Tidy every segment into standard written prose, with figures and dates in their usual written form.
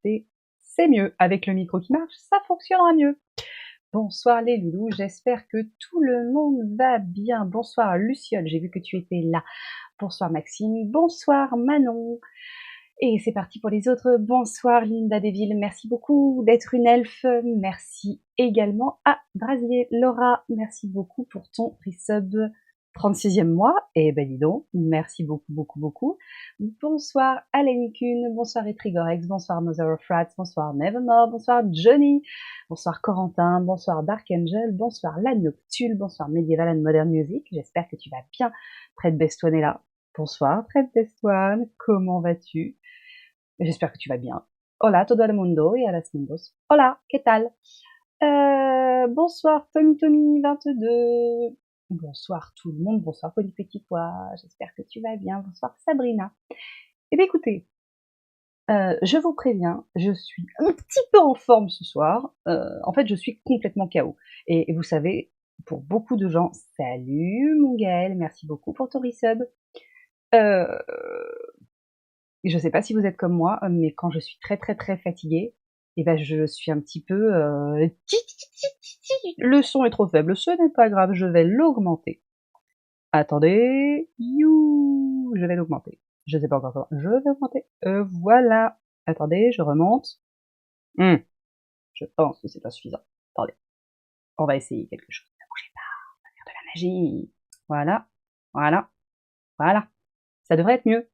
capter, c'est mieux. Avec le micro qui marche, ça fonctionnera mieux. Bonsoir les loulous, j'espère que tout le monde va bien. Bonsoir Luciole, j'ai vu que tu étais là. Bonsoir Maxime, bonsoir Manon. Et c'est parti pour les autres. Bonsoir Linda Deville, merci beaucoup d'être une elfe. Merci également à Drasier. Laura, merci beaucoup pour ton resub 36e mois. Et ben dis donc, merci beaucoup, beaucoup, beaucoup. Bonsoir Alain Kuhn, bonsoir Etrigorex, bonsoir Mother of Rats, bonsoir Nevermore, bonsoir Johnny, bonsoir Corentin, bonsoir Dark Angel, bonsoir La Noctule, bonsoir Medieval and Modern Music. J'espère que tu vas bien. Fred Bestouane est là. Bonsoir Fred Bestouane, comment vas-tu? J'espère que tu vas bien. Hola todo el mundo y a las mundos. Hola, ¿qué tal? Bonsoir Tommy 22. Bonsoir tout le monde, bonsoir Poli Petit Pois, j'espère que tu vas bien. Bonsoir Sabrina. Eh bien écoutez, je vous préviens, je suis un petit peu en forme ce soir. En fait, je suis complètement KO. Et vous savez, pour beaucoup de gens, salut mon Gaël, merci beaucoup pour ton resub. Je sais pas si vous êtes comme moi, mais quand je suis très très très fatiguée, et ben je suis un petit peu le son est trop faible, ce n'est pas grave, je vais l'augmenter. Attendez, je vais l'augmenter. Je sais pas encore comment, je vais augmenter. Voilà. Attendez, je remonte. Je pense que c'est pas suffisant. Attendez, on va essayer quelque chose. Ne bougez pas, on va faire de la magie. Voilà, voilà, voilà. Ça devrait être mieux.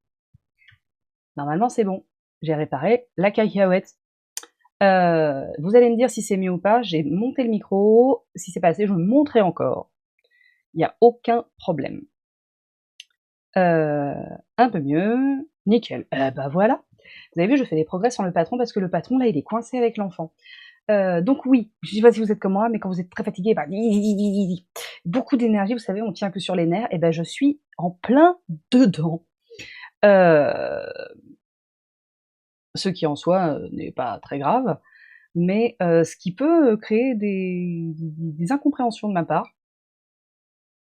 Normalement, c'est bon. J'ai réparé la cacahuète. Vous allez me dire si c'est mieux ou pas. J'ai monté le micro. Si c'est pas assez, je me montrerai encore. Il n'y a aucun problème. Un peu mieux. Nickel. Bah voilà. Vous avez vu, je fais des progrès sur le patron parce que le patron, là, il est coincé avec l'enfant. Donc oui, je sais pas si vous êtes comme moi, mais quand vous êtes très fatigué, bah, beaucoup d'énergie, vous savez, on tient un peu sur les nerfs, et ben je suis en plein dedans. Ce qui en soi n'est pas très grave, mais ce qui peut créer des incompréhensions de ma part.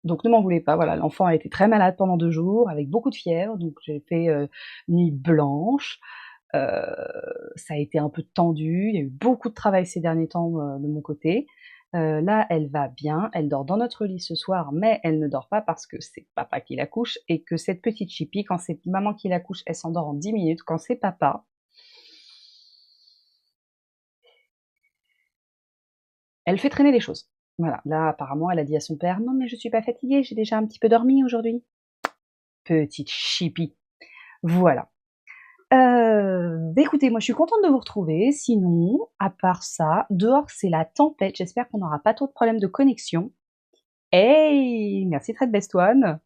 Donc ne m'en voulez pas, voilà, l'enfant a été très malade pendant 2 jours, avec beaucoup de fièvre, donc j'ai fait nuit blanche. Ça a été un peu tendu, il y a eu beaucoup de travail ces derniers temps de mon côté. Là, elle va bien, elle dort dans notre lit ce soir, mais elle ne dort pas parce que c'est papa qui la couche et que cette petite chipie, quand c'est maman qui la couche, elle s'endort en 10 minutes. Quand c'est papa, elle fait traîner les choses. Voilà, là apparemment elle a dit à son père: «Non mais je suis pas fatiguée, j'ai déjà un petit peu dormi aujourd'hui». Petite chipie. Voilà. Écoutez, moi je suis contente de vous retrouver. Sinon, à part ça, dehors c'est la tempête. J'espère qu'on n'aura pas trop de problèmes de connexion. Hey, merci Fred Bestouane.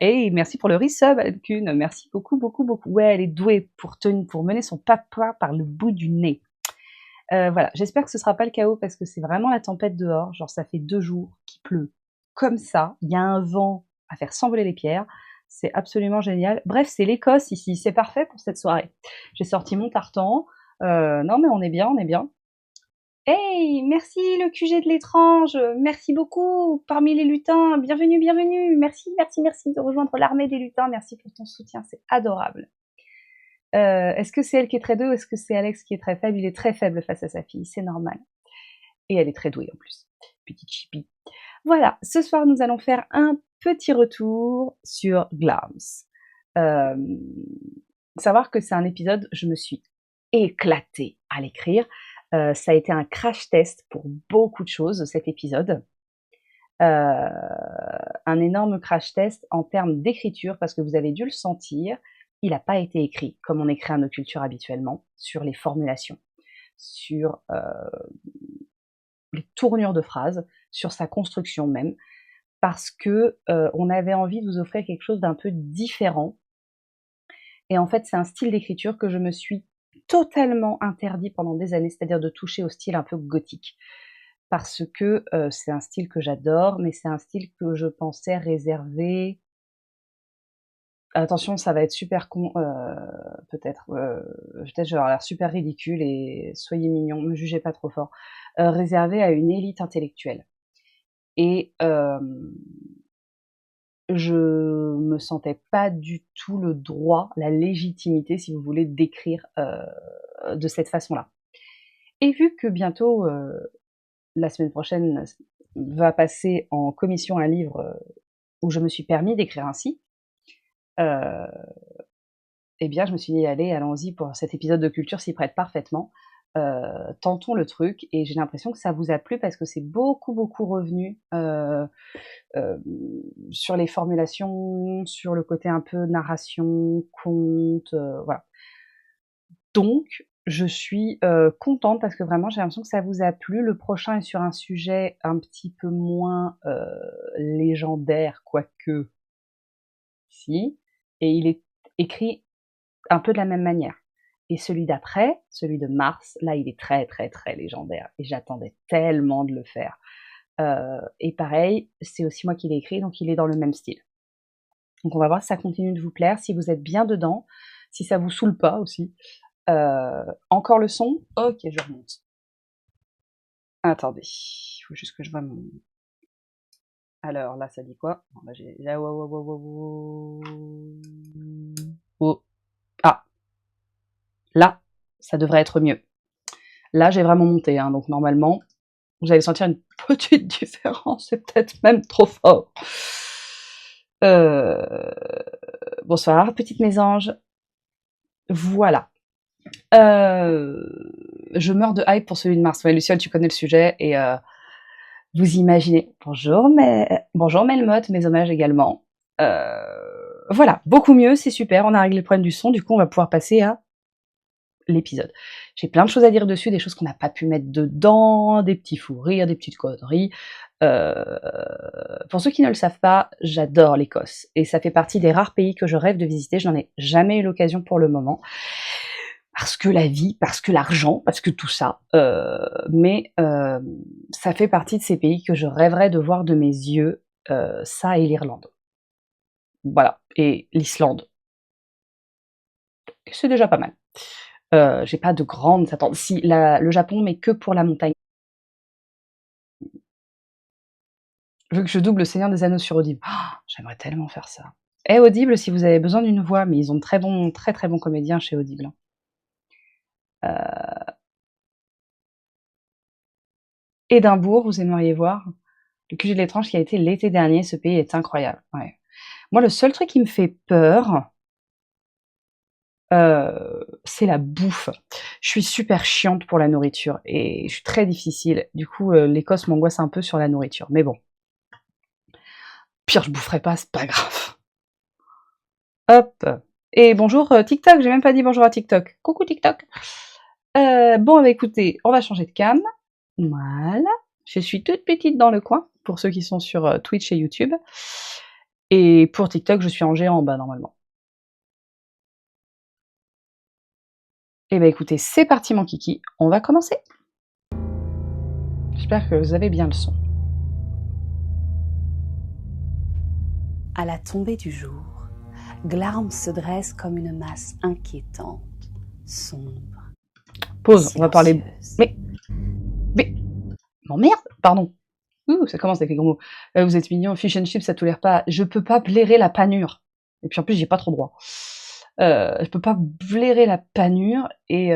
Hey, merci pour le resub, Alcune. Merci beaucoup, beaucoup, beaucoup. Ouais, elle est douée pour mener son papa par le bout du nez. Voilà, j'espère que ce sera pas le chaos parce que c'est vraiment la tempête dehors. Genre, ça fait 2 jours qu'il pleut comme ça. Il y a un vent à faire s'envoler les pierres. C'est absolument génial. Bref, c'est l'Écosse ici. C'est parfait pour cette soirée. J'ai sorti mon tartan. Non, mais on est bien, on est bien. Hey, merci le QG de l'étrange. Merci beaucoup. Parmi les lutins, bienvenue, bienvenue. Merci, merci, merci de rejoindre l'armée des lutins. Merci pour ton soutien, c'est adorable. Est-ce que c'est elle qui est très douée ou est-ce que c'est Alex qui est très faible? Il est très faible face à sa fille, c'est normal. Et elle est très douée en plus. Petite chipie. Voilà, ce soir nous allons faire un petit retour sur Glams. Savoir que c'est un épisode, je me suis éclatée à l'écrire. Ça a été un crash test pour beaucoup de choses, cet épisode. Un énorme crash test en termes d'écriture, parce que vous avez dû le sentir, il n'a pas été écrit comme on écrit un occulture habituellement, sur les formulations, sur les tournures de phrases, sur sa construction même, parce que on avait envie de vous offrir quelque chose d'un peu différent. Et en fait, c'est un style d'écriture que je me suis totalement interdit pendant des années, c'est-à-dire de toucher au style un peu gothique. Parce que c'est un style que j'adore, mais c'est un style que je pensais réservé. Attention, ça va être super con, peut-être je vais avoir l'air super ridicule et soyez mignons, me jugez pas trop fort. Réservé à une élite intellectuelle. Et je me sentais pas du tout le droit, la légitimité, si vous voulez, d'écrire de cette façon-là. Et vu que bientôt, la semaine prochaine, va passer en commission un livre où je me suis permis d'écrire ainsi, euh, eh bien, je me suis dit, allez, allons-y, pour cet épisode de culture s'y prête parfaitement. Tentons le truc, et j'ai l'impression que ça vous a plu parce que c'est beaucoup, beaucoup revenu sur les formulations, sur le côté un peu narration, conte, voilà. Donc, je suis contente parce que vraiment, j'ai l'impression que ça vous a plu. Le prochain est sur un sujet un petit peu moins légendaire, quoique si, et il est écrit un peu de la même manière. Et celui d'après, celui de mars, là, il est très, très, très légendaire. Et j'attendais tellement de le faire. Et pareil, c'est aussi moi qui l'ai écrit, donc il est dans le même style. Donc on va voir si ça continue de vous plaire, si vous êtes bien dedans, si ça vous saoule pas aussi. Encore le son? Ok, je remonte. Attendez, il faut juste que je vois mon... Alors là, ça dit quoi? Bon, là, j'ai... Oh. Ah, là, ça devrait être mieux. Là, j'ai vraiment monté, hein, donc normalement, vous allez sentir une petite différence, c'est peut-être même trop fort. Bonsoir, petites mésanges. Voilà. Je meurs de hype pour celui de mars. Ouais, Luciole, tu connais le sujet, et vous imaginez. Bonjour Melmotte, mes hommages également. Voilà, beaucoup mieux, c'est super, on a réglé le problème du son, du coup on va pouvoir passer à l'épisode. J'ai plein de choses à dire dessus, des choses qu'on n'a pas pu mettre dedans, des petits fous rires, des petites conneries. Pour ceux qui ne le savent pas, j'adore l'Écosse, et ça fait partie des rares pays que je rêve de visiter. Je n'en ai jamais eu l'occasion pour le moment, parce que la vie, parce que l'argent, parce que tout ça, mais ça fait partie de ces pays que je rêverais de voir de mes yeux, ça et l'Irlande. Voilà, et l'Islande. C'est déjà pas mal. J'ai pas de grandes attentes. Si, le Japon, mais que pour la montagne. Je veux que je double le Seigneur des Anneaux sur Audible. Oh, j'aimerais tellement faire ça. Et Audible, si vous avez besoin d'une voix, mais ils ont de très très bons comédiens chez Audible. Édimbourg, vous aimeriez voir? Le QG de l'étrange qui a été l'été dernier, ce pays est incroyable. Ouais. Moi, le seul truc qui me fait peur, c'est la bouffe. Je suis super chiante pour la nourriture et je suis très difficile. Du coup, l'Écosse m'angoisse un peu sur la nourriture. Mais bon, pire, je boufferai pas, c'est pas grave. Hop. Et bonjour TikTok, j'ai même pas dit bonjour à TikTok. Coucou TikTok. Bon, bah écoutez, on va changer de cam. Voilà. Je suis toute petite dans le coin, pour ceux qui sont sur Twitch et YouTube. Et pour TikTok, je suis en géant en bas, normalement. Eh ben écoutez, c'est parti mon kiki, on va commencer. J'espère que vous avez bien le son. À la tombée du jour, Glarm se dresse comme une masse inquiétante, sombre. Pause, on va parler... Mais... Merde, pardon. Ça commence avec les gros mots. Vous êtes mignon, fish and chips, ça tolère pas. Je peux pas blairer la panure. Et puis en plus, j'ai pas trop droit. Je peux pas blairer la panure, et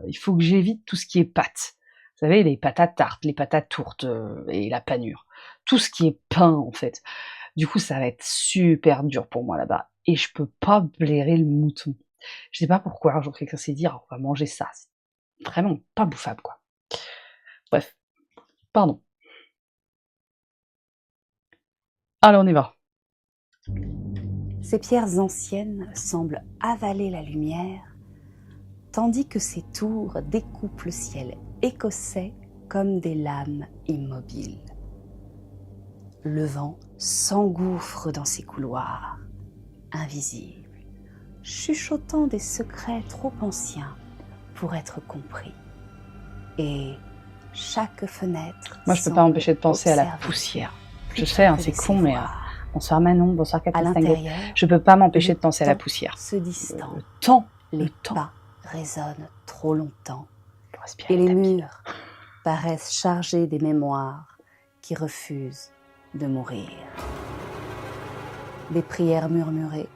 il faut que j'évite tout ce qui est pâtes. Vous savez, les pâtes à tarte, les patates tourtes et la panure. Tout ce qui est pain, en fait. Du coup, ça va être super dur pour moi là-bas. Et je peux pas blairer le mouton. Je sais pas pourquoi, un jour quelqu'un s'est dit, on va manger ça. C'est vraiment pas bouffable, quoi. Bref. Pardon. Allez, on y va. Ces pierres anciennes semblent avaler la lumière, tandis que ces tours découpent le ciel écossais comme des lames immobiles. Le vent s'engouffre dans ces couloirs, invisibles, chuchotant des secrets trop anciens pour être compris. Et chaque fenêtre... Moi, je peux pas m'empêcher de penser à la poussière. Je sais, hein, c'est con, mais... bonsoir Manon, bonsoir Catherine Stanguet. Je peux pas m'empêcher de penser à la poussière. Le temps. Les pas résonnent trop longtemps. Et les murs paraissent chargés des mémoires qui refusent de mourir. des prières murmurées,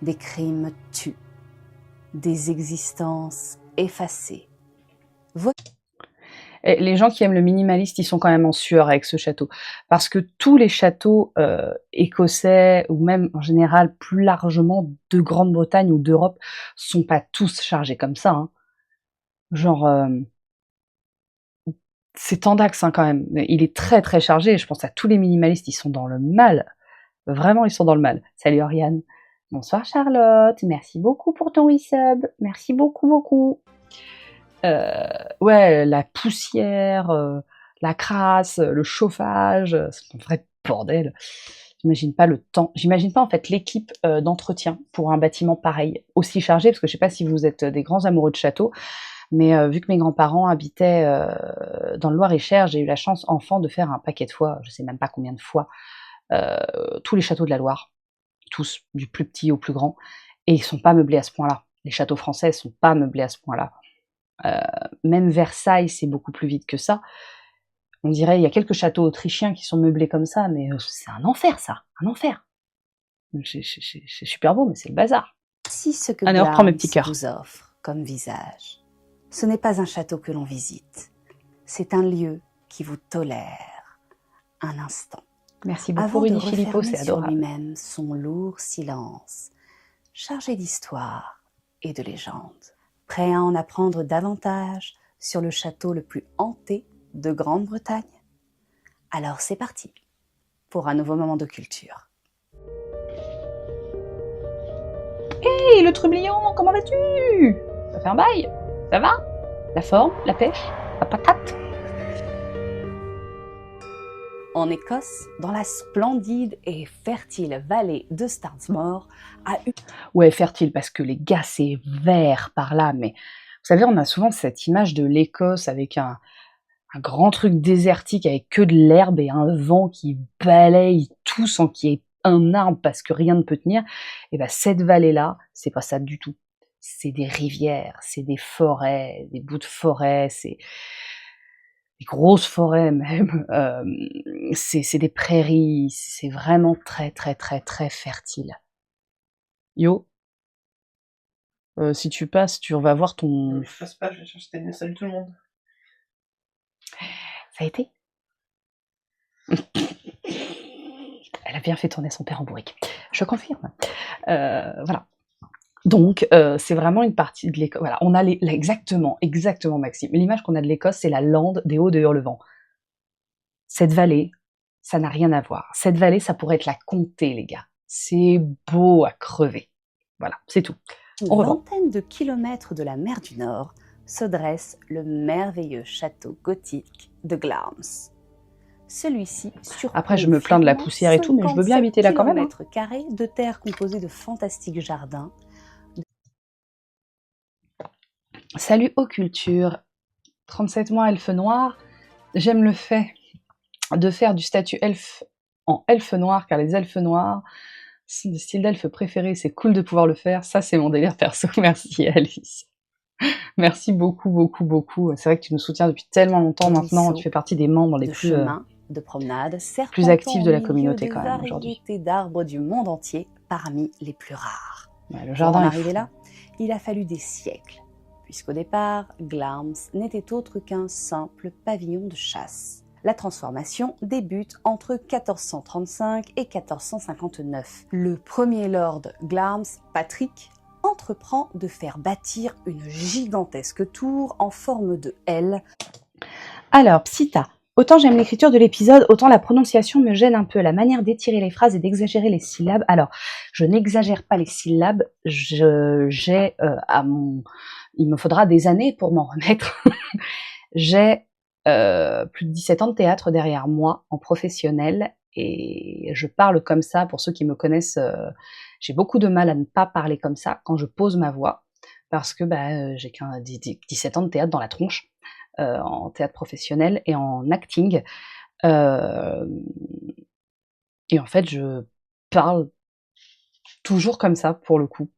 des crimes tus, des existences effacées. Et les gens qui aiment le minimaliste, ils sont quand même en sueur avec ce château. Parce que tous les châteaux écossais, ou même en général plus largement de Grande-Bretagne ou d'Europe, sont pas tous chargés comme ça. Hein. Genre, c'est Tandax hein, quand même. Il est très très chargé. Je pense à tous les minimalistes, ils sont dans le mal. Vraiment, ils sont dans le mal. Salut Oriane. Bonsoir Charlotte. Merci beaucoup pour ton resub. Merci beaucoup beaucoup. Ouais, la poussière, la crasse, le chauffage, c'est un vrai bordel. J'imagine pas le temps. J'imagine pas en fait l'équipe d'entretien pour un bâtiment pareil, aussi chargé, parce que je sais pas si vous êtes des grands amoureux de châteaux, mais vu que mes grands-parents habitaient dans le Loir-et-Cher, j'ai eu la chance enfant de faire un paquet de fois, je sais même pas combien de fois, tous les châteaux de la Loire, tous, du plus petit au plus grand, et ils sont pas meublés à ce point-là. Les châteaux français sont pas meublés à ce point-là. Même Versailles, c'est beaucoup plus vite que ça. On dirait, il y a quelques châteaux autrichiens qui sont meublés comme ça, mais c'est un enfer, ça, un enfer. C'est super beau, mais c'est le bazar. Si ce que Allez, on reprend mes petits Glarms cœurs. vous offre comme visage, ce n'est pas un château que l'on visite, c'est un lieu qui vous tolère un instant. Merci beaucoup, Avant de Rudy Philippot, refermer c'est sur adorable. lui-même son lourd silence, chargé d'histoire et de légendes. Prêt à en apprendre davantage sur le château le plus hanté de Grande-Bretagne? Alors c'est parti pour un nouveau moment de culture. Hey, le trublion, comment vas-tu? Ça fait un bail? Ça va? La forme, la pêche, la patate? En Écosse, dans la splendide et fertile vallée de Starnsmore, Ouais, fertile, parce que les gars, c'est vert par là, mais vous savez, on a souvent cette image de l'Écosse avec un grand truc désertique avec que de l'herbe et un vent qui balaye tout sans qu'il y ait un arbre parce que rien ne peut tenir. Et ben cette vallée-là, c'est pas ça du tout. C'est des rivières, c'est des forêts, des bouts de forêt, c'est des grosses forêts même. C'est des prairies, c'est vraiment très très très très fertile. Yo, si tu passes, tu vas voir ton... Je passe pas, je vais chercher tes salut tout le monde. Ça a été? Elle a bien fait tourner son père en bourrique. Je confirme. Voilà. Donc, c'est vraiment une partie de l'Écosse. Voilà, on a exactement, Maxime. L'image qu'on a de l'Écosse, c'est la lande des Hauts de Hurlevent. Cette vallée, ça n'a rien à voir. Cette vallée, ça pourrait être la comté, les gars. C'est beau à crever. Voilà, c'est tout. une vingtaine de kilomètres de la mer du Nord, se dresse le merveilleux château gothique de Glarms. Celui-ci surplombe Après, je me plains de la poussière et tout, mais je veux bien habiter là quand même. 57 km² de terre composée de fantastiques jardins. Salut Occulture, 37 mois elfe noir. J'aime le fait de faire du statut elfe en elfe noir, car les elfes noirs sont des styles d'elfes préférés. C'est cool de pouvoir le faire. Ça, c'est mon délire perso. Merci Alice. Merci beaucoup, beaucoup, beaucoup. C'est vrai que tu nous soutiens depuis tellement longtemps maintenant. Tu fais partie des membres les plus... de promenade, plus actifs de la communauté quand même aujourd'hui. Variétés d'arbres du monde entier, parmi les plus rares. Ouais, le jardin Pour en est arriver fou. là, il a fallu des siècles, puisqu'au départ, Glarms n'était autre qu'un simple pavillon de chasse. La transformation débute entre 1435 et 1459. Le premier lord Glarms, Patrick, entreprend de faire bâtir une gigantesque tour en forme de L. Alors, Psita, autant j'aime l'écriture de l'épisode, autant la prononciation me gêne un peu, la manière d'étirer les phrases et d'exagérer les syllabes. Alors, je n'exagère pas les syllabes, il me faudra des années pour m'en remettre. J'ai plus de 17 ans de théâtre derrière moi, en professionnel, et je parle comme ça, pour ceux qui me connaissent, j'ai beaucoup de mal à ne pas parler comme ça quand je pose ma voix, parce que j'ai 17 ans de théâtre dans la tronche, en théâtre professionnel et en acting. Et en fait, je parle toujours comme ça, pour le coup.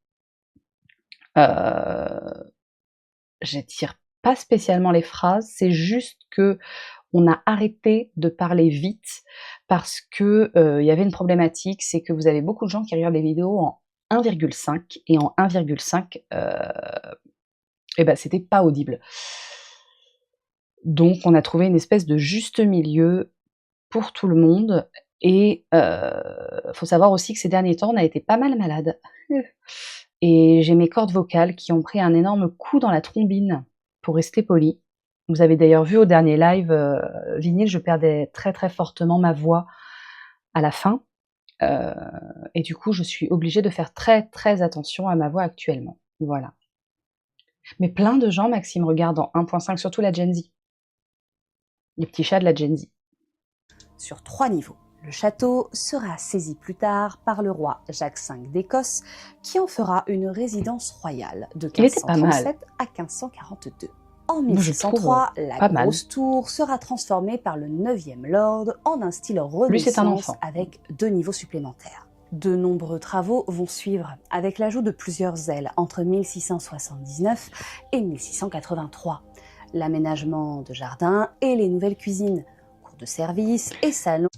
J'étire pas spécialement les phrases, c'est juste que on a arrêté de parler vite parce que il y avait une problématique, c'est que vous avez beaucoup de gens qui regardent des vidéos en 1,5 et en 1,5, et ben c'était pas audible. Donc on a trouvé une espèce de juste milieu pour tout le monde et faut savoir aussi que ces derniers temps, on a été pas mal malade et j'ai mes cordes vocales qui ont pris un énorme coup dans la trombine, pour rester polie. Vous avez d'ailleurs vu au dernier live, vinyle, je perdais très, très fortement ma voix à la fin, et du coup, je suis obligée de faire très, très attention à ma voix actuellement. Voilà. Mais plein de gens, Maxime, regardent en 1.5, surtout la Gen Z. Les petits chats de la Gen Z. Sur 3 niveaux. Le château sera saisi plus tard par le roi Jacques V d'Écosse, qui en fera une résidence royale de Il était pas mal. 1537 à 1542. En Moi, je trouve, 1603, la pas mal. grosse tour sera transformée par le 9e Lord en un style Lui, c'est un Renaissance enfant. avec 2 niveaux supplémentaires. De nombreux travaux vont suivre, avec l'ajout de plusieurs ailes entre 1679 et 1683. L'aménagement de jardins et les nouvelles cuisines, cours de service et salons.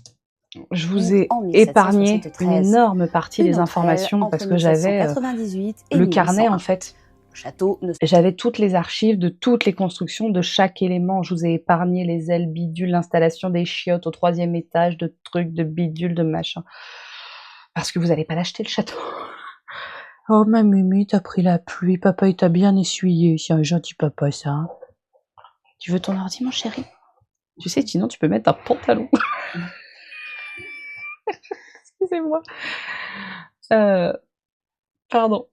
Je vous ai En épargné 1773. une énorme partie Une des d'entre informations elles, parce entre que j'avais 1798 et le carnet, 1801. en fait. Le château ne J'avais toutes les archives de toutes les constructions de chaque élément. Je vous ai épargné les ailes bidules, l'installation des chiottes au 3e étage, de trucs, de bidules, de machin. Parce que vous n'allez pas l'acheter, le château. Oh, ma Mimi, t'as pris la pluie. Papa, il t'a bien essuyé. C'est un gentil papa, ça. Tu veux ton ordi, mon chéri? Tu sais, sinon, tu peux mettre un pantalon. Excusez-moi. Pardon.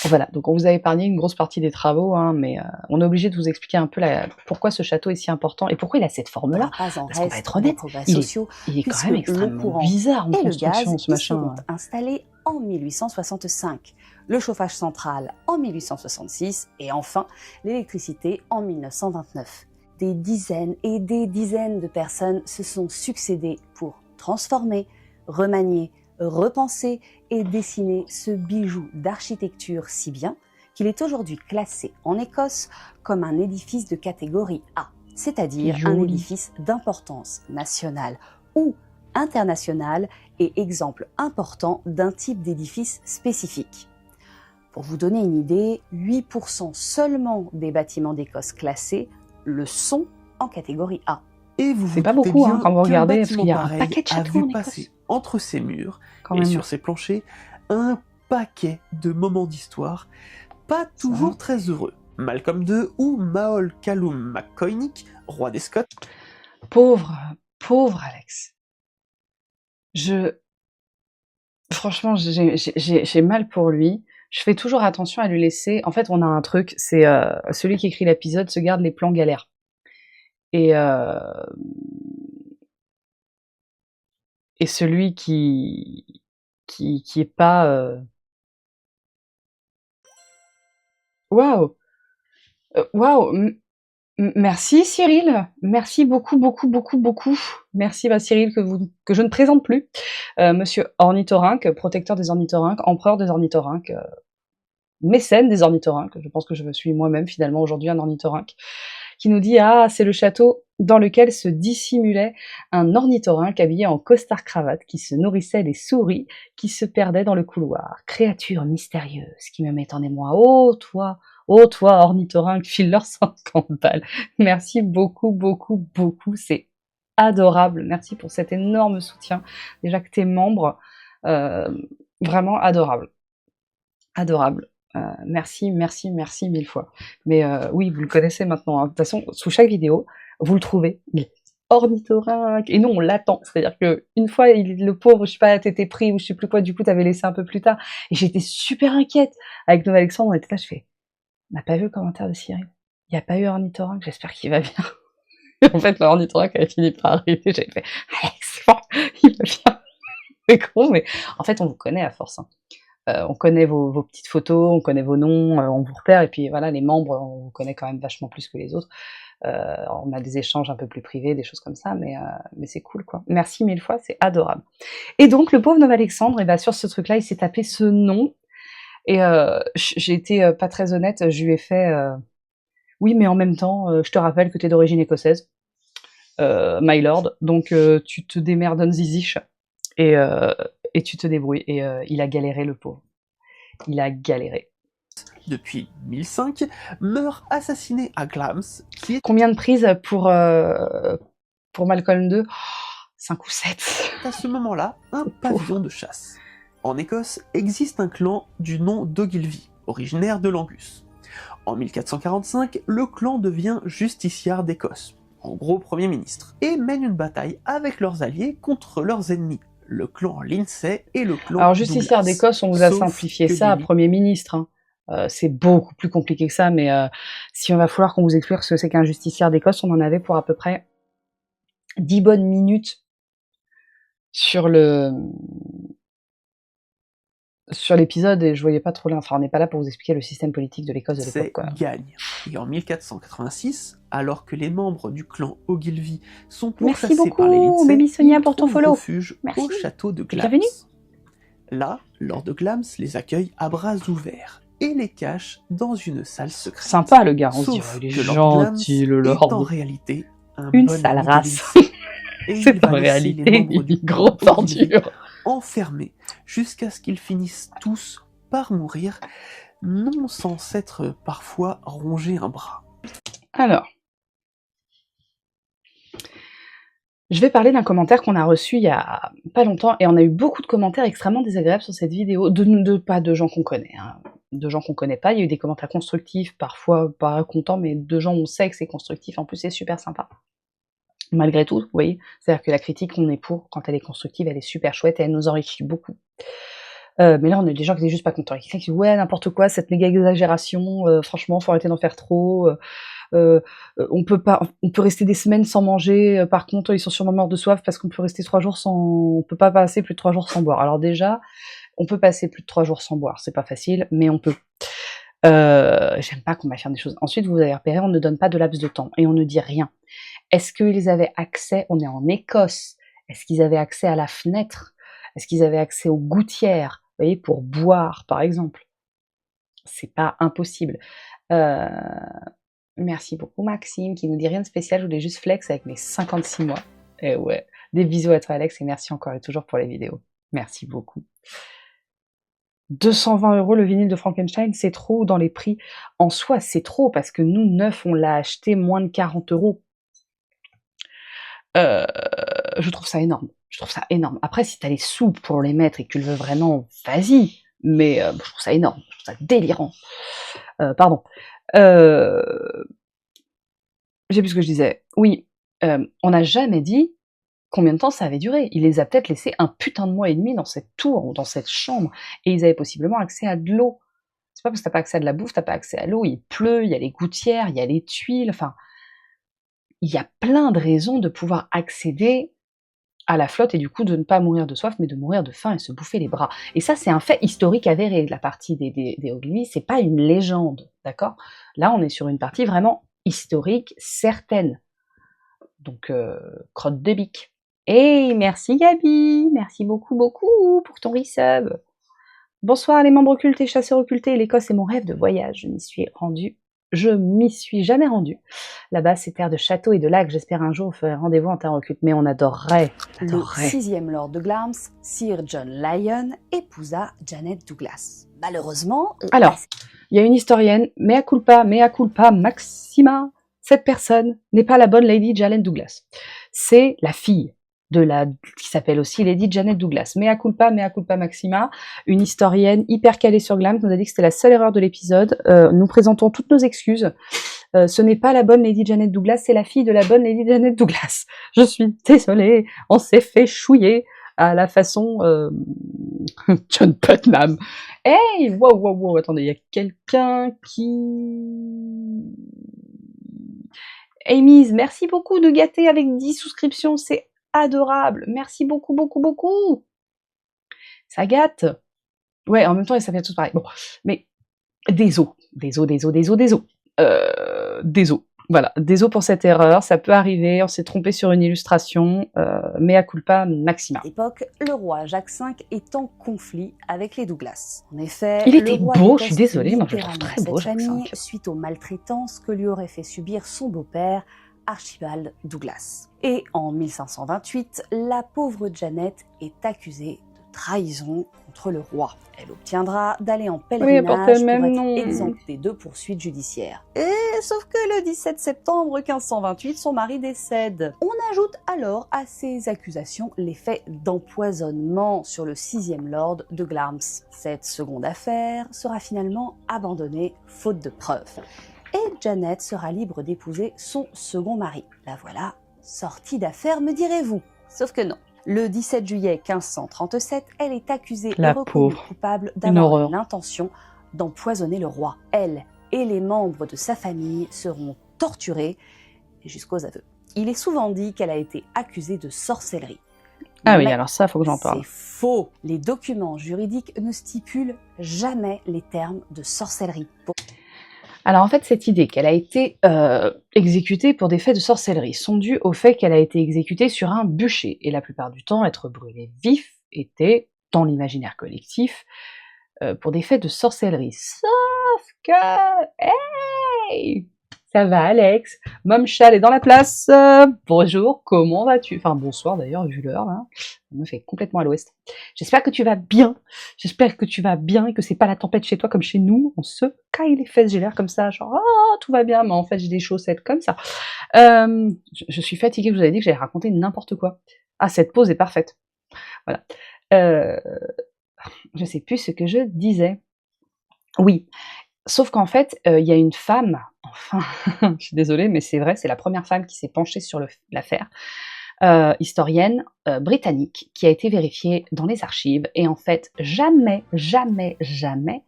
Voilà, donc on vous a épargné une grosse partie des travaux, hein, mais on est obligé de vous expliquer un peu pourquoi ce château est si important et pourquoi il a cette forme-là. pas en Parce qu'on va reste être honnête, des progrès il sociaux, est quand puisque même le extrêmement courant bizarre en et le gaz construction, ce y machin. seront installés en 1865, le chauffage central en 1866 et enfin l'électricité en 1929. Des dizaines et des dizaines de personnes se sont succédées pour transformer, remanier, repenser et dessiner ce bijou d'architecture si bien qu'il est aujourd'hui classé en Écosse comme un édifice de catégorie A, c'est-à-dire un Joli. édifice d'importance nationale ou internationale et exemple important d'un type d'édifice spécifique. Pour vous donner une idée, 8% seulement des bâtiments d'Écosse classés le sont en catégorie A. Et vous C'est vous pas doutez beaucoup, bien hein, quand vous qu'un regardez, parce bâtiment qu'il y a un pareil paquet de a châteaux vu en passer Écosse. entre ses murs Quand et même. sur ses planchers un paquet de moments d'histoire pas toujours très heureux. Malcolm II ou Maol Callum MacCoinnick, roi des Scots. Pauvre Alex. Franchement, j'ai mal pour lui. Je fais toujours attention à lui laisser. En fait, on a un truc, c'est celui qui écrit l'épisode se garde les plans galères. Et celui qui est pas. Waouh, waouh. Merci Cyril, merci beaucoup, beaucoup, beaucoup, beaucoup. Merci Cyril que je ne présente plus. Monsieur Ornithorynque, protecteur des ornithorynques, empereur des ornithorynques, mécène des ornithorynques. Je pense que je suis moi-même finalement aujourd'hui un ornithorynque, qui nous dit ah c'est le château dans lequel se dissimulait un ornithorynque habillé en costard-cravate qui se nourrissait des souris qui se perdaient dans le couloir. Créature mystérieuse qui me met en émoi. Oh toi, ornithorynque, file-leur 50 balles. Merci beaucoup, beaucoup, beaucoup. C'est adorable. Merci pour cet énorme soutien. Déjà que t'es membre, vraiment adorable. Adorable. Merci mille fois. Mais oui, vous le connaissez maintenant. Hein. De toute façon, sous chaque vidéo, vous le trouvez. Mais ornithorynque. Et nous, on l'attend. C'est-à-dire que une fois, le pauvre, je sais pas, t'étais pris ou je sais plus quoi, du coup, t'avais laissé un peu plus tard. Et j'étais super inquiète. Avec Noël Alexandre, on était là, je fais, on n'a pas vu le commentaire de Cyril. Il n'y a pas eu ornithorynque, j'espère qu'il va bien. En fait, l'ornithorynque avait fini par arriver. J'avais fait, Alex, il va bien. C'est con, mais en fait, on vous connaît à force. Hein. On connaît vos petites photos, on connaît vos noms, on vous repère, et puis voilà, les membres, on vous connaît quand même vachement plus que les autres. On a des échanges un peu plus privés, des choses comme ça, mais c'est cool, quoi. Merci mille fois, c'est adorable. Et donc, le pauvre Noël Alexandre, et ben, sur ce truc-là, il s'est tapé ce nom, et j'ai été pas très honnête, je lui ai fait... Oui, mais en même temps, je te rappelle que tu es d'origine écossaise, my lord, donc tu te démerdes en ziziche et, et tu te débrouilles. Et il a galéré, le pauvre. Il a galéré. Depuis 1005, meurt assassiné à Glams, qui est Combien de prises pour Malcolm 2 5 ou 7. à ce moment-là un pavillon de chasse. En Écosse existe un clan du nom d'Ogilvy, originaire de l'Angus. En 1445, le clan devient justiciar d'Écosse, en gros Premier ministre, et mène une bataille avec leurs alliés contre leurs ennemis, le clan Lindsay et le clan Alors, justiciar Douglas. d'Écosse, on vous a Sauf simplifié que ça à les- Premier ministre. Hein. C'est beaucoup plus compliqué que ça, mais si on va falloir qu'on vous explique ce que c'est qu'un justiciar d'Écosse, on en avait pour à peu près 10 bonnes minutes sur l'épisode, et je voyais pas trop là. Enfin, on n'est pas là pour vous expliquer le système politique de l'Écosse de l'époque, C'est quoi. gagne. Et en 1486, alors que les membres du clan Ogilvy sont Merci pourchassés par les beaucoup, Lindsay, Baby Sonia, ils pour ton trouvent follow. refuge Merci. au château de Glams. Bienvenue. Là, Lord de Glams les accueille à bras ouverts et les cache dans une salle secrète. Sympa, le gars, on Sauf dirait. Il est que Lord gentil, Glams le est en Lord. réalité un Une bon sale ami de race. Lindsay. Et C'est il va en laisser réalité les membres du une grosse clan Ogilvy ordure. enfermés jusqu'à ce qu'ils finissent tous par mourir, non sans s'être parfois rongé un bras. Alors, je vais parler d'un commentaire qu'on a reçu il y a pas longtemps, et on a eu beaucoup de commentaires extrêmement désagréables sur cette vidéo, pas de gens qu'on connaît, hein, de gens qu'on connaît pas. Il y a eu des commentaires constructifs, parfois pas contents, mais de gens où on sait que c'est constructif. En plus, c'est super sympa. Malgré tout, vous voyez, c'est-à-dire que la critique, on est pour, quand elle est constructive, elle est super chouette et elle nous enrichit beaucoup. Mais là, on a des gens qui étaient juste pas contents. Qui disent ouais, n'importe quoi, cette méga exagération, franchement, faut arrêter d'en faire trop. On peut rester des semaines sans manger. Par contre, ils sont sûrement morts de soif parce qu'on peut rester 3 jours sans, on peut pas passer plus de 3 jours sans boire. Alors déjà, on peut passer plus de 3 jours sans boire. C'est pas facile, mais on peut. J'aime pas qu'on m'affirme des choses. Ensuite, vous avez repéré, on ne donne pas de laps de temps et on ne dit rien. Est-ce qu'ils avaient accès, on est en Écosse, est-ce qu'ils avaient accès à la fenêtre? Est-ce qu'ils avaient accès aux gouttières, vous voyez, pour boire, par exemple? C'est pas impossible. Merci beaucoup, Maxime, qui nous dit rien de spécial, je voulais juste flex avec mes 56 mois. Et ouais, des bisous à toi, Alex, et merci encore et toujours pour les vidéos. Merci beaucoup. 220 € le vinyle de Frankenstein, c'est trop dans les prix. En soi, c'est trop, parce que nous, neuf, on l'a acheté moins de 40 €. Je trouve ça énorme. Je trouve ça énorme. Après, si t'as les sous pour les mettre et que tu le veux vraiment, vas-y. Mais je trouve ça énorme. Je trouve ça délirant. Pardon. J'ai plus ce que je disais. Oui, on n'a jamais dit combien de temps ça avait duré. Il les a peut-être laissés un putain de mois et demi dans cette tour ou dans cette chambre. Et ils avaient possiblement accès à de l'eau. C'est pas parce que t'as pas accès à de la bouffe, t'as pas accès à l'eau. Il pleut, il y a les gouttières, il y a les tuiles. Enfin, il y a plein de raisons de pouvoir accéder à la flotte et du coup de ne pas mourir de soif, mais de mourir de faim et se bouffer les bras. Et ça, c'est un fait historique avéré. La partie des Ogilvy, c'est pas une légende, d'accord? Là, on est sur une partie vraiment historique, certaine. Donc, crotte de bique. Hey, merci Gabi, merci beaucoup, beaucoup pour ton resub. Bonsoir les membres occultés, chasseurs occultés, l'Écosse est mon rêve de voyage. Je m'y suis jamais rendue. Là-bas, c'est terre de châteaux et de lacs. J'espère un jour vous ferez rendez-vous en terre occulte. Mais on adorerait. Le 6e Lord de Glams, Sir John Lyon, épousa Janet Douglas. Malheureusement... Alors, il y a une historienne, mea culpa, maxima. Cette personne n'est pas la bonne Lady Janet Douglas. C'est la fille de qui s'appelle aussi Lady Janet Douglas. Mea culpa, maxima. Une historienne hyper calée sur Glams nous a dit que c'était la seule erreur de l'épisode. Nous présentons toutes nos excuses. Ce n'est pas la bonne Lady Janet Douglas, c'est la fille de la bonne Lady Janet Douglas. Je suis désolée, on s'est fait chouiller à la façon John Putnam. Hey, wow, attendez, il y a quelqu'un qui... Amy's, merci beaucoup de gâter avec 10 souscriptions, c'est adorable. Merci beaucoup, beaucoup, beaucoup. Ça gâte. Ouais, en même temps, ça fait tout pareil. Bon, mais des os. Voilà, désolé pour cette erreur, ça peut arriver, on s'est trompé sur une illustration, mea culpa maxima. À l'époque, le roi Jacques V est en conflit avec les Douglas. En effet, Il le était roi beau, je suis déteste désolée, moi je le trouve littéralement très beau, cette Jacques famille V. suite aux maltraitances que lui aurait fait subir son beau-père, Archibald Douglas. Et en 1528, la pauvre Janet est accusée de trahison contre le roi. Elle obtiendra d'aller en Oui, elle portait pèlerinage le pour même être nom. exemptée de poursuites judiciaires. Et sauf que le 17 septembre 1528, son mari décède. On ajoute alors à ces accusations les faits d'empoisonnement sur le 6e lord de Glamis. Cette seconde affaire sera finalement abandonnée faute de preuves. Et Janet sera libre d'épouser son second mari. La voilà sortie d'affaire, me direz-vous. Sauf que non. Le 17 juillet 1537, elle est accusée La et reconnue pauvre. coupable Une d'avoir horreur. l'intention d'empoisonner le roi. Elle et les membres de sa famille seront torturés jusqu'aux aveux. Il est souvent dit qu'elle a été accusée de sorcellerie. Ah oui, Mais alors ça, faut que j'en parle. c'est faux. Les documents juridiques ne stipulent jamais les termes de sorcellerie. Alors en fait, cette idée qu'elle a été exécutée pour des faits de sorcellerie sont dues au fait qu'elle a été exécutée sur un bûcher. Et la plupart du temps, être brûlée vif était, dans l'imaginaire collectif, pour des faits de sorcellerie. Sauf que... Hey, ça va Alex, Momchal est dans la place. Bonjour, comment vas-tu? Enfin bonsoir d'ailleurs, vu l'heure là. On me fait complètement à l'ouest. J'espère que tu vas bien. J'espère que tu vas bien et que c'est pas la tempête chez toi comme chez nous. On se caille les fesses, j'ai l'air comme ça, genre ah tout va bien, mais en fait j'ai des chaussettes comme ça. Je suis fatiguée, je vous avais dit que j'allais raconter n'importe quoi. Ah cette pause est parfaite. Voilà. Je sais plus ce que je disais. Oui. Sauf qu'en fait, il y a une femme, enfin, je suis désolée, mais c'est vrai, c'est la première femme qui s'est penchée sur l'affaire, historienne britannique, qui a été vérifiée dans les archives, et en fait, jamais, jamais, jamais,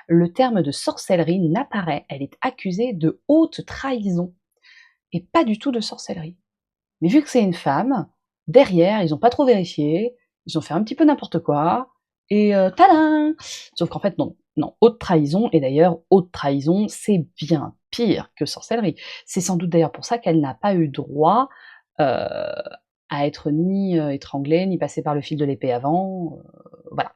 le terme de sorcellerie n'apparaît. Elle est accusée de haute trahison, et pas du tout de sorcellerie. Mais vu que c'est une femme, derrière, ils n'ont pas trop vérifié, ils ont fait un petit peu n'importe quoi, et tadam! Sauf qu'en fait, non. Non, haute trahison, et d'ailleurs, haute trahison, c'est bien pire que sorcellerie. C'est sans doute d'ailleurs pour ça qu'elle n'a pas eu droit à être ni étranglée, ni passer par le fil de l'épée avant. Voilà.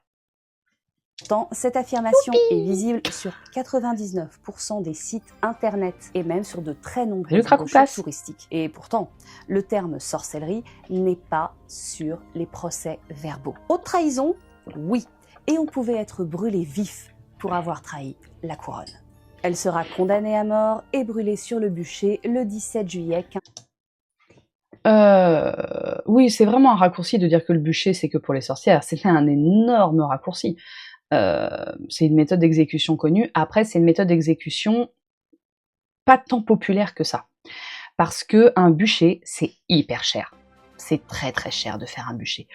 Pourtant, cette affirmation est visible sur 99% des sites internet et même sur de très nombreux brochures touristiques. Et pourtant, le terme sorcellerie n'est pas sur les procès verbaux. Haute trahison, oui. Et on pouvait être brûlé vif pour avoir trahi la couronne. Elle sera condamnée à mort et brûlée sur le bûcher le 17 juillet. Oui, c'est vraiment un raccourci de dire que le bûcher c'est que pour les sorcières. C'était un énorme raccourci. C'est une méthode d'exécution connue. Après, c'est une méthode d'exécution pas tant populaire que ça. Parce que un bûcher, c'est hyper cher. C'est très très cher de faire un bûcher.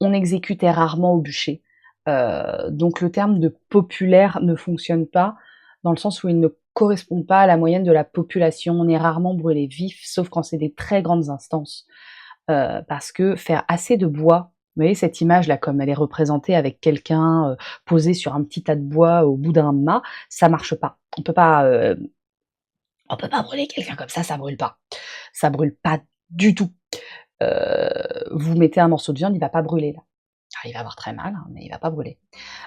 On exécutait rarement au bûcher. Donc le terme de populaire ne fonctionne pas, dans le sens où il ne correspond pas à la moyenne de la population. On est rarement brûlé vif, sauf quand c'est des très grandes instances. Parce que faire assez de bois, vous voyez cette image là comme elle est représentée avec quelqu'un posé sur un petit tas de bois au bout d'un mât, ça marche pas. On peut pas brûler quelqu'un comme ça brûle pas. Ça brûle pas du tout. Vous mettez un morceau de viande, il va pas brûler là. Alors, il va avoir très mal, hein, mais il va pas brûler.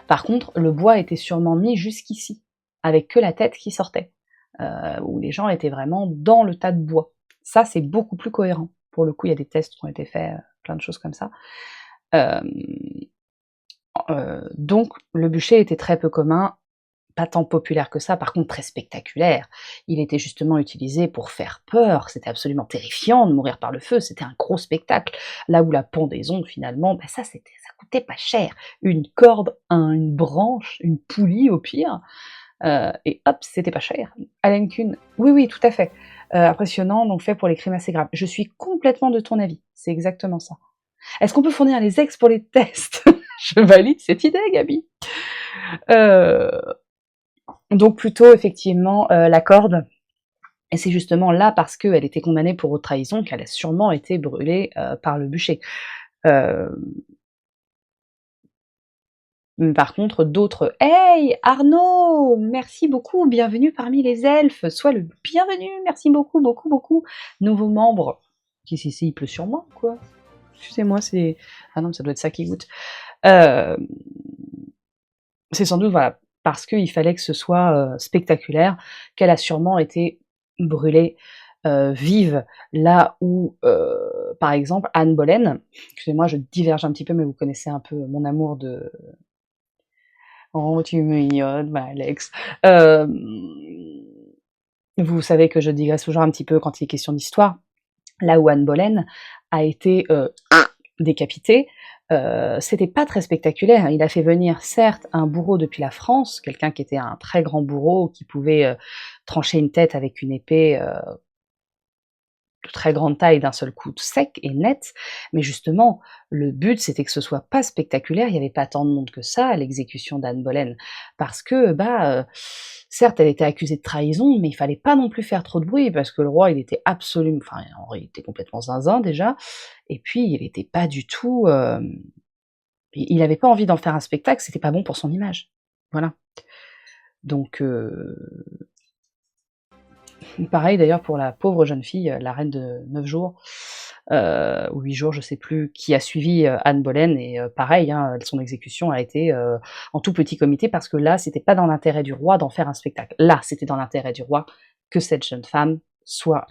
Par contre, le bois était sûrement mis jusqu'ici, avec que la tête qui sortait, où les gens étaient vraiment dans le tas de bois. Ça, c'est beaucoup plus cohérent. Pour le coup, il y a des tests qui ont été faits, plein de choses comme ça. Donc, le bûcher était très peu commun, pas tant populaire que ça, par contre très spectaculaire. Il était justement utilisé pour faire peur, c'était absolument terrifiant de mourir par le feu, c'était un gros spectacle. Là où la pendaison, finalement, ben ça coûtait pas cher. Une corde, une branche, une poulie au pire, et hop, c'était pas cher. Alan Kuhn, oui, tout à fait. Impressionnant, donc fait pour les crimes assez graves. Je suis complètement de ton avis, c'est exactement ça. Est-ce qu'on peut fournir les ex pour les tests? Je valide cette idée, Gabi. Donc plutôt effectivement la corde, et c'est justement là parce qu'elle était condamnée pour haute trahison qu'elle a sûrement été brûlée par le bûcher. Mais par contre, d'autres... Hey, Arnaud, merci beaucoup, bienvenue parmi les elfes. Sois le bienvenu, merci beaucoup, beaucoup, beaucoup. Nouveaux membres. Qu'est-ce que c'est, il pleut sur moi, quoi? Excusez-moi, c'est... Ah non, ça doit être ça qui goûte. C'est sans doute, voilà, parce qu'il fallait que ce soit spectaculaire, qu'elle a sûrement été brûlée vive, là où, par exemple, Anne Boleyn, excusez-moi, je diverge un petit peu, mais vous connaissez un peu mon amour de... Oh, tu me mignonne, ma Alex. Vous savez que je digresse toujours un petit peu quand il est question d'histoire. Là où Anne Boleyn a été décapitée, c'était pas très spectaculaire. Il a fait venir, certes, un bourreau depuis la France, quelqu'un qui était un très grand bourreau, qui pouvait trancher une tête avec une épée de très grande taille d'un seul coup sec et net, mais justement, le but c'était que ce soit pas spectaculaire, il n'y avait pas tant de monde que ça à l'exécution d'Anne Boleyn, parce que, certes, elle était accusée de trahison, mais il fallait pas non plus faire trop de bruit, parce que le roi, il était absolument, enfin, il était complètement zinzin déjà, et puis il était pas du tout, il avait pas envie d'en faire un spectacle, c'était pas bon pour son image, voilà. Donc, pareil d'ailleurs pour la pauvre jeune fille, la reine de 9 jours, ou 8 jours, je sais plus, qui a suivi Anne Boleyn, et pareil, hein, son exécution a été en tout petit comité, parce que là, c'était pas dans l'intérêt du roi d'en faire un spectacle. Là, c'était dans l'intérêt du roi que cette jeune femme, soit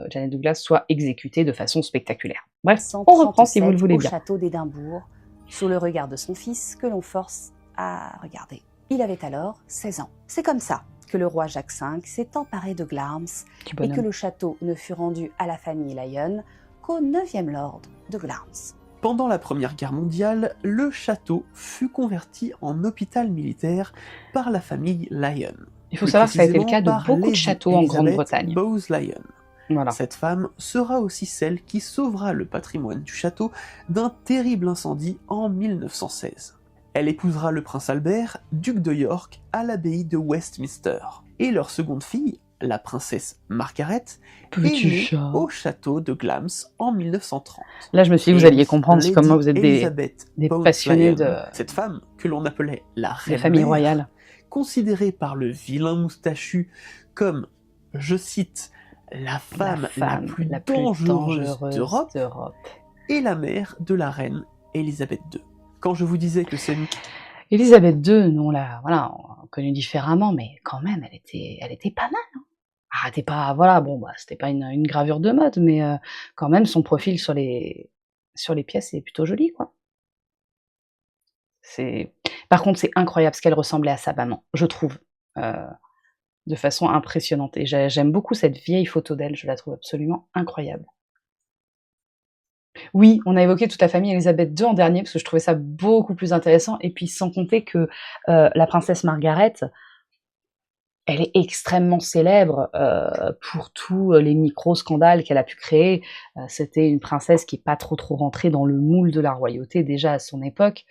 Janet Douglas, soit exécutée de façon spectaculaire. Bref, on reprend si vous le voulez bien. Au château d'Édimbourg, sous le regard de son fils, que l'on force à regarder. Il avait alors 16 ans. C'est comme ça que le roi Jacques V s'est emparé de Glamis et que le château ne fut rendu à la famille Lyon qu'au 9e lord de Glamis. Pendant la Première Guerre mondiale, le château fut converti en hôpital militaire par la famille Lyon. Il faut savoir que ça a été le cas de beaucoup de châteaux en Grande-Bretagne. Bowes-Lyon. Voilà. Cette femme sera aussi celle qui sauvera le patrimoine du château d'un terrible incendie en 1916. Elle épousera le prince Albert, duc de York, à l'abbaye de Westminster. Et leur seconde fille, la princesse Margaret, est née au château de Glamis en 1930. Là, je me suis dit, vous alliez comprendre comment vous êtes des passionnés de... Cette femme, que l'on appelait la reine famille royale, considérée par le vilain moustachu comme, je cite, la femme la plus dangereuse d'Europe, et la mère de la reine Élisabeth II. Quand je vous disais que c'est... Élisabeth II, nous, voilà, on connue différemment, mais quand même, elle était pas mal. Hein. Arrêtez pas, voilà, bon, c'était pas une gravure de mode, mais quand même, son profil sur les pièces est plutôt joli, quoi. Par contre, c'est incroyable ce qu'elle ressemblait à sa maman, je trouve, de façon impressionnante. Et j'aime beaucoup cette vieille photo d'elle, je la trouve absolument incroyable. Oui, on a évoqué toute la famille Élisabeth II en dernier, parce que je trouvais ça beaucoup plus intéressant, et puis sans compter que la princesse Margaret, elle est extrêmement célèbre pour tous les micro-scandales qu'elle a pu créer. C'était une princesse qui n'est pas trop rentrée dans le moule de la royauté, déjà à son époque.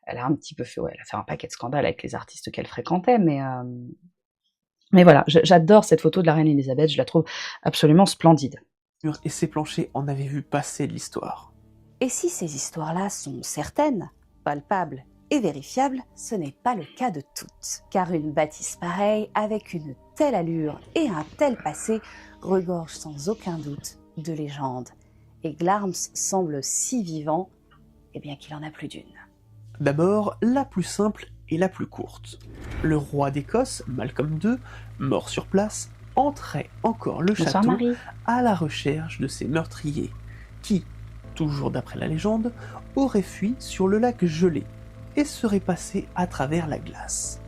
Elle a un petit peu fait, elle a fait un paquet de scandales avec les artistes qu'elle fréquentait, mais voilà, j'adore cette photo de la reine Élisabeth, je la trouve absolument splendide. Et ces planchers en avaient vu passer de l'histoire. Et si ces histoires-là sont certaines, palpables et vérifiables, ce n'est pas le cas de toutes. Car une bâtisse pareille, avec une telle allure et un tel passé, regorge sans aucun doute de légendes. Et Glamis semble si vivant, eh bien qu'il en a plus d'une. D'abord, la plus simple et la plus courte. Le roi d'Écosse, Malcolm II, mort sur place, entrait encore le château à la recherche de ses meurtriers, qui, toujours d'après la légende, auraient fui sur le lac gelé et seraient passés à travers la glace.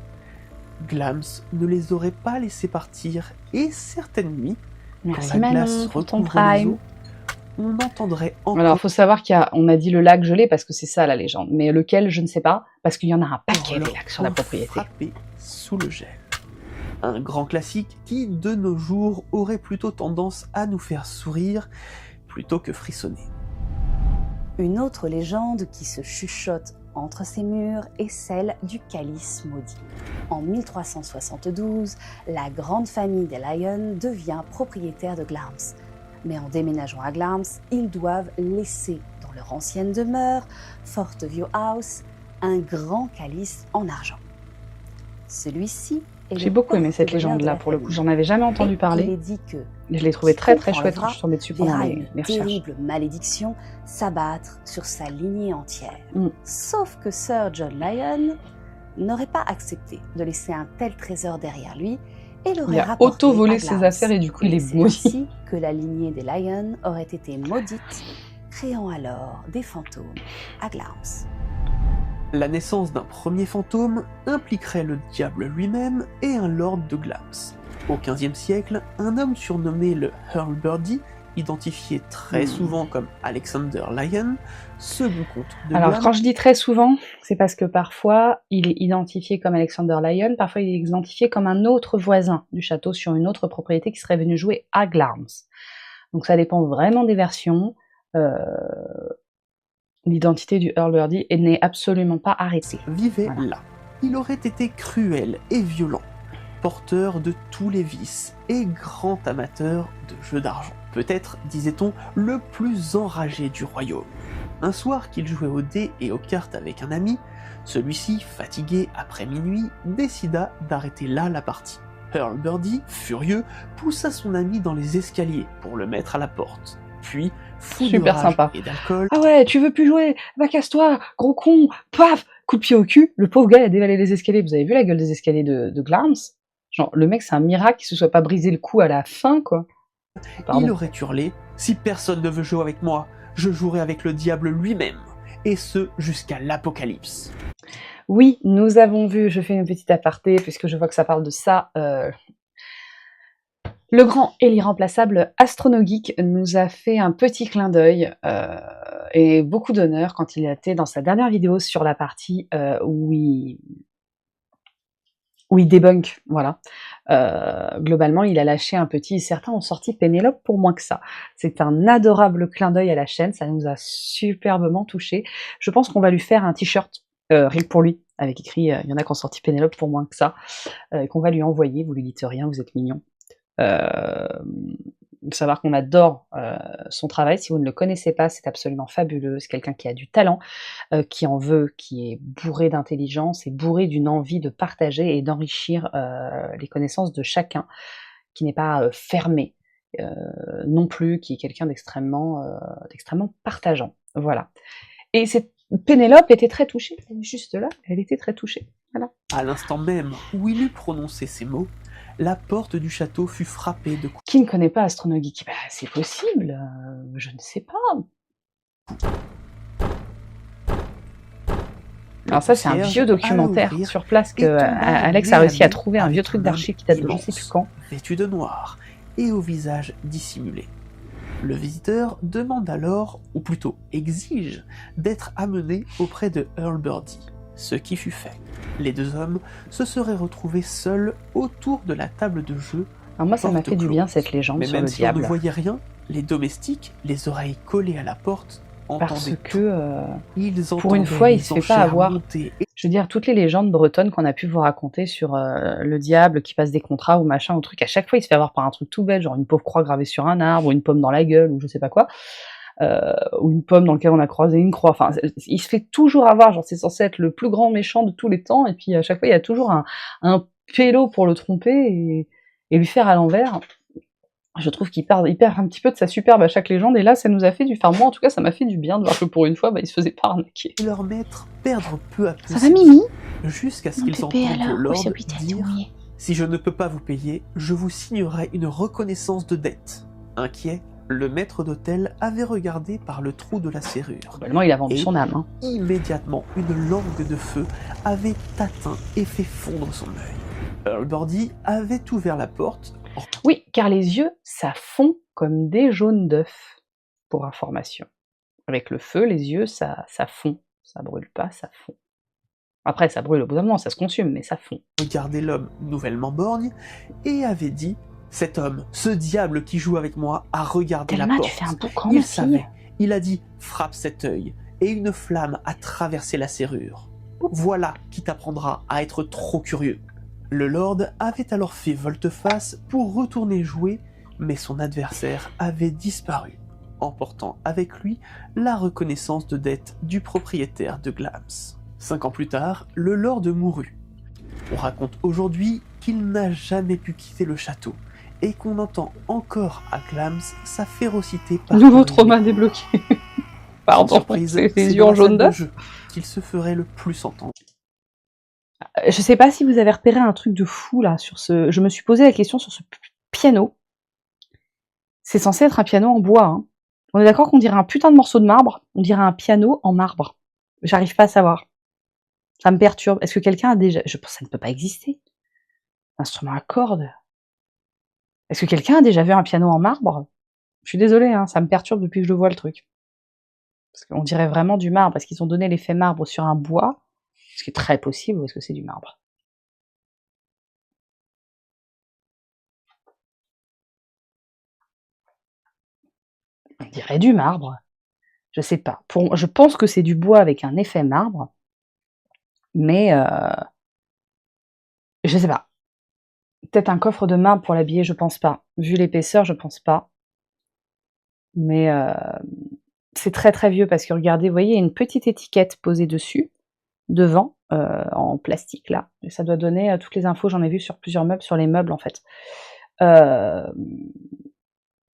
Glamis ne les aurait pas laissés partir, et certaines nuits, quand la glace recouvrait les eaux, on entendrait encore... Alors, il faut savoir qu'on a dit le lac gelé parce que c'est ça la légende, mais lequel, je ne sais pas, parce qu'il y en a un paquet des lacs sur la propriété. Frappé sous le gel. Un grand classique qui, de nos jours, aurait plutôt tendance à nous faire sourire plutôt que frissonner. Une autre légende qui se chuchote entre ces murs est celle du calice maudit. En 1372, la grande famille des Lyon devient propriétaire de Glamis. Mais en déménageant à Glamis, ils doivent laisser dans leur ancienne demeure, Fort View House, un grand calice en argent. Celui-ci est J'ai le beaucoup aimé cette porte-bonheur de légende-là, la pour le coup. famille. J'en avais jamais entendu Et parler. il est dit que Je l'ai trouvé très très quiconque chouette quand l'enlevera je suis tombée dessus pendant verra les une recherches. terrible malédiction s'abattre sur sa lignée entière. Mm. Sauf que Sir John Lyon n'aurait pas accepté de laisser un tel trésor derrière lui et l'aurait Il a rapporté auto-volé à ses Glamis. affaires et du coup il est C'est maudit. ainsi que la lignée des Lyon aurait été maudite, créant alors des fantômes à Glamis. La naissance d'un premier fantôme impliquerait le diable lui-même et un lord de Glamis. Au XVe siècle, un homme surnommé le Earl Birdie, identifié très souvent comme Alexander Lyon, second comte de Alors Glamis, quand je dis très souvent, c'est parce que parfois il est identifié comme Alexander Lyon, parfois il est identifié comme un autre voisin du château sur une autre propriété qui serait venu jouer à Glamis. Donc ça dépend vraiment des versions. L'identité du Earl Birdie n'est absolument pas arrêtée. vivait Voilà. là. Il aurait été cruel et violent, porteur de tous les vices et grand amateur de jeux d'argent. Peut-être, disait-on, le plus enragé du royaume. Un soir qu'il jouait aux dés et aux cartes avec un ami, celui-ci, fatigué après minuit, décida d'arrêter là la partie. Earl Birdie, furieux, poussa son ami dans les escaliers pour le mettre à la porte. Puis, fou de Super rage sympa. et d'alcool, Ah ouais, tu veux plus jouer? Va casse-toi, gros con, paf, coup de pied au cul. Le pauvre gars il a dévalé les escaliers. Vous avez vu la gueule des escaliers de Glamis? Genre, le mec, c'est un miracle qu'il se soit pas brisé le cou à la fin, quoi. Pardon. il aurait hurlé « Si personne ne veut jouer avec moi, je jouerai avec le diable lui-même, et ce jusqu'à l'apocalypse. » Oui, nous avons vu, je fais une petite aparté, puisque je vois que ça parle de ça, le grand et l'irremplaçable Astronogeek nous a fait un petit clin d'œil et beaucoup d'honneur quand il était dans sa dernière vidéo sur la partie où il débunk, voilà. Globalement, il a lâché un petit, certains ont sorti Pénélope pour moins que ça. C'est un adorable clin d'œil à la chaîne, ça nous a superbement touché. Je pense qu'on va lui faire un t-shirt, rien que pour lui, avec écrit, il y en a qui ont sorti Pénélope pour moins que ça, qu'on va lui envoyer, vous lui dites rien, vous êtes mignon. Savoir qu'on adore son travail. Si vous ne le connaissez pas, c'est absolument fabuleux. C'est quelqu'un qui a du talent, qui en veut, qui est bourré d'intelligence et bourré d'une envie de partager et d'enrichir les connaissances de chacun, qui n'est pas fermé non plus, qui est quelqu'un d'extrêmement partageant. Voilà. Et Pénélope était très touchée, elle est juste là, elle était très touchée. Voilà. À l'instant même où il eut prononcé ces mots, la porte du château fut frappée de coups. Qui ne connaît pas Astronogeek? Bah, c'est possible, je ne sais pas. Alors ça, c'est un vieux documentaire sur place que Alex a réussi à trouver, un vieux truc d'archives qui date de je sais plus quand. Vêtu de noir et au visage dissimulé. Le visiteur demande alors, ou plutôt exige, d'être amené auprès de Earl Birdie, ce qui fut fait. Les deux hommes se seraient retrouvés seuls autour de la table de jeu. Alors moi, ça m'a porte fait du close. bien cette légende Mais sur même le si on ne diable. voyait rien, les domestiques, les oreilles collées à la porte, Parce entendaient que, tout. Ils pour une entendaient fois, il les se fait pas enchères avoir. monter et Je veux dire, toutes les légendes bretonnes qu'on a pu vous raconter sur le diable qui passe des contrats ou machin ou truc, à chaque fois, il se fait avoir par un truc tout bête, genre une pauvre croix gravée sur un arbre, ou une pomme dans la gueule, ou je sais pas quoi, ou une pomme dans laquelle on a croisé une croix. Enfin, il se fait toujours avoir, genre c'est censé être le plus grand méchant de tous les temps, et puis à chaque fois, il y a toujours un pélo pour le tromper et lui faire à l'envers. Je trouve qu'il perd un petit peu de sa superbe à chaque légende, et là, ça nous a fait du... Enfin, moi, en tout cas, ça m'a fait du bien de voir que pour une fois, il se faisait pas arnaquer. leur maître perdre peu à peu Ça va, ses Mimi? jusqu'à ce Mon qu'ils pépé, entendent le alors? lord Oui, c'est peut-être dire mouillé. « Si je ne peux pas vous payer, je vous signerai une reconnaissance de dette. » Inquiet, le maître d'hôtel avait regardé par le trou de la serrure. Globalement, il a vendu Et son âme. Hein. Immédiatement, une langue de feu avait atteint et fait fondre son œil. Earl Birdie avait ouvert la porte. Oui, car les yeux, ça fond comme des jaunes d'œufs, pour information. Avec le feu, les yeux, ça fond. Ça brûle pas, ça fond. Après, ça brûle au bout d'un moment, ça se consume, mais ça fond. Regardait l'homme nouvellement borgne et avait dit « Cet homme, ce diable qui joue avec moi, a regardé la Thelma, porte. tu fais un boucan, Il ma savait. fille. Il a dit « Frappe cet œil » et une flamme a traversé la serrure. Voilà qui t'apprendra à être trop curieux. Le lord avait alors fait volte-face pour retourner jouer, mais son adversaire avait disparu, emportant avec lui la reconnaissance de dette du propriétaire de Glamis. 5 ans plus tard, le lord mourut. On raconte aujourd'hui qu'il n'a jamais pu quitter le château et qu'on entend encore à Glamis sa férocité Nouveau trauma débloqué. Pardon, surprise, les c'est yeux en dans la jaune salle de d'œuf. jeu qu'il se ferait le plus entendre. Je sais pas si vous avez repéré un truc de fou là sur ce. Je me suis posé la question sur ce piano. C'est censé être un piano en bois. Hein. On est d'accord qu'on dirait un putain de morceau de marbre. On dirait un piano en marbre. J'arrive pas à savoir. Ça me perturbe. Est-ce que quelqu'un a déjà. Je pense que ça ne peut pas exister. Instrument à cordes. Est-ce que quelqu'un a déjà vu un piano en marbre? Je suis désolée, hein, ça me perturbe depuis que je vois le truc. Parce qu'on dirait vraiment du marbre. Est-ce qu'ils ont donné l'effet marbre sur un bois? Ce qui est très possible, ou est-ce que c'est du marbre? On dirait du marbre. Je sais pas. Je pense que c'est du bois avec un effet marbre. Mais je sais pas. Peut-être un coffre de marbre pour l'habiller, je pense pas. Vu l'épaisseur, je pense pas. Mais c'est très très vieux parce que regardez, vous voyez, il y a une petite étiquette posée dessus, devant, en plastique là. Et ça doit donner toutes les infos, j'en ai vu sur plusieurs meubles, sur les meubles en fait.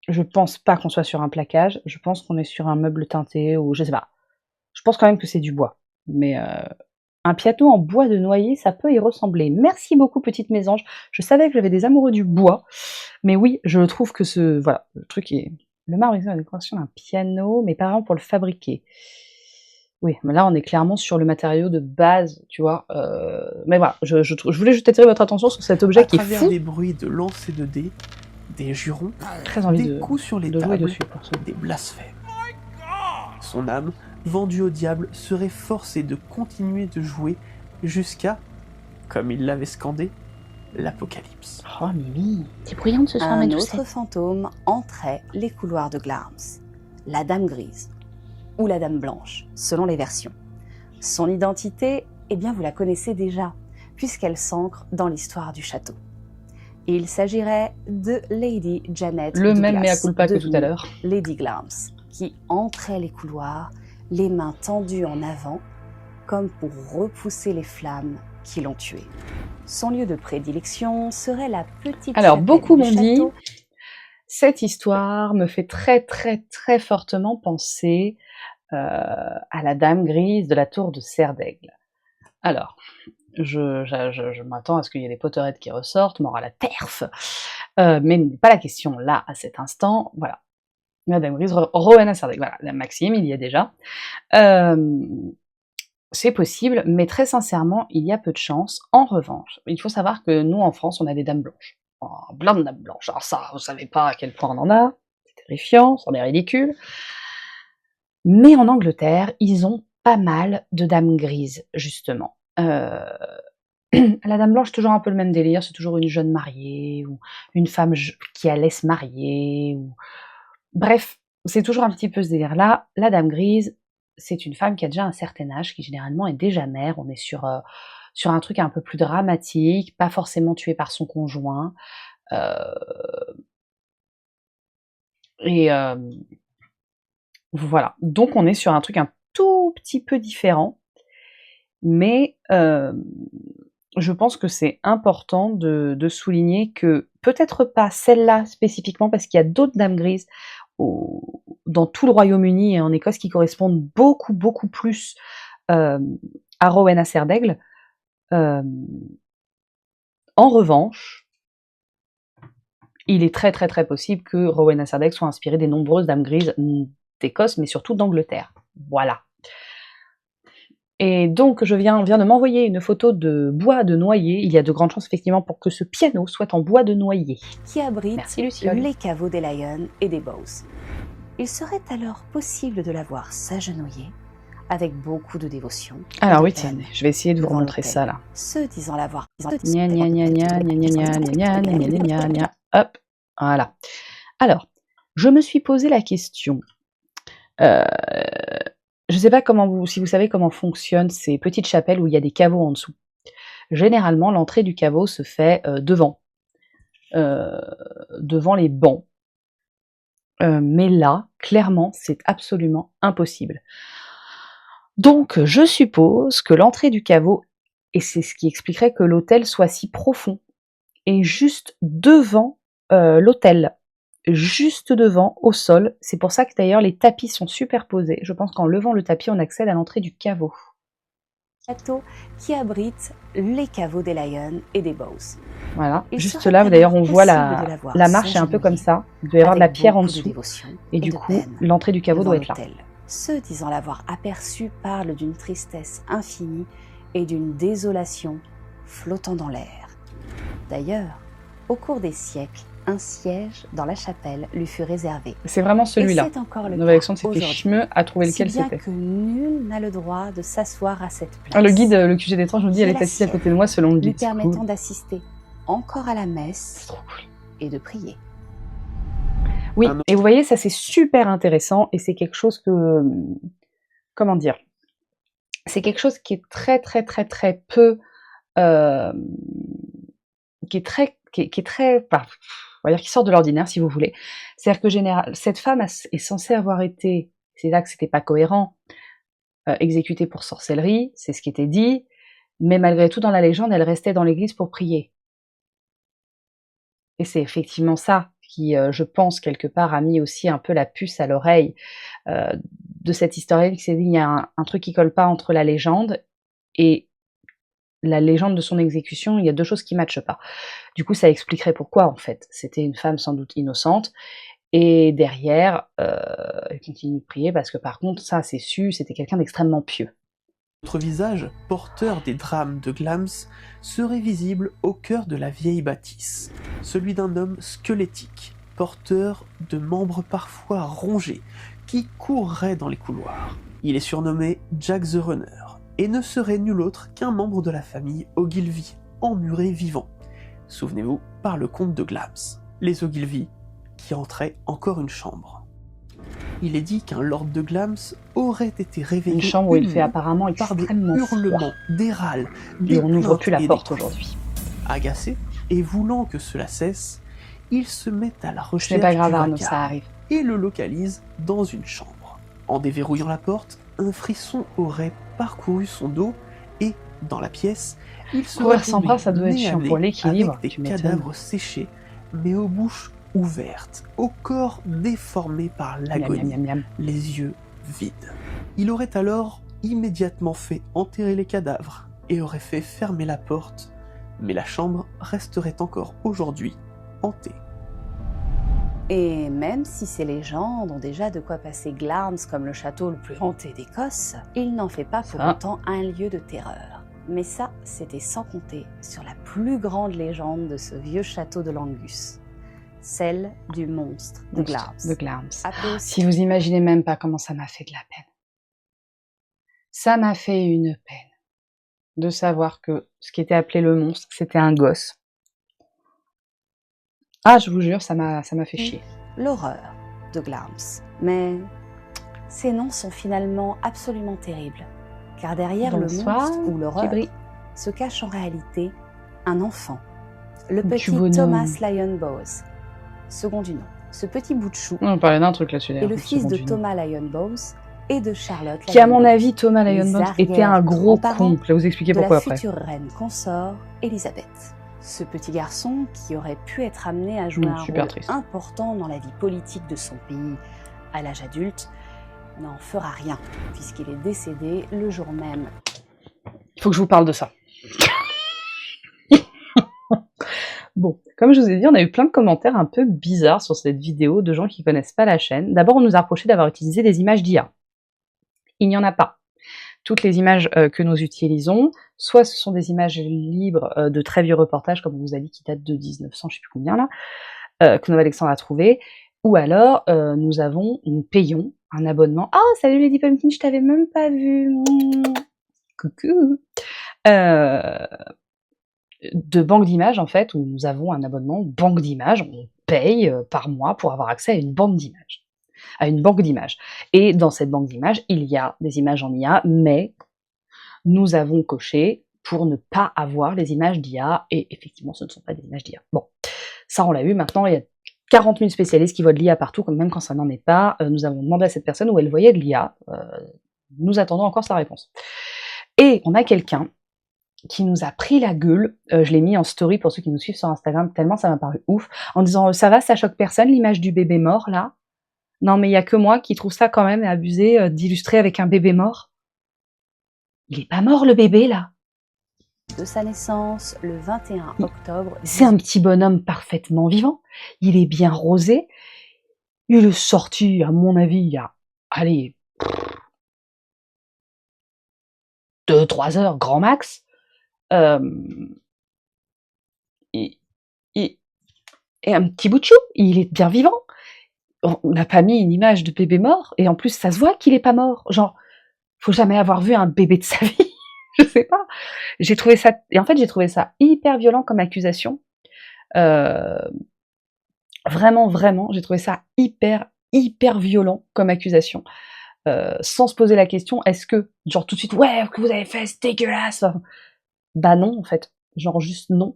Je pense pas qu'on soit sur un plaquage, je pense qu'on est sur un meuble teinté ou je sais pas. Je pense quand même que c'est du bois. Mais un piano en bois de noyer, ça peut y ressembler. Merci beaucoup, petite mésange. Je savais que j'avais des amoureux du bois. Mais oui, je trouve que voilà, le truc est... Le marbre est la décoration d'un piano, mes parents pour le fabriquer. Oui, mais là, on est clairement sur le matériau de base, tu vois. Mais voilà, je voulais juste attirer votre attention sur cet objet À qui est travers fou. des bruits de lancer de dés, des jurons, Très envie des coups sur les de jouer tables, dessus pour ça. des blasphèmes. Son âme, vendue au diable, serait forcée de continuer de jouer jusqu'à, comme il l'avait scandé, l'apocalypse. Oh Mimi, t'es bruyante ce soir, Un mais autre fantôme entrait les couloirs de Glamis, la Dame Grise, ou la Dame Blanche, selon les versions. Son identité, eh bien vous la connaissez déjà, puisqu'elle s'ancre dans l'histoire du château. Il s'agirait de Lady Janet le même Douglas, mea culpa que tout à devenue l'heure. Lady Glamis, qui entrait les couloirs, les mains tendues en avant, comme pour repousser les flammes qui l'ont tuée. Son lieu de prédilection serait la petite Alors, chapelle beaucoup du m'ont dit, château. cette histoire me fait très très très fortement penser à la Dame Grise de la tour de Serdaigle. Alors, je m'attends à ce qu'il y ait des Potterheads qui ressortent, mort à la terf, mais n'est pas la question là, à cet instant. Voilà. La Dame Grise, Rowena Serdaigle, voilà, la Maxime, il y a déjà. C'est possible, mais très sincèrement, il y a peu de chance. En revanche, il faut savoir que nous, en France, on a des dames blanches. Oh, plein de dames blanches. Alors ça, vous savez pas à quel point on en a. C'est terrifiant, c'en est ridicule. Mais en Angleterre, ils ont pas mal de dames grises, justement. La dame blanche, toujours un peu le même délire. C'est toujours une jeune mariée, ou une femme qui allait se marier. Ou... Bref, c'est toujours un petit peu ce délire-là. La dame grise, c'est une femme qui a déjà un certain âge, qui généralement est déjà mère. On est sur un truc un peu plus dramatique, pas forcément tuée par son conjoint. Voilà. Donc on est sur un truc un tout petit peu différent. Mais je pense que c'est important de souligner que peut-être pas celle-là spécifiquement, parce qu'il y a d'autres dames grises dans tout le Royaume-Uni et en Écosse qui correspondent beaucoup, beaucoup plus à Rowena Serdaigle. En revanche, il est très, très, très possible que Rowena Serdaigle soit inspirée des nombreuses dames grises d'Écosse, mais surtout d'Angleterre. Voilà. Et donc, je viens de m'envoyer une photo de bois de noyer. Il y a de grandes chances, effectivement, pour que ce piano soit en bois de noyer. Qui abrite Merci, Luciole. les caveaux des Lions et des Bows. Il serait alors possible de la voir s'agenouiller avec beaucoup de dévotion. Alors oui, tiens, je vais essayer de vous montrer ça, là. Ceux disant l'avoir... Gna gna gna gna gna gna gna gna gna gna gna gna. Hop, voilà. Alors, je me suis posé la question... je ne sais pas si vous savez comment fonctionnent ces petites chapelles où il y a des caveaux en dessous. Généralement, l'entrée du caveau se fait devant les bancs. Mais là, clairement, c'est absolument impossible. Donc, je suppose que l'entrée du caveau, et c'est ce qui expliquerait que l'autel soit si profond, est juste devant l'autel, juste devant, au sol. C'est pour ça que d'ailleurs les tapis sont superposés. Je pense qu'en levant le tapis, on accède à l'entrée du caveau. Château qui abrite les caveaux des Lions et des Bows. Voilà, Il juste serait là, d'ailleurs, on alors voit possible de la voir la marche est un peu comme s'agenouiller ça. Il doit y avoir de la avec pierre en beaucoup de dessous. dévotion Et du de coup, peine l'entrée du caveau devant doit être là. l'autel. Ceux disant l'avoir aperçu parlent d'une tristesse infinie et d'une désolation flottant dans l'air. D'ailleurs, au cours des siècles, un siège dans la chapelle lui fut réservé. C'est vraiment Et celui-là. c'est encore le Nouvelle-Alexandre cas s'était aujourd'hui. chimeux à trouver Si lequel bien c'était. que nul n'a le droit de s'asseoir à cette place. Ah, le guide, le QG d'étrange nous dit Qui elle est est la assise à sienne, côté de moi selon le lui guide. C'est permettant cool. d'assister encore à la C'est messe trop cool. et de prier. Oui, Un autre- et vous voyez, ça c'est super intéressant et c'est quelque chose que, comment dire, c'est quelque chose qui est très très très très peu, euh, qui est très, enfin, on va dire qui sort de l'ordinaire si vous voulez. C'est-à-dire que cette femme est censée avoir été, c'est là que c'était pas cohérent, exécutée pour sorcellerie, c'est ce qui était dit, mais malgré tout dans la légende, elle restait dans l'église pour prier. Et c'est effectivement ça qui, je pense, quelque part, a mis aussi un peu la puce à l'oreille de cette historienne qui s'est dit, il y a un truc qui colle pas entre la légende et la légende de son exécution, il y a deux choses qui matchent pas. Du coup, ça expliquerait pourquoi, en fait. C'était une femme sans doute innocente, et derrière, elle continue de prier, parce que par contre, ça, c'est su, c'était quelqu'un d'extrêmement pieux. Notre visage, porteur des drames de Glams, serait visible au cœur de la vieille bâtisse, celui d'un homme squelettique, porteur de membres parfois rongés, qui courrait dans les couloirs. Il est surnommé Jack the Runner, et ne serait nul autre qu'un membre de la famille Ogilvy, emmuré vivant. Souvenez-vous, par le comte de Glams, les Ogilvy, qui entraient encore une chambre. Il est dit qu'un lord de Glams aurait été réveillé Une chambre où il fait nuit apparemment par des extrêmement froid. hurlements, des râles, Et des on n'ouvre plaintes plus la et des porte cris. aujourd'hui. Agacé et voulant que cela cesse, il se met à la Ce recherche n'est pas grave, du Arnaud, vacarme ça arrive. et le localise dans une chambre. En déverrouillant la porte, un frisson aurait parcouru son dos et, dans la pièce, il serait Courir sans tombé bras, ça doit être nez à chiant nez pour l'équilibre, avec des tu m'étonnes. cadavres séchés, mais aux bouches ouvertes, au corps déformé par Miam, l'agonie, miam, miam, miam. les yeux vides. Il aurait alors immédiatement fait enterrer les cadavres et aurait fait fermer la porte, mais la chambre resterait encore aujourd'hui hantée. Et même si ces légendes ont déjà de quoi passer Glarms comme le château le plus hanté d'Écosse, il n'en fait pas pour Ça. autant un lieu de terreur. Mais ça, c'était sans compter sur la plus grande légende de ce vieux château de Langus, celle du monstre de Glarms. De Glams. Appelé aussi Si vous imaginez même pas comment ça m'a fait de la peine. Ça m'a fait une peine de savoir que ce qui était appelé le monstre, c'était un gosse. Ah, je vous jure, ça m'a fait chier. l'horreur de Glarms. Mais ces noms sont finalement absolument terribles, car derrière Bonsoir, le monstre ou l'horreur Kibri. se cache en réalité un enfant, le Du petit bonhomme. Thomas Lyon Bowes, second du nom. Ce petit bout de chou On parlait d'un truc là-dessus est d'ailleurs. le fils de second du nom. Thomas Lyon Bowes et de Charlotte Qui, à Lyon mon Bowes, avis, Thomas Lyon les Bowes était un gros arrière-grands-parents con. Je vais vous expliquer de pourquoi la après. future reine consort Elisabeth. Ce petit garçon, qui aurait pu être amené à jouer un super rôle triste. important dans la vie politique de son pays à l'âge adulte, n'en fera rien, puisqu'il est décédé le jour même. Il faut que je vous parle de ça. Bon, comme je vous ai dit, on a eu plein de commentaires un peu bizarres sur cette vidéo de gens qui connaissent pas la chaîne. D'abord, on nous a reproché d'avoir utilisé des images d'IA. Il n'y en a pas. Toutes les images que nous utilisons, soit ce sont des images libres de très vieux reportages, comme on vous a dit, qui datent de 1900, je sais plus combien là, que Nouvelle-Alexandre a trouvé, ou alors nous payons un abonnement. Ah, salut Lady Pumpkin, je t'avais même pas vu. Coucou. De banque d'images en fait, où nous avons un abonnement banque d'images, on paye par mois pour avoir accès à une banque d'images. À une banque d'images. Et dans cette banque d'images, il y a des images en IA, mais nous avons coché pour ne pas avoir les images d'IA, et effectivement, ce ne sont pas des images d'IA. Bon, ça on l'a eu, maintenant il y a 40 000 spécialistes qui voient de l'IA partout, même quand ça n'en est pas. Nous avons demandé à cette personne où elle voyait de l'IA, nous attendons encore sa réponse. Et on a quelqu'un qui nous a pris la gueule, je l'ai mis en story pour ceux qui nous suivent sur Instagram, tellement ça m'a paru ouf, en disant ça va, ça choque personne l'image du bébé mort là? Non mais il y a que moi qui trouve ça quand même abusé d'illustrer avec un bébé mort. Il est pas mort le bébé là. De sa naissance le 21 octobre. C'est un petit bonhomme parfaitement vivant, il est bien rosé, il est sorti à mon avis il y a, allez, 2-3 heures grand max. Et un petit bout de chou, il est bien vivant. On n'a pas mis une image de bébé mort, et en plus ça se voit qu'il est pas mort. Genre, faut jamais avoir vu un bébé de sa vie. Je sais pas. J'ai trouvé ça, et en fait j'ai trouvé ça hyper violent comme accusation. Vraiment, j'ai trouvé ça hyper violent comme accusation. Sans se poser la question, est-ce que, genre tout de suite, ouais, ce que vous avez fait, c'est dégueulasse. Bah non, en fait, genre juste non.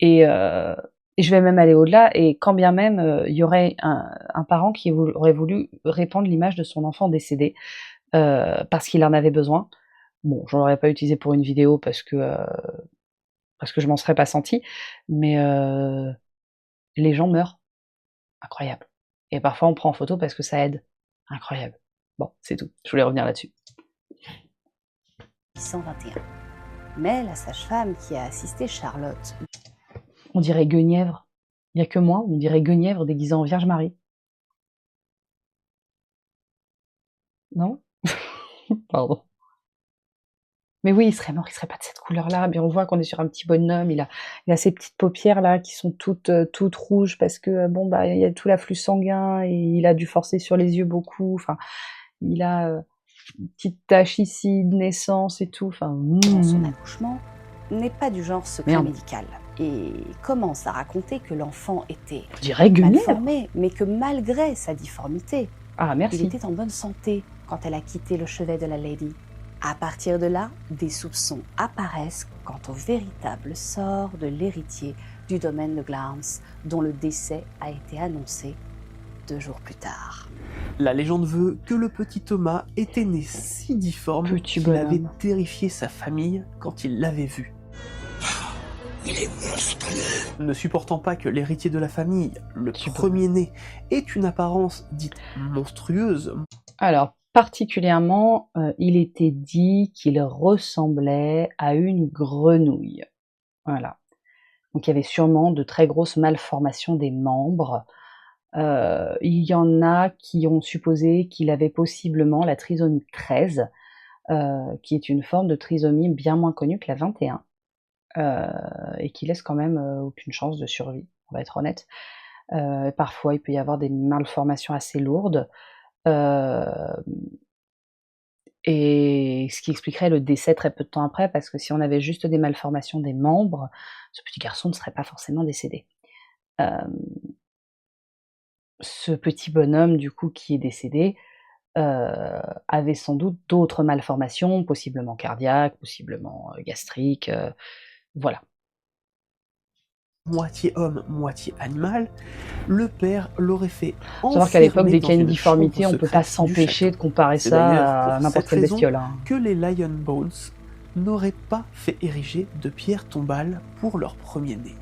Et je vais même aller au-delà, et quand bien même il y aurait un parent qui aurait voulu répandre l'image de son enfant décédé parce qu'il en avait besoin. Bon, je l'aurais pas utilisé pour une vidéo parce que je m'en serais pas senti, mais les gens meurent. Incroyable. Et parfois on prend en photo parce que ça aide. Incroyable. Bon, c'est tout. Je voulais revenir là-dessus. 1821. Mais la sage-femme qui a assisté Charlotte. On dirait Guenièvre. Il n'y a que moi, on dirait Guenièvre déguisée en Vierge Marie. Non? Pardon. Mais oui, il serait mort, il serait pas de cette couleur-là. Mais on voit qu'on est sur un petit bonhomme, il a ses petites paupières là qui sont toutes rouges parce que bon bah il y a tout l'afflux sanguin et il a dû forcer sur les yeux beaucoup. Enfin, il a une petite tache ici de naissance et tout. Enfin, Son accouchement n'est pas du genre secret médical et commence à raconter que l'enfant était malformé, mais que malgré sa difformité, il était en bonne santé quand elle a quitté le chevet de la lady. À partir de là, des soupçons apparaissent quant au véritable sort de l'héritier du domaine de Glamis, dont le décès a été annoncé 2 jours plus tard. La légende veut que le petit Thomas était né si difforme qu'il avait terrifié sa famille quand il l'avait vu. Il est monstrueux. Ne supportant pas que l'héritier de la famille, le premier-né, ait une apparence dite monstrueuse. Alors, particulièrement, il était dit qu'il ressemblait à une grenouille. Voilà. Donc il y avait sûrement de très grosses malformations des membres. Il y en a qui ont supposé qu'il avait possiblement la trisomie 13, qui est une forme de trisomie bien moins connue que la 21, et qui laisse quand même aucune chance de survie, on va être honnête. Parfois, il peut y avoir des malformations assez lourdes, et ce qui expliquerait le décès très peu de temps après, parce que si on avait juste des malformations des membres, ce petit garçon ne serait pas forcément décédé. Ce petit bonhomme, du coup, qui est décédé, avait sans doute d'autres malformations, possiblement cardiaques, possiblement gastriques, voilà. Moitié homme, moitié animal, le père l'aurait fait enfermer. Faut savoir qu'à l'époque, dès qu'il y a une difformité, on ne peut pas s'empêcher de comparer ça à n'importe quelle bestiole. Hein. Que les Lion Bones n'auraient pas fait ériger de pierre tombale pour leur premier-né.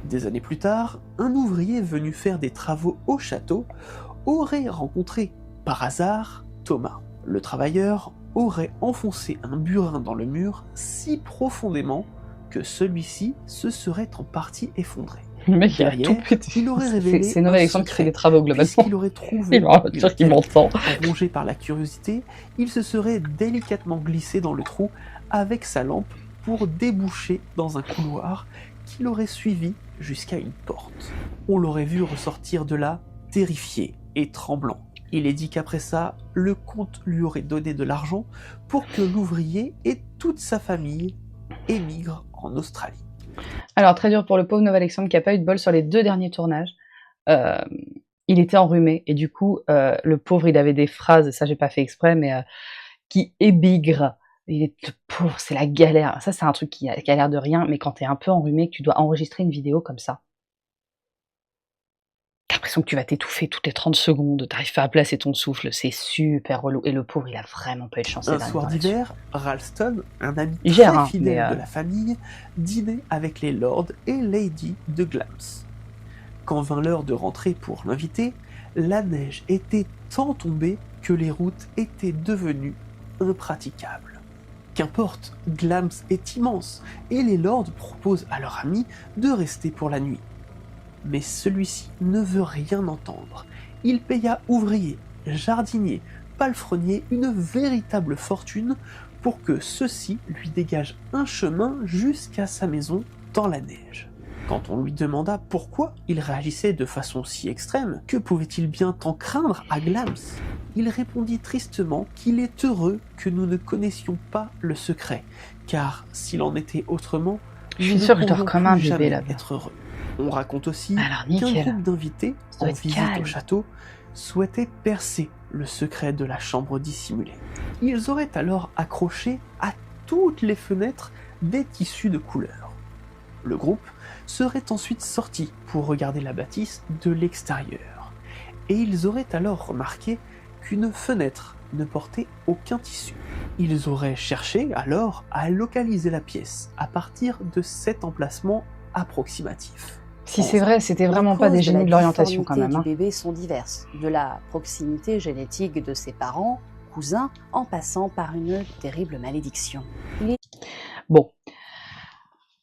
Des années plus tard, un ouvrier venu faire des travaux au château aurait rencontré, par hasard, Thomas. Le travailleur aurait enfoncé un burin dans le mur si profondément que celui-ci se serait en partie effondré. Le mec, derrière, il aurait révélé c'est Nova Alexandre qui fait des travaux globalement. Puisqu'il aurait trouvé une qu'il m'entend. Rongé par la curiosité, il se serait délicatement glissé dans le trou avec sa lampe pour déboucher dans un couloir qu'il aurait suivi jusqu'à une porte. On l'aurait vu ressortir de là, terrifié et tremblant. Il est dit qu'après ça, le comte lui aurait donné de l'argent pour que l'ouvrier et toute sa famille émigrent en Australie. Alors, très dur pour le pauvre Nova Alexandre qui n'a pas eu de bol sur les 2 derniers tournages. Il était enrhumé et du coup, le pauvre, il avait des phrases, ça j'ai pas fait exprès, mais qui ébigrent. Il est pauvre, c'est la galère. Ça, c'est un truc qui a l'air de rien, mais quand t'es un peu enrhumé, que tu dois enregistrer une vidéo comme ça. T'as l'impression que tu vas t'étouffer toutes les 30 secondes, t'arrives pas à placer ton souffle, c'est super relou. Et le pauvre, il a vraiment pas eu de chance ces Un derniers soir temps là-dessus. d'hiver, Ralston, un ami Il gère, très hein, fidèle mais de la famille, dînait avec les lords et lady de Glams. Quand vint l'heure de rentrer pour l'inviter, la neige était tant tombée que les routes étaient devenues impraticables. Qu'importe, Glams est immense et les lords proposent à leur ami de rester pour la nuit. Mais celui-ci ne veut rien entendre. Il paya ouvriers, jardiniers, palefreniers une véritable fortune pour que ceux-ci lui dégagent un chemin jusqu'à sa maison dans la neige. Quand on lui demanda pourquoi il réagissait de façon si extrême, que pouvait-il bien tant craindre à Glams, il répondit tristement qu'il est heureux que nous ne connaissions pas le secret, car s'il en était autrement, je suis nous ne sûre que je dors pourrions comme plus un bébé jamais là-bas. être heureux. On raconte aussi Alors qu'un nickel. groupe d'invités Ça doit en être visite calme. au château souhaitait percer le secret de la chambre dissimulée. Ils auraient alors accroché à toutes les fenêtres des tissus de couleur. Le groupe serait ensuite sorti pour regarder la bâtisse de l'extérieur. Et ils auraient alors remarqué qu'une fenêtre ne portait aucun tissu. Ils auraient cherché alors à localiser la pièce à partir de cet emplacement approximatif. Si c'est vrai, c'était vraiment pas des génies de l'orientation quand même. Les Hein. difformités du bébé sont diverses, de la proximité génétique de ses parents, cousins, en passant par une terrible malédiction. Bon,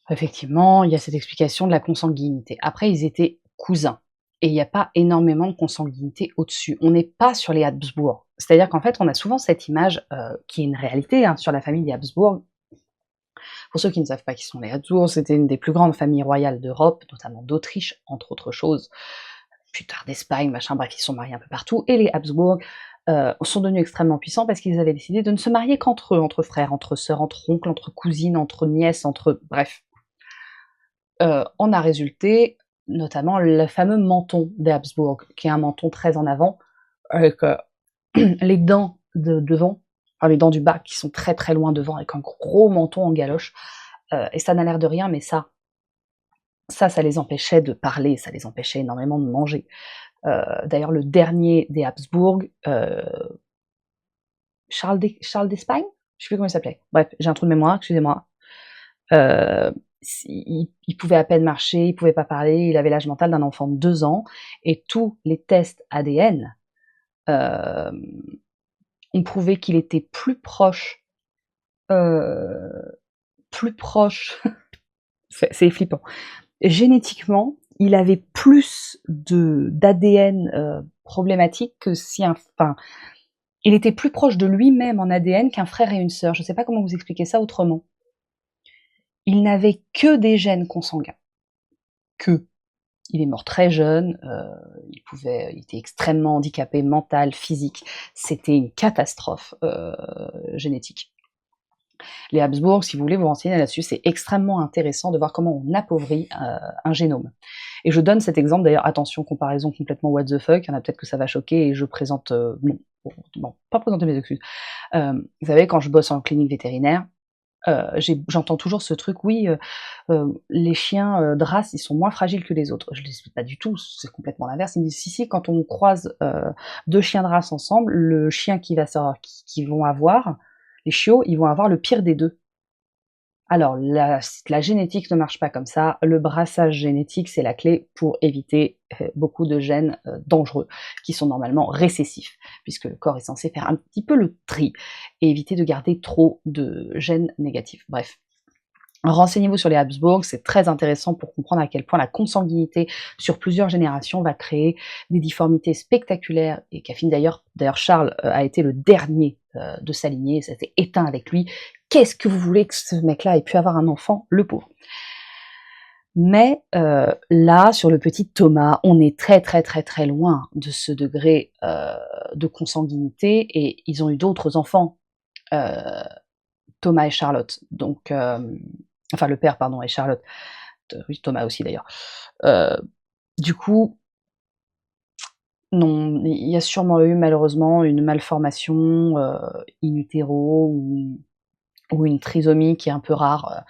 effectivement, il y a cette explication de la consanguinité. Après, ils étaient cousins. Et il n'y a pas énormément de consanguinité au-dessus. On n'est pas sur les Habsbourg. C'est-à-dire qu'en fait, on a souvent cette image, qui est une réalité, hein, sur la famille des Habsbourg. Pour ceux qui ne savent pas qui sont les Habsbourg, c'était une des plus grandes familles royales d'Europe, notamment d'Autriche, entre autres choses, plus tard d'Espagne, machin, bref, ils sont mariés un peu partout. Et les Habsbourg sont devenus extrêmement puissants parce qu'ils avaient décidé de ne se marier qu'entre eux, entre frères, entre sœurs, entre oncles, entre cousines, entre nièces, entre... Bref. En a résulté notamment le fameux menton des Habsbourg, qui est un menton très en avant, avec les dents de devant, enfin les dents du bas qui sont très très loin devant, avec un gros menton en galoche. Et ça n'a l'air de rien, mais ça les empêchait de parler, ça les empêchait énormément de manger. D'ailleurs, le dernier des Habsbourg, Charles d'Espagne, je sais plus comment il s'appelait. Bref, j'ai un trou de mémoire, excusez-moi. Il pouvait à peine marcher, il pouvait pas parler, il avait l'âge mental d'un enfant de 2 ans, et tous les tests ADN ont prouvé qu'il était plus proche, c'est flippant. Génétiquement, il avait plus d'ADN problématique que si il était plus proche de lui-même en ADN qu'un frère et une sœur. Je sais pas comment vous expliquer ça autrement. Il n'avait que des gènes consanguins. Il est mort très jeune, il était extrêmement handicapé, mental, physique. C'était une catastrophe génétique. Les Habsbourg, si vous voulez vous renseigner là-dessus, c'est extrêmement intéressant de voir comment on appauvrit un génome. Et je donne cet exemple, d'ailleurs, attention, comparaison complètement what the fuck, il y en a peut-être que ça va choquer, et je présente... non, pas présenter mes excuses. Vous savez, quand je bosse en clinique vétérinaire, j'entends toujours ce truc, oui, les chiens de race, ils sont moins fragiles que les autres. Je ne dis pas du tout, c'est complètement l'inverse. Ils me disent, si, quand on croise 2 chiens de race ensemble, le chien qu'ils vont avoir, les chiots, ils vont avoir le pire des deux. Alors, la génétique ne marche pas comme ça. Le brassage génétique, c'est la clé pour éviter beaucoup de gènes dangereux, qui sont normalement récessifs, puisque le corps est censé faire un petit peu le tri, et éviter de garder trop de gènes négatifs. Bref. Renseignez-vous sur les Habsbourg, c'est très intéressant pour comprendre à quel point la consanguinité sur plusieurs générations va créer des difformités spectaculaires, et d'ailleurs Charles a été le dernier de s'aligner, ça s'est éteint avec lui. Qu'est-ce que vous voulez que ce mec-là ait pu avoir un enfant, le pauvre? Mais là, sur le petit Thomas, on est très très très très loin de ce degré de consanguinité, et ils ont eu d'autres enfants, Thomas et Charlotte, donc... enfin, le père, pardon, et Charlotte. Oui, Thomas aussi, d'ailleurs. Du coup, non, il y a sûrement eu, malheureusement, une malformation in utero ou une trisomie qui est un peu rare.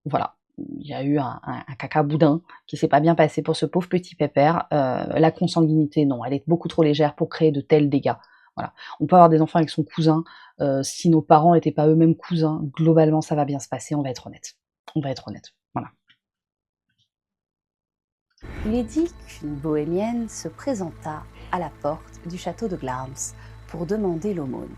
Voilà. il y a eu un caca boudin qui s'est pas bien passé pour ce pauvre petit pépère. La consanguinité, non, elle est beaucoup trop légère pour créer de tels dégâts. Voilà. On peut avoir des enfants avec son cousin, si nos parents n'étaient pas eux-mêmes cousins, globalement ça va bien se passer, on va être honnête. On va être honnête, voilà. Il est dit qu'une bohémienne se présenta à la porte du château de Glarms pour demander l'aumône.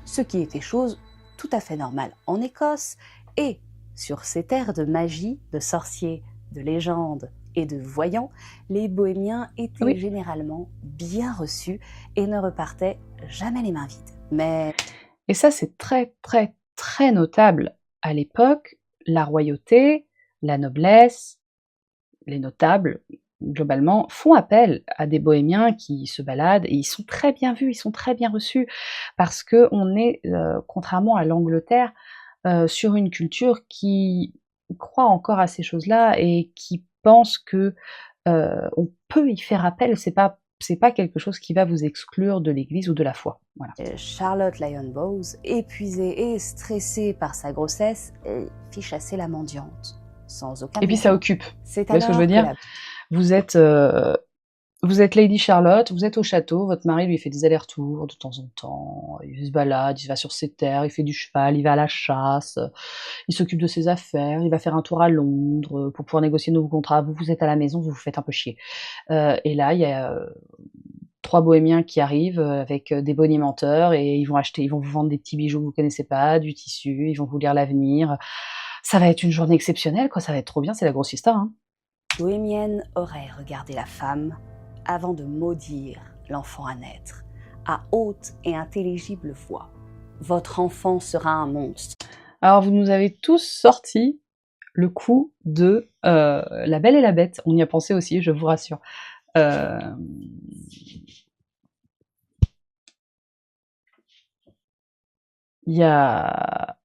Ce qui était chose tout à fait normale en Écosse, et sur ces terres de magie, de sorciers, de légendes et de voyants, les bohémiens étaient généralement bien reçus et ne repartaient jamais les mains vides. Mais... Et ça, c'est très, très, très notable. À l'époque, la royauté, la noblesse, les notables, globalement, font appel à des bohémiens qui se baladent, et ils sont très bien vus, ils sont très bien reçus, parce qu'on est, contrairement à l'Angleterre, sur une culture qui croit encore à ces choses-là, et qui pense que on peut y faire appel, c'est pas quelque chose qui va vous exclure de l'Église ou de la foi. Voilà. Charlotte Lyon-Bowes, épuisée et stressée par sa grossesse, fit chasser la mendiante, sans aucun Et puis ça occupe. C'est Vous voyez ce que je veux dire ? Vous êtes Lady Charlotte, vous êtes au château, votre mari lui fait des allers-retours de temps en temps, il se balade, il va sur ses terres, il fait du cheval, il va à la chasse, il s'occupe de ses affaires, il va faire un tour à Londres pour pouvoir négocier de nouveaux contrats, vous êtes à la maison, vous vous faites un peu chier. Et là, il y a 3 bohémiens qui arrivent avec des bonimenteurs, et ils vont vous vendre des petits bijoux que vous connaissez pas, du tissu, ils vont vous lire l'avenir. Ça va être une journée exceptionnelle, quoi, ça va être trop bien, c'est la grosse histoire, hein. Bohémienne aurait regardé la femme avant de maudire l'enfant à naître, à haute et intelligible voix. Votre enfant sera un monstre. Alors vous nous avez tous sorti le coup de La Belle et la Bête. On y a pensé aussi, je vous rassure. Il y a...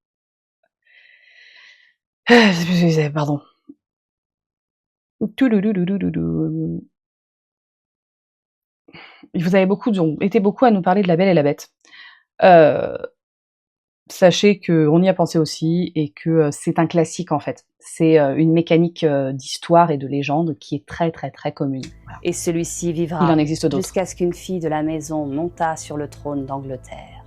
Pardon. Vous avez été beaucoup à nous parler de La Belle et la Bête. Sachez qu'on y a pensé aussi, et que c'est un classique en fait. C'est une mécanique d'histoire et de légende qui est très très très commune. Voilà. Et celui-ci vivra Il en existe d'autres. Jusqu'à ce qu'une fille de la maison montât sur le trône d'Angleterre.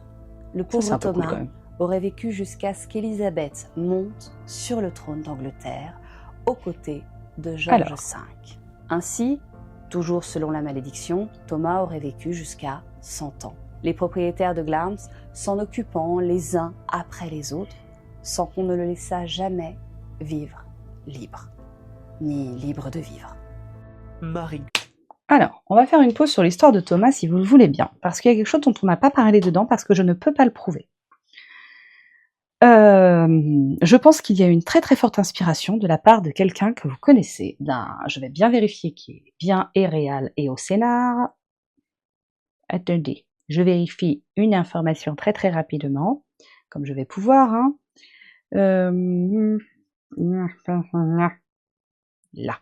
Le pauvre Thomas aurait vécu jusqu'à ce qu'Élisabeth monte sur le trône d'Angleterre aux côtés de George V. Ainsi, toujours selon la malédiction, Thomas aurait vécu jusqu'à 100 ans. Les propriétaires de Glarms s'en occupant les uns après les autres, sans qu'on ne le laissât jamais vivre libre, ni libre de vivre. Marie. Alors, on va faire une pause sur l'histoire de Thomas si vous le voulez bien, parce qu'il y a quelque chose dont on n'a pas parlé dedans, parce que je ne peux pas le prouver. Je pense qu'il y a une très très forte inspiration de la part de quelqu'un que vous connaissez, je vais bien vérifier qui est bien et réel et au scénar. Attendez, je vérifie une information très très rapidement, comme je vais pouvoir. Hein. Là.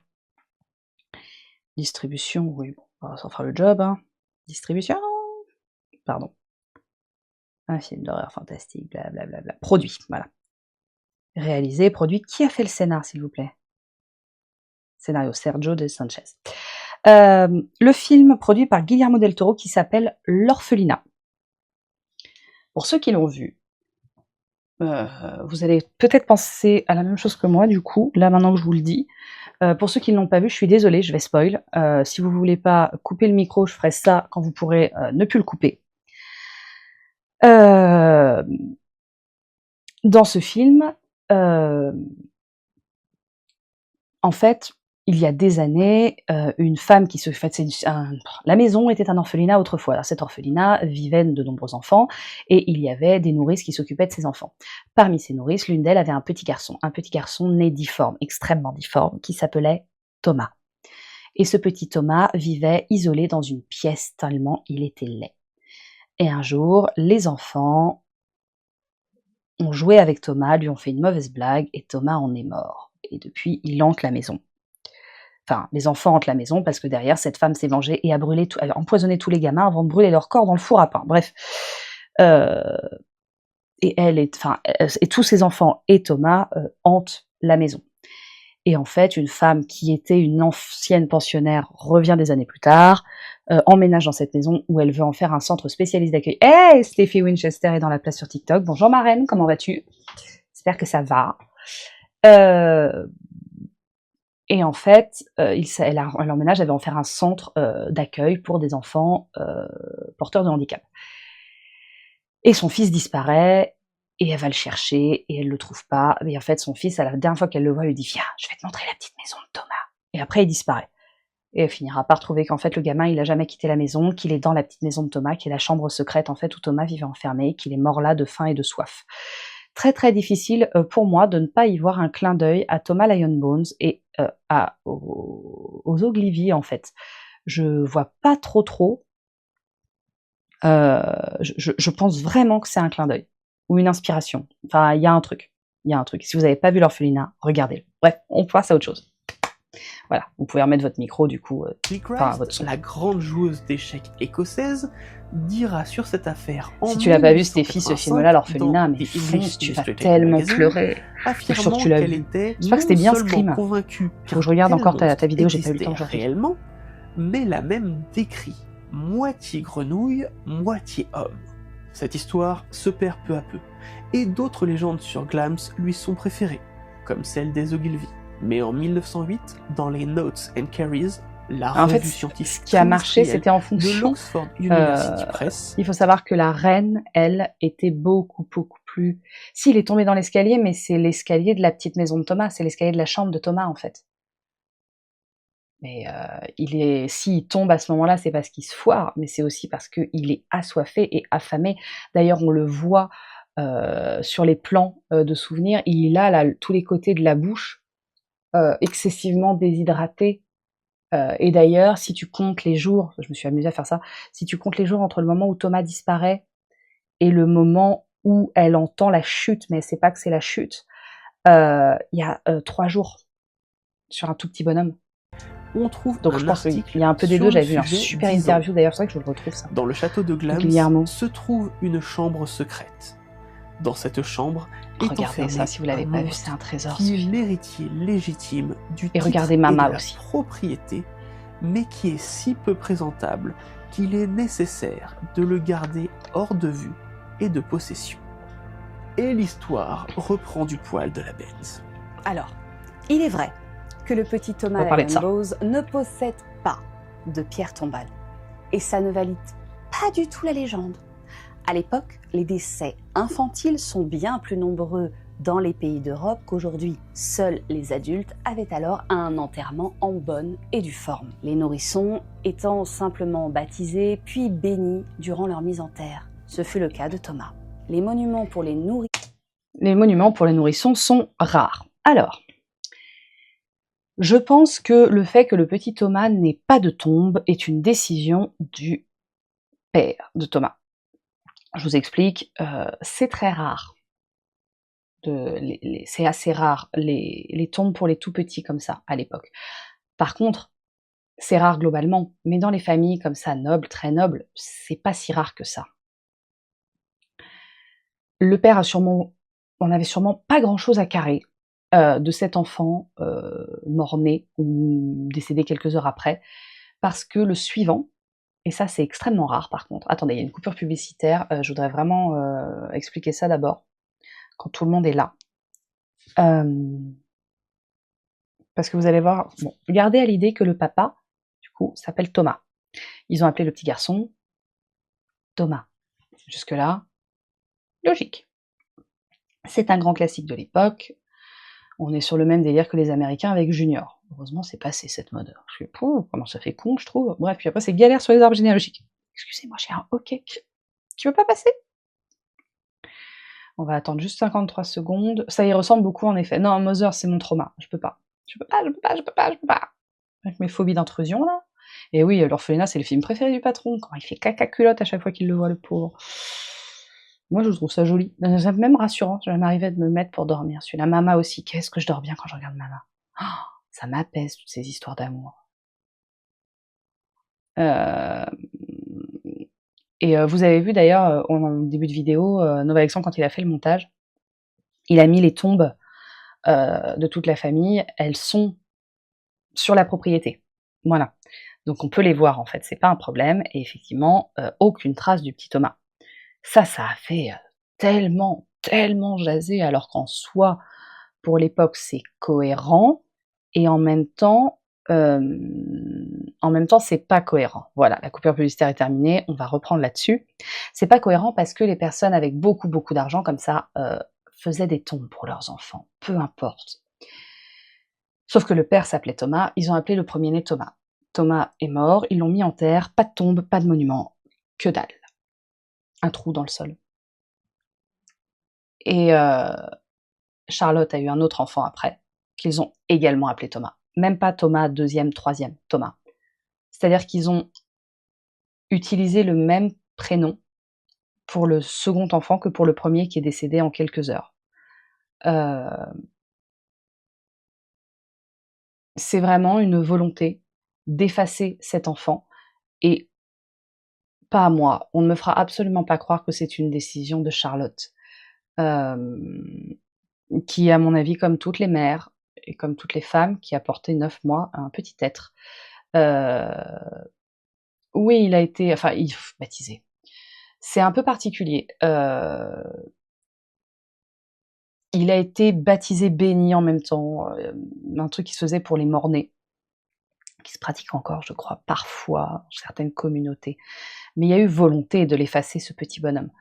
Distribution, oui, bon, ça fera le job. Hein. Distribution, pardon. Un film d'horreur fantastique, blablabla. Produit, voilà. Réalisé, produit. Qui a fait le scénar, s'il vous plaît ? Scénario, Sergio de Sanchez. Le film produit par Guillermo del Toro qui s'appelle L'Orphelinat. Pour ceux qui l'ont vu, vous allez peut-être penser à la même chose que moi, du coup, là maintenant que je vous le dis. Pour ceux qui ne l'ont pas vu, je suis désolée, je vais spoil. Si vous ne voulez pas couper le micro, je ferai ça quand vous pourrez ne plus le couper. Dans ce film, en fait, il y a des années, une femme qui se fait... la maison était un orphelinat autrefois. Alors, cet orphelinat vivait de nombreux enfants, et il y avait des nourrices qui s'occupaient de ces enfants. Parmi ces nourrices, l'une d'elles avait un petit garçon né difforme, extrêmement difforme, qui s'appelait Thomas. Et ce petit Thomas vivait isolé dans une pièce tellement il était laid. Et un jour, les enfants ont joué avec Thomas, lui ont fait une mauvaise blague, et Thomas en est mort. Et depuis, il hante la maison. Enfin, les enfants hantent la maison parce que derrière, cette femme s'est vengée et a empoisonné tous les gamins avant de brûler leur corps dans le four à pain. Bref. Et tous ces enfants et Thomas hantent la maison. Et en fait, une femme qui était une ancienne pensionnaire revient des années plus tard, emménage dans cette maison où elle veut en faire un centre spécialiste d'accueil. Hey, Steffi Winchester est dans la place sur TikTok. Bonjour ma reine, comment vas-tu? J'espère que ça va. Et en fait, elle emménage, elle va en faire un centre d'accueil pour des enfants porteurs de handicap. Et son fils disparaît, et elle va le chercher, et elle le trouve pas. Et en fait, son fils, à la dernière fois qu'elle le voit, lui dit « Viens, je vais te montrer la petite maison de Thomas ». Et après, il disparaît. Et elle finira par trouver qu'en fait, le gamin, il a jamais quitté la maison, qu'il est dans la petite maison de Thomas, qui est la chambre secrète, en fait, où Thomas vivait enfermé, qu'il est mort là de faim et de soif. Très, très difficile pour moi de ne pas y voir un clin d'œil à Thomas Lionbones et aux Ogilvy, en fait. Je vois pas trop. Je pense vraiment que c'est un clin d'œil ou une inspiration. Enfin, il y a un truc. Si vous n'avez pas vu l'orphelinat, regardez-le. Bref, on passe à autre chose. Voilà, vous pouvez remettre votre micro du coup. Votre son. La grande joueuse d'échecs écossaise dira sur cette affaire. Si tu l'as pas vu, Stéphie, ce film-là, l'orphelinat, mais fonce, tu vas tellement pleurer. Je suis sûre que tu l'as vu. J'espère que c'était bien Scream. Faut que je regarde encore ta vidéo, j'ai pas eu le temps aujourd'hui. Réellement, mais l'a même décrit. Moitié grenouille, moitié homme. Cette histoire se perd peu à peu, et d'autres légendes sur Glams lui sont préférées, comme celle des Ogilvy. Mais en 1908, dans les Notes and Carries, la revue scientifique ce qui a marché, c'était en fonction de l'Oxford University Press. Il faut savoir que la reine, elle, était beaucoup plus... Si, il est tombé dans l'escalier, mais c'est l'escalier de la petite maison de Thomas, c'est l'escalier de la chambre de Thomas, en fait. Mais s'il tombe à ce moment-là, c'est parce qu'il se foire, mais c'est aussi parce qu'il est assoiffé et affamé. D'ailleurs, on le voit sur les plans de souvenirs, il a là, tous les côtés de la bouche excessivement déshydraté. Et d'ailleurs, si tu comptes les jours, je me suis amusée à faire ça, si tu comptes les jours entre le moment où Thomas disparaît et le moment où elle entend la chute, mais elle sait pas que c'est la chute, il y a 3 jours sur un tout petit bonhomme. On trouve donc je pense qu'il y a un peu des deux. J'avais vu un super interview d'ailleurs, c'est vrai que je le retrouve ça. Dans le château de Glams se trouve une chambre secrète. Dans cette chambre regardez ça, si vous l'avez pas vu, c'est un trésor. Qui est l'héritier légitime du et regardez Mama et de aussi. La propriété, mais qui est si peu présentable qu'il est nécessaire de le garder hors de vue et de possession. Et l'histoire reprend du poil de la bête. Alors, il est vrai que le petit Thomas Lionbones ne possède pas de pierre tombale. Et ça ne valide pas du tout la légende. À l'époque, les décès infantiles sont bien plus nombreux dans les pays d'Europe qu'aujourd'hui. Seuls les adultes avaient alors un enterrement en bonne et due forme. Les nourrissons étant simplement baptisés puis bénis durant leur mise en terre. Ce fut le cas de Thomas. Les monuments pour les nourrissons sont rares. Alors, je pense que le fait que le petit Thomas n'ait pas de tombe est une décision du père de Thomas. Je vous explique, c'est très rare. C'est assez rare les tombes pour les tout petits comme ça à l'époque. Par contre, c'est rare globalement, mais dans les familles comme ça, nobles, très nobles, c'est pas si rare que ça. Le père on avait sûrement pas grand-chose à carrer de cet enfant mort-né ou décédé quelques heures après, parce que le suivant, et ça c'est extrêmement rare par contre, attendez, il y a une coupure publicitaire, je voudrais vraiment expliquer ça d'abord, quand tout le monde est là. Parce que vous allez voir, bon, gardez à l'idée que le papa, du coup, s'appelle Thomas. Ils ont appelé le petit garçon Thomas. Jusque-là, logique. C'est un grand classique de l'époque. On est sur le même délire que les Américains avec Junior. Heureusement, c'est passé cette mode. Je suis comment ça fait con, je trouve. Bref, puis après, c'est galère sur les arbres généalogiques. Excusez-moi, j'ai un hockey. Tu veux pas passer? On va attendre juste 53 secondes. Ça y ressemble beaucoup, en effet. Non, Mother, c'est mon trauma. Je peux pas. Avec mes phobies d'intrusion, là. Et oui, l'orphelinat, c'est le film préféré du patron. Quand il fait caca culotte à chaque fois qu'il le voit, le pauvre. Moi, je trouve ça joli. C'est même rassurant. Je m'arrivais de me mettre pour dormir. Celui-là, Mama aussi. Qu'est-ce que je dors bien quand je regarde Mama. Oh, ça m'apaise, toutes ces histoires d'amour. Et vous avez vu d'ailleurs, en début de vidéo, Nova Alexandre, quand il a fait le montage, il a mis les tombes de toute la famille, elles sont sur la propriété. Voilà. Donc on peut les voir en fait, c'est pas un problème. Et effectivement, aucune trace du petit Thomas. Ça a fait tellement jaser, alors qu'en soi, pour l'époque, c'est cohérent. Et en même temps, c'est pas cohérent. Voilà, la coupure publicitaire est terminée, on va reprendre là-dessus. C'est pas cohérent parce que les personnes avec beaucoup d'argent comme ça faisaient des tombes pour leurs enfants, peu importe. Sauf que le père s'appelait Thomas, ils ont appelé le premier-né Thomas. Thomas est mort, ils l'ont mis en terre, pas de tombe, pas de monument, que dalle. Un trou dans le sol. Et Charlotte a eu un autre enfant après, qu'ils ont également appelé Thomas. Même pas Thomas, deuxième, troisième, Thomas. C'est-à-dire qu'ils ont utilisé le même prénom pour le second enfant que pour le premier qui est décédé en quelques heures. C'est vraiment une volonté d'effacer cet enfant, et pas à moi. On ne me fera absolument pas croire que c'est une décision de Charlotte, qui, à mon avis, comme toutes les mères et comme toutes les femmes qui a porté 9 mois à un petit être, oui, il a été, enfin, baptisé. C'est un peu particulier. Il a été baptisé, béni en même temps, un truc qui se faisait pour les morts-nés, qui se pratique encore, je crois, parfois, dans certaines communautés. Mais il y a eu volonté de l'effacer, ce petit bonhomme.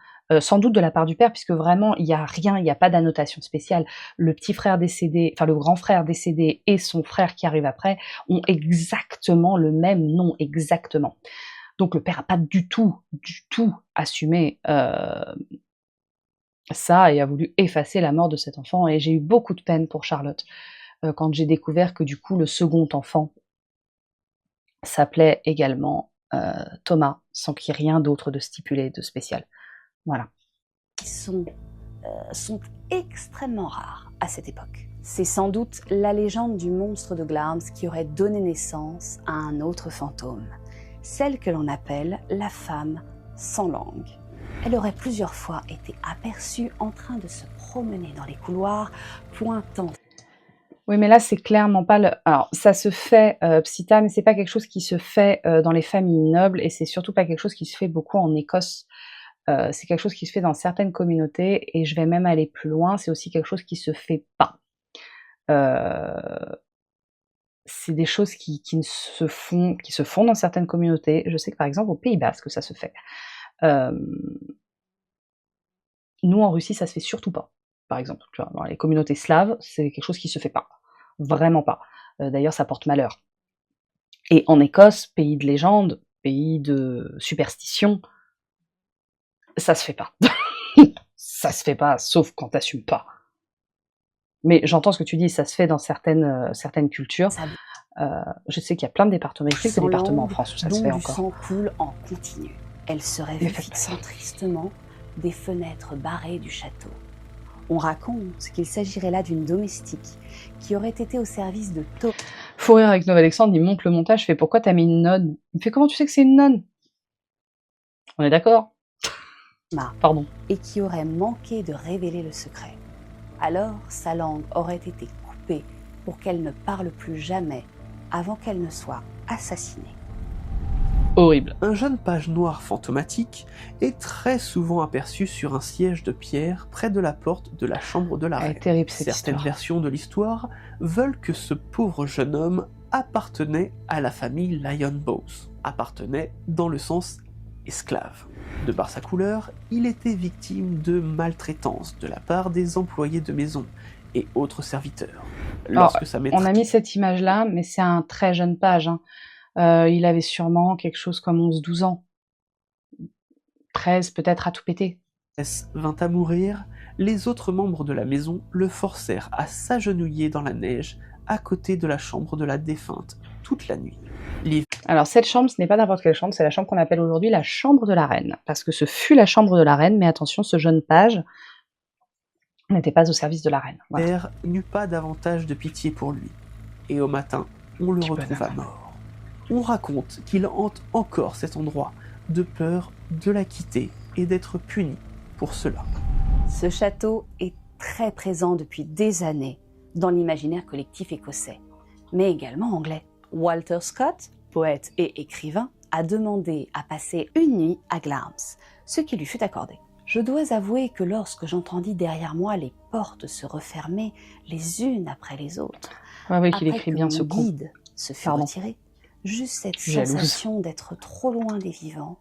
Sans doute de la part du père, puisque vraiment, il n'y a rien, il n'y a pas d'annotation spéciale. Le petit frère décédé, enfin le grand frère décédé et son frère qui arrive après ont exactement le même nom, exactement. Donc le père n'a pas du tout assumé ça et a voulu effacer la mort de cet enfant. Et j'ai eu beaucoup de peine pour Charlotte quand j'ai découvert que du coup le second enfant s'appelait également Thomas, sans qu'il y ait rien d'autre de stipulé, de spécial. Voilà. Qui sont extrêmement rares à cette époque. C'est sans doute la légende du monstre de Glamis qui aurait donné naissance à un autre fantôme, celle que l'on appelle la femme sans langue. Elle aurait plusieurs fois été aperçue en train de se promener dans les couloirs, pointant. Oui, mais là, c'est clairement pas le... Alors, ça se fait, Psita, mais c'est pas quelque chose qui se fait dans les familles nobles, et c'est surtout pas quelque chose qui se fait beaucoup en Écosse. C'est quelque chose qui se fait dans certaines communautés, et je vais même aller plus loin, c'est aussi quelque chose qui se fait pas. C'est des choses qui se font dans certaines communautés. Je sais que par exemple au Pays Basque ça se fait. Nous en Russie ça se fait surtout pas. Par exemple, tu vois, dans les communautés slaves, c'est quelque chose qui se fait pas. Vraiment pas. D'ailleurs ça porte malheur. Et en Écosse, pays de légende, pays de superstition, ça se fait pas. Ça se fait pas, sauf quand t'assumes pas. Mais j'entends ce que tu dis, ça se fait dans certaines cultures. Je sais qu'il y a plein de départements, il y a quelques départements en France où ça se fait encore. Du sang coule en continu. Elle se réveille fixant tristement des fenêtres barrées du château. On raconte qu'il s'agirait là d'une domestique qui aurait été au service de Thomas. Faut rire avec Nov-Alexandre, il monte le montage, fait pourquoi t'as mis une nonne? Il me fait comment tu sais que c'est une nonne? On est d'accord? Pardon. Et qui aurait manqué de révéler le secret. Alors sa langue aurait été coupée pour qu'elle ne parle plus jamais avant qu'elle ne soit assassinée. Horrible. Un jeune page noir fantomatique est très souvent aperçu sur un siège de pierre près de la porte de la chambre de la reine. Terrible, cette Certaines histoire. versions de l'histoire veulent que ce pauvre jeune homme appartenait à la famille Lionbowes, appartenait dans le sens esclave. De par sa couleur, il était victime de maltraitance de la part des employés de maison et autres serviteurs. Lorsque sa maîtresse... On a mis cette image-là, mais c'est un très jeune page. Hein. Il avait sûrement quelque chose comme 11-12 ans. 13 peut-être à tout péter. vint à mourir, les autres membres de la maison le forcèrent à s'agenouiller dans la neige à côté de la chambre de la défunte toute la nuit. Alors cette chambre, ce n'est pas n'importe quelle chambre, c'est la chambre qu'on appelle aujourd'hui la chambre de la reine, parce que ce fut la chambre de la reine, mais attention, ce jeune page n'était pas au service de la reine. Voilà. Père n'eut pas davantage de pitié pour lui, et au matin, on le retrouva mort. On raconte qu'il hante encore cet endroit, de peur de la quitter et d'être puni pour cela. Ce château est très présent depuis des années dans l'imaginaire collectif écossais, mais également anglais. Walter Scott, poète et écrivain, a demandé à passer une nuit à Glamis, ce qui lui fut accordé. Je dois avouer que lorsque j'entendis derrière moi les portes se refermer les unes après les autres, Ah oui, qu'il après écrit que bien mon ce con. guide se fut retiré, j'eus cette Jalouse. sensation d'être trop loin des vivants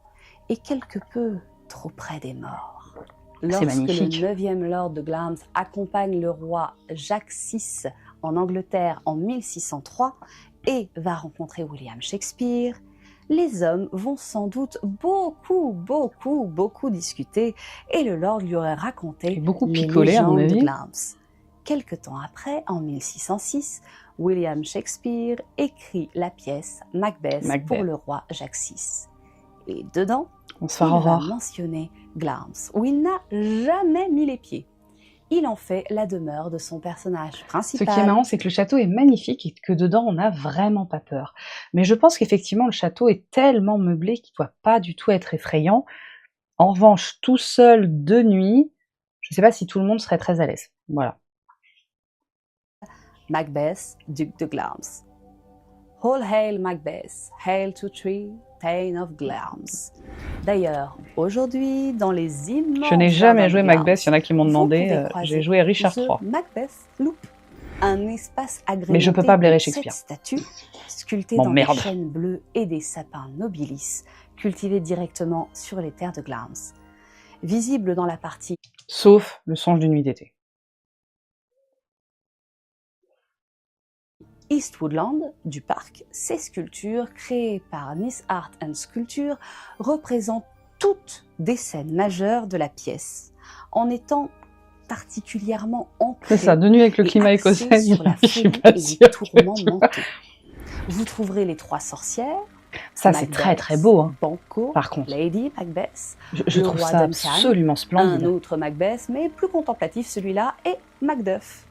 et quelque peu trop près des morts. Lorsque magnifique. le 9e lord de Glamis accompagne le roi Jacques VI en Angleterre en 1603 et va rencontrer William Shakespeare, les hommes vont sans doute beaucoup discuter et le lord lui aurait raconté Et beaucoup les picolé, à mon légendes de avis. Glamis. Quelque temps après, en 1606, William Shakespeare écrit la pièce Macbeth pour le roi Jacques VI. Et dedans, Bonsoir il va Aurore. mentionner Glamis, où il n'a jamais mis les pieds. Il en fait la demeure de son personnage Ce principal. qui est marrant, c'est que le château est magnifique et que dedans, on n'a vraiment pas peur. Mais je pense qu'effectivement, le château est tellement meublé qu'il ne doit pas du tout être effrayant. En revanche, tout seul de nuit, je ne sais pas si tout le monde serait très à l'aise. Voilà. Macbeth, duc de Glamis. All hail Macbeth, hail to tree, Thane of Glamis. D'ailleurs, aujourd'hui, dans les immenses Je n'ai jamais jardins joué de Glamis, Macbeth, il y en a qui m'ont vous demandé. pouvez croiser J'ai joué Richard The III. Macbeth Loop, un espace agrémenté Mais je peux pas blairer de Shakespeare. 7 statues sculptées Bon, dans merde. des chênes bleus et des sapins nobilis cultivés directement sur les terres de Glamis. Visible dans la partie Sauf le songe d'une nuit d'été. Eastwoodland du parc, ces sculptures créées par Nice Art and Sculpture représentent toutes des scènes majeures de la pièce, en étant particulièrement ancrées C'est ça, de nuit avec le et climat axées écossais, sur la je suis folie pas et les sûre. tourments mentaux. Vous trouverez les 3 sorcières, Ça, c'est Macbeth, très très beau, hein, Banquo, par contre. Lady Macbeth, Je le trouve roi ça Duncan, absolument un splendide. autre Macbeth, mais plus contemplatif celui-là, et Macduff.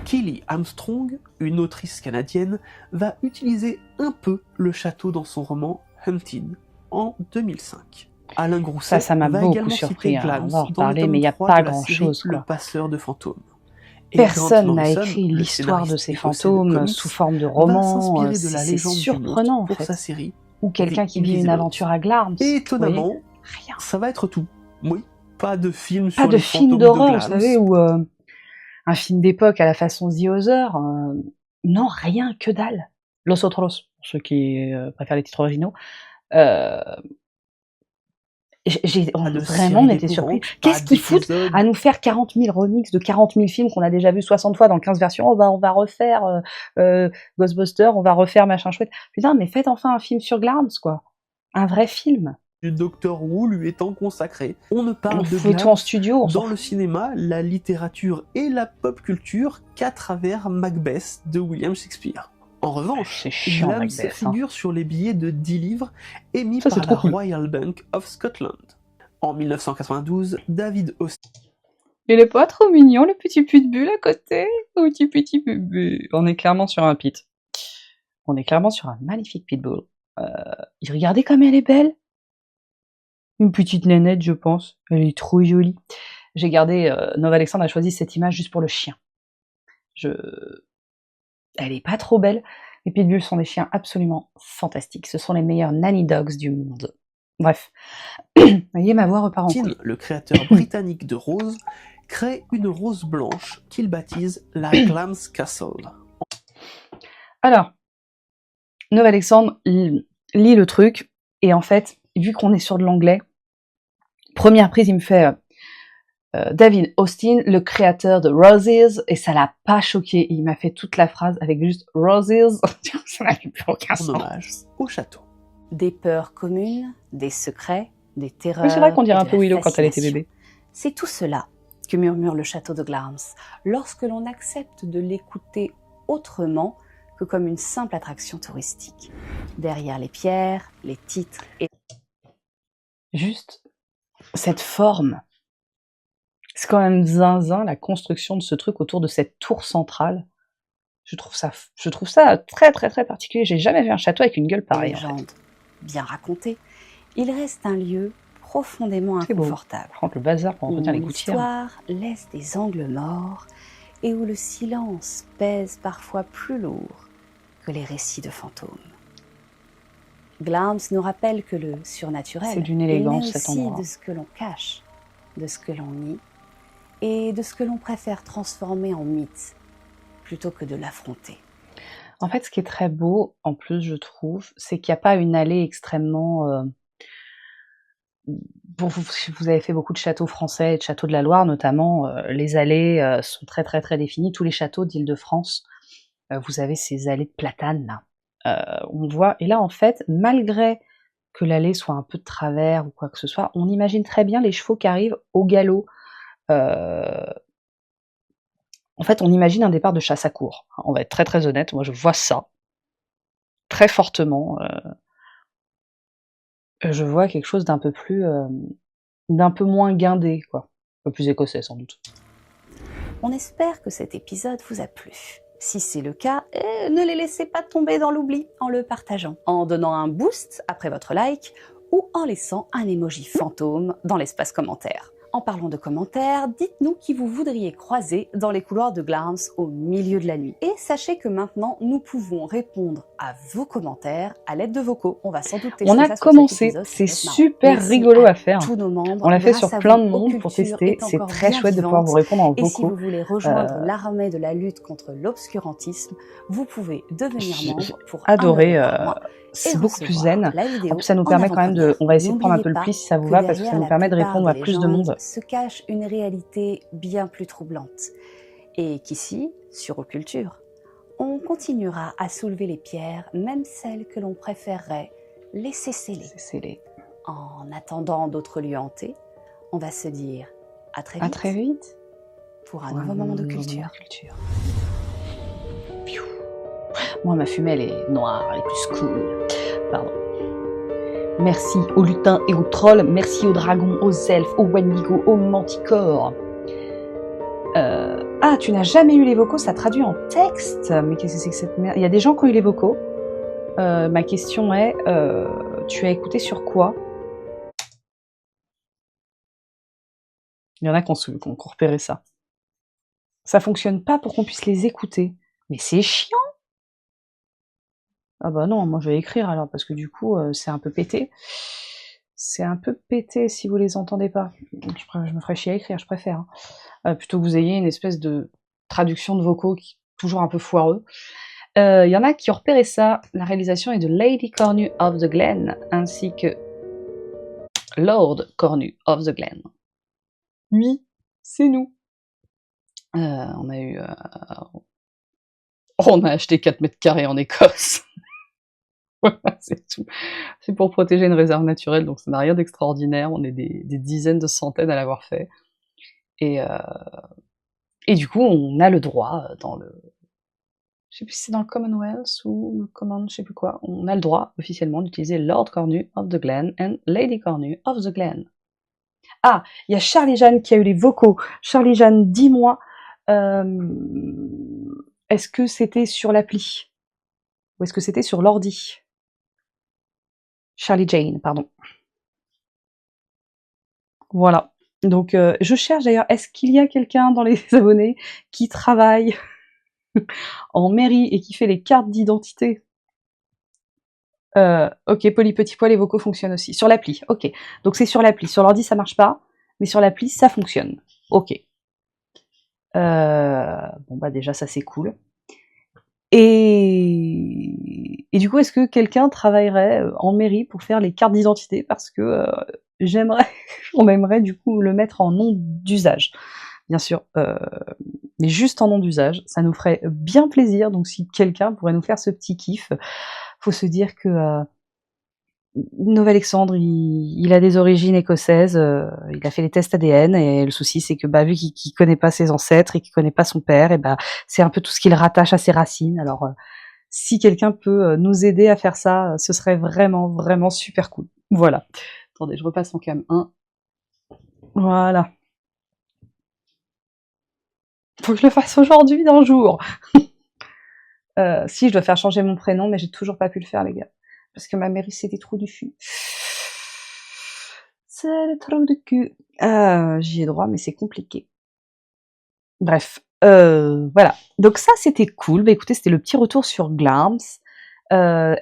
Kelly Armstrong, une autrice canadienne, va utiliser un peu le château dans son roman Hunted en 2005. Alain Grousset Ça m'a va beaucoup également surpris, citer hein, Glamis on va en dans le reparler, tome mais il y a 3 pas de la série grand-chose, quoi. Le passeur de fantômes. Et Personne Grant n'a Morrison, écrit le l'histoire de scénariste ces écossais de fantômes comics, sous forme de va roman. s'inspirer de la C'est légende du surprenant, en monstre pour fait. sa série. Ou quelqu'un The qui vit une Invisibles. aventure à Glamis. Et étonnamment, Vous voyez, rien. ça va être tout. Oui, pas de film Pas sur de les film fantômes d'horreur, de vous Glamis. savez, ou un film d'époque à la façon The Other. Non, rien, que dalle. Los Otros, pour ceux qui préfèrent les titres originaux. Pas de Vraiment, on série était surpris. d'épouvante, Qu'est-ce pas qu'ils foutent d'épisode. à nous faire 40 000 remixes de 40 000 films qu'on a déjà vus 60 fois dans 15 versions? Oh, bah, on va refaire Ghostbusters, on va refaire machin chouette. Putain, mais faites enfin un film sur Glamis, quoi. Un vrai film. Du Doctor Who lui étant consacré. On ne On parle de fait tout Glamis en studio, on s'en dans le cinéma, la littérature et la pop culture qu'à travers Macbeth de William Shakespeare. En revanche, C'est chiant, Glamis Macbeth, hein. figure sur les billets de 10 livres émis Ça, c'est par la trop cool. Royal Bank of Scotland. En 1992, David Austin Il est pas trop mignon, le petit pitbull à côté. Oh, petit bébé. On est clairement sur un pit. On est clairement sur un magnifique pitbull. Il regardez comme elle est belle. Une petite nénette, je pense. Elle est trop jolie. J'ai gardé... Nova Alexandre a choisi cette image juste pour le chien. Elle est pas trop belle. Les pitbulls sont des chiens absolument fantastiques. Ce sont les meilleurs nanny dogs du monde. Bref. Vous voyez, ma voix repart en couille. le créateur britannique de roses, crée une rose blanche qu'il baptise la Glamis Castle. Alors, Nova Alexandre lit le truc, et en fait, vu qu'on est sur de l'anglais, première prise, il me fait David Austin, le créateur de Roses, et ça l'a pas choqué. Il m'a fait toute la phrase avec juste Roses. Ça n'a plus aucun En sens. hommage au château. Des peurs communes, des secrets, des terreurs. Oui, c'est vrai qu'on dirait et un de peu la Willow quand elle était fascination. bébé. C'est tout cela que murmure le château de Glamis lorsque l'on accepte de l'écouter autrement que comme une simple attraction touristique. Derrière les pierres, les titres et Juste cette forme. C'est quand même zinzin la construction de ce truc autour de cette tour centrale. Je trouve ça très très très particulier. J'ai jamais vu un château avec une gueule les pareille. En fait. légendes bien racontées, il reste un lieu profondément C'est beau. inconfortable. Par contre, le bazar pour Où entretenir les gouttières. l'histoire laisse des angles morts et où le silence pèse parfois plus lourd que les récits de fantômes. Glamis nous rappelle que le surnaturel C'est d'une est né élégance, cet aussi endroit. de ce que l'on cache, de ce que l'on nie et de ce que l'on préfère transformer en mythe plutôt que de l'affronter. En fait, ce qui est très beau, en plus, je trouve, c'est qu'il n'y a pas une allée extrêmement... Pour vous, si vous avez fait beaucoup de châteaux français et de châteaux de la Loire, notamment, les allées sont très très très définies. Tous les châteaux d'Île-de-France, vous avez ces allées de platanes, là. On voit, et là, en fait, malgré que l'allée soit un peu de travers ou quoi que ce soit, on imagine très bien les chevaux qui arrivent au galop. En fait, on imagine un départ de chasse à courre. On va être très très honnête, moi je vois ça très fortement. Je vois quelque chose d'un peu plus, d'un peu moins guindé, quoi. Un peu plus écossais, sans doute. On espère que cet épisode vous a plu. Si c'est le cas, ne les laissez pas tomber dans l'oubli en le partageant, en donnant un boost après votre like ou en laissant un emoji fantôme dans l'espace commentaire. En parlant de commentaires, dites-nous qui vous voudriez croiser dans les couloirs de Glamis au milieu de la nuit. Et sachez que maintenant, nous pouvons répondre à vos commentaires à l'aide de vocaux. On va sans doute tester On a ça commencé, sur cet épisode, c'est ça va être marrant. super Merci rigolo à faire. tous nos membres. On l'a fait Grâce sur à plein vous, de monde pour Occulture tester. est C'est encore très bien chouette de pouvoir vivante. vous répondre en Et si vocaux. vous voulez rejoindre l'armée de la lutte contre l'obscurantisme, vous pouvez devenir J'ai membre pour adoré. 1 € par mois C'est et beaucoup plus recevoir zen. la En vidéo plus, ça nous en permet quand même de. avant-première. On va essayer de prendre un peu N'oubliez le pas pli si ça vous que va, parce que ça derrière nous la permet de plupart répondre à des plus de légendes monde. se cache une réalité bien plus troublante. Et qu'ici, sur Occulture, on continuera à soulever les pierres, même celles que l'on préférerait laisser scellées. C'est les. En attendant d'autres lieux hantés, on va se dire à très À vite, très vite. pour un nouveau moment de nouveau culture. moment de culture. Piou. Moi, ma fumée, elle est noire, elle est plus cool. Pardon. Merci aux lutins et aux trolls. Merci aux dragons, aux elfes, aux wendigos, aux manticores. Ah, tu n'as jamais eu les vocaux, ça traduit en texte. Mais qu'est-ce que c'est que cette merde? Il y a des gens qui ont eu les vocaux. Ma question est, tu as écouté sur quoi? Il y en a qui ont repéré ça. Ça fonctionne pas pour qu'on puisse les écouter. Mais c'est chiant. Ah bah non, moi je vais écrire alors, parce que du coup, c'est un peu pété. C'est un peu pété si vous les entendez pas. Je me ferais chier à écrire, je préfère. Plutôt que vous ayez une espèce de traduction de vocaux qui est toujours un peu foireux. Il y en a qui ont repéré ça. La réalisation est de Lady Cornu of the Glen, ainsi que Lord Cornu of the Glen. Oui, c'est nous. On a eu... On a acheté 4 mètres carrés en Écosse. Voilà, c'est tout. C'est pour protéger une réserve naturelle, donc ça n'a rien d'extraordinaire. On est des dizaines de centaines à l'avoir fait. Et du coup, on a le droit dans le... Je sais plus si c'est dans le Commonwealth ou le Common, je sais plus quoi. On a le droit officiellement d'utiliser Lord Cornu of the Glen and Lady Cornu of the Glen. Ah, il y a Charlie-Jeanne qui a eu les vocaux. Charlie-Jeanne, dis-moi, est-ce que c'était sur l'appli? Ou est-ce que c'était sur l'ordi? Charlie-Jane, pardon. Voilà. Donc, je cherche d'ailleurs, est-ce qu'il y a quelqu'un dans les abonnés qui travaille en mairie et qui fait les cartes d'identité? Ok, Poli Petit Pois, les vocaux fonctionnent aussi. Sur l'appli, ok. Donc c'est sur l'appli. Sur l'ordi, ça marche pas, mais sur l'appli, ça fonctionne. Ok. Bon, bah déjà, ça c'est cool. Et du coup, est-ce que quelqu'un travaillerait en mairie pour faire les cartes d'identité? Parce que on aimerait du coup le mettre en nom d'usage. Bien sûr, mais juste en nom d'usage, ça nous ferait bien plaisir. Donc si quelqu'un pourrait nous faire ce petit kiff, faut se dire que Nouvelle-Alexandre, il a des origines écossaises, il a fait les tests ADN, et le souci c'est que vu qu'il connaît pas ses ancêtres et qu'il connaît pas son père, et c'est un peu tout ce qu'il rattache à ses racines. Alors si quelqu'un peut nous aider à faire ça, ce serait vraiment vraiment super cool. Voilà. Attendez, je repasse en cam 1. Voilà. Faut que je le fasse aujourd'hui d'un jour. Si, je dois faire changer mon prénom, mais j'ai toujours pas pu le faire, les gars. Parce que ma mairie, c'est des trous du cul. C'est des trous du cul. J'y ai droit, mais c'est compliqué. Bref. Voilà. Donc ça, c'était cool. Bah, écoutez, c'était le petit retour sur Glarms.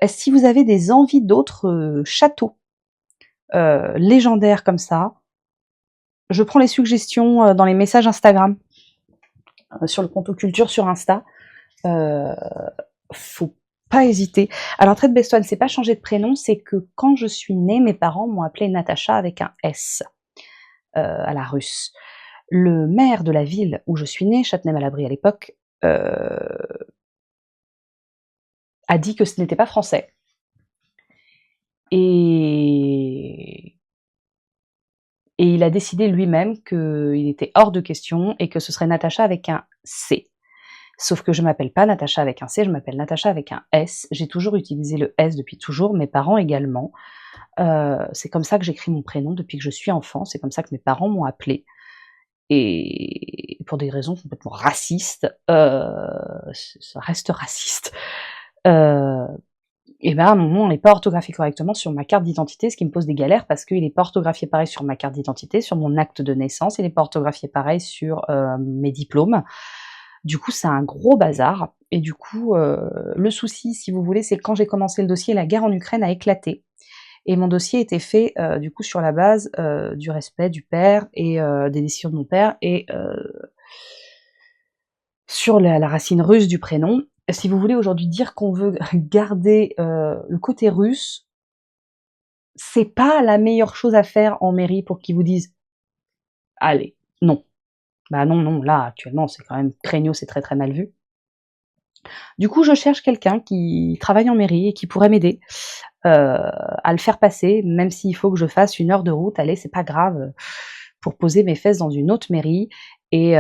Si vous avez des envies d'autres châteaux légendaires comme ça, je prends les suggestions dans les messages Instagram, sur le compte Culture sur Insta. Faut pas hésiter. Alors, Trade Best One, c'est pas changer de prénom, c'est que quand je suis née, mes parents m'ont appelée Natacha avec un S à la russe. Le maire de la ville où je suis née, Châtenay-Malabry à l'époque, a dit que ce n'était pas français. Et il a décidé lui-même qu'il était hors de question et que ce serait Natacha avec un C. Sauf que je m'appelle pas Natacha avec un C, je m'appelle Natacha avec un S. J'ai toujours utilisé le S depuis toujours, mes parents également. C'est comme ça que j'écris mon prénom depuis que je suis enfant, c'est comme ça que mes parents m'ont appelée. Et pour des raisons complètement racistes, ça reste raciste. Et ben à un moment, on n'est pas orthographié correctement sur ma carte d'identité, ce qui me pose des galères parce qu'il n'est pas orthographié pareil sur ma carte d'identité, sur mon acte de naissance, il n'est pas orthographié pareil sur mes diplômes. Du coup, c'est un gros bazar. Et du coup, le souci, si vous voulez, c'est que quand j'ai commencé le dossier, la guerre en Ukraine a éclaté. Et mon dossier était fait du coup sur la base du respect du père et des décisions de mon père et sur la racine russe du prénom. Si vous voulez aujourd'hui dire qu'on veut garder le côté russe, c'est pas la meilleure chose à faire en mairie pour qu'ils vous disent « Allez, non ». Bah non, là actuellement c'est quand même craignos, c'est très très mal vu. Du coup, je cherche quelqu'un qui travaille en mairie et qui pourrait m'aider à le faire passer, même s'il faut que je fasse 1 heure de route. Allez, c'est pas grave, pour poser mes fesses dans une autre mairie et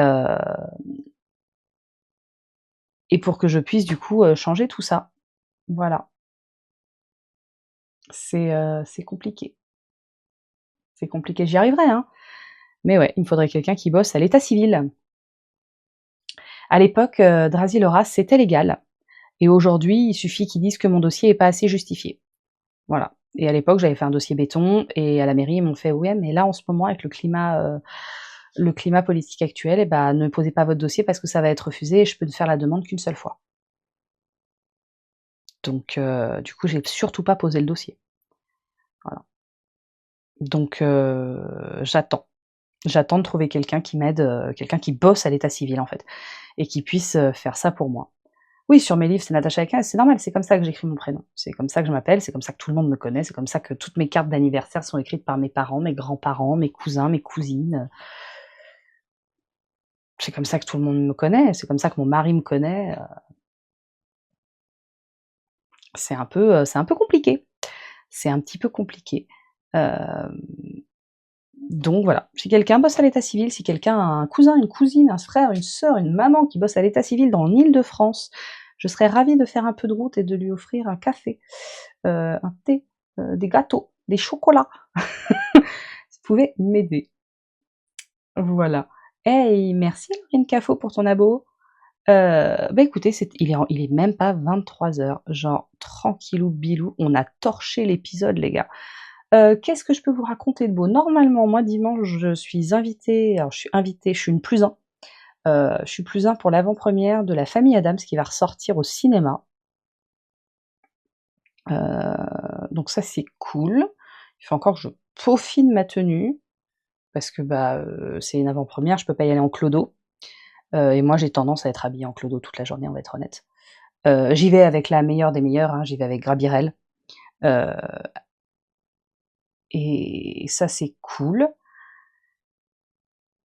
pour que je puisse du coup changer tout ça. Voilà. C'est compliqué. C'est compliqué, j'y arriverai, hein. Mais ouais, il me faudrait quelqu'un qui bosse à l'état civil. À l'époque, Drasy-Loras, c'était légal. Et aujourd'hui, il suffit qu'ils disent que mon dossier est pas assez justifié. Voilà. Et à l'époque, j'avais fait un dossier béton, et à la mairie, ils m'ont fait « Ouais, mais là, en ce moment, avec le climat politique actuel, eh ben, ne posez pas votre dossier parce que ça va être refusé, et je peux ne faire la demande qu'une seule fois. » Donc, du coup, j'ai surtout pas posé le dossier. Voilà. Donc, j'attends. J'attends de trouver quelqu'un qui m'aide, quelqu'un qui bosse à l'état civil, en fait, et qui puisse faire ça pour moi. Oui, sur mes livres, c'est Natacha avec un S, c'est normal, c'est comme ça que j'écris mon prénom. C'est comme ça que je m'appelle, c'est comme ça que tout le monde me connaît, c'est comme ça que toutes mes cartes d'anniversaire sont écrites par mes parents, mes grands-parents, mes cousins, mes cousines. C'est comme ça que tout le monde me connaît, c'est comme ça que mon mari me connaît. C'est un peu compliqué. C'est un petit peu compliqué. Donc voilà, si quelqu'un bosse à l'état civil, si quelqu'un a un cousin, une cousine, un frère, une sœur, une maman qui bosse à l'état civil dans l'Île-de-France, je serais ravie de faire un peu de route et de lui offrir un café, un thé, des gâteaux, des chocolats. Vous pouvez m'aider. Voilà. Hey, merci Laurine Cafo pour ton abo. Bah écoutez, il est même pas 23h, genre tranquillou bilou, on a torché l'épisode les gars. Qu'est-ce que je peux vous raconter de beau? Normalement, moi dimanche, je suis invitée, alors je suis une plus un. Je suis plus un pour l'avant-première de La Famille Adams qui va ressortir au cinéma. Donc ça c'est cool. Il faut encore que je peaufine ma tenue, parce que c'est une avant-première, je peux pas y aller en clodo. Et moi j'ai tendance à être habillée en clodo toute la journée, on va être honnête. J'y vais avec la meilleure des meilleures, hein, j'y vais avec Grabirel. Et ça c'est cool.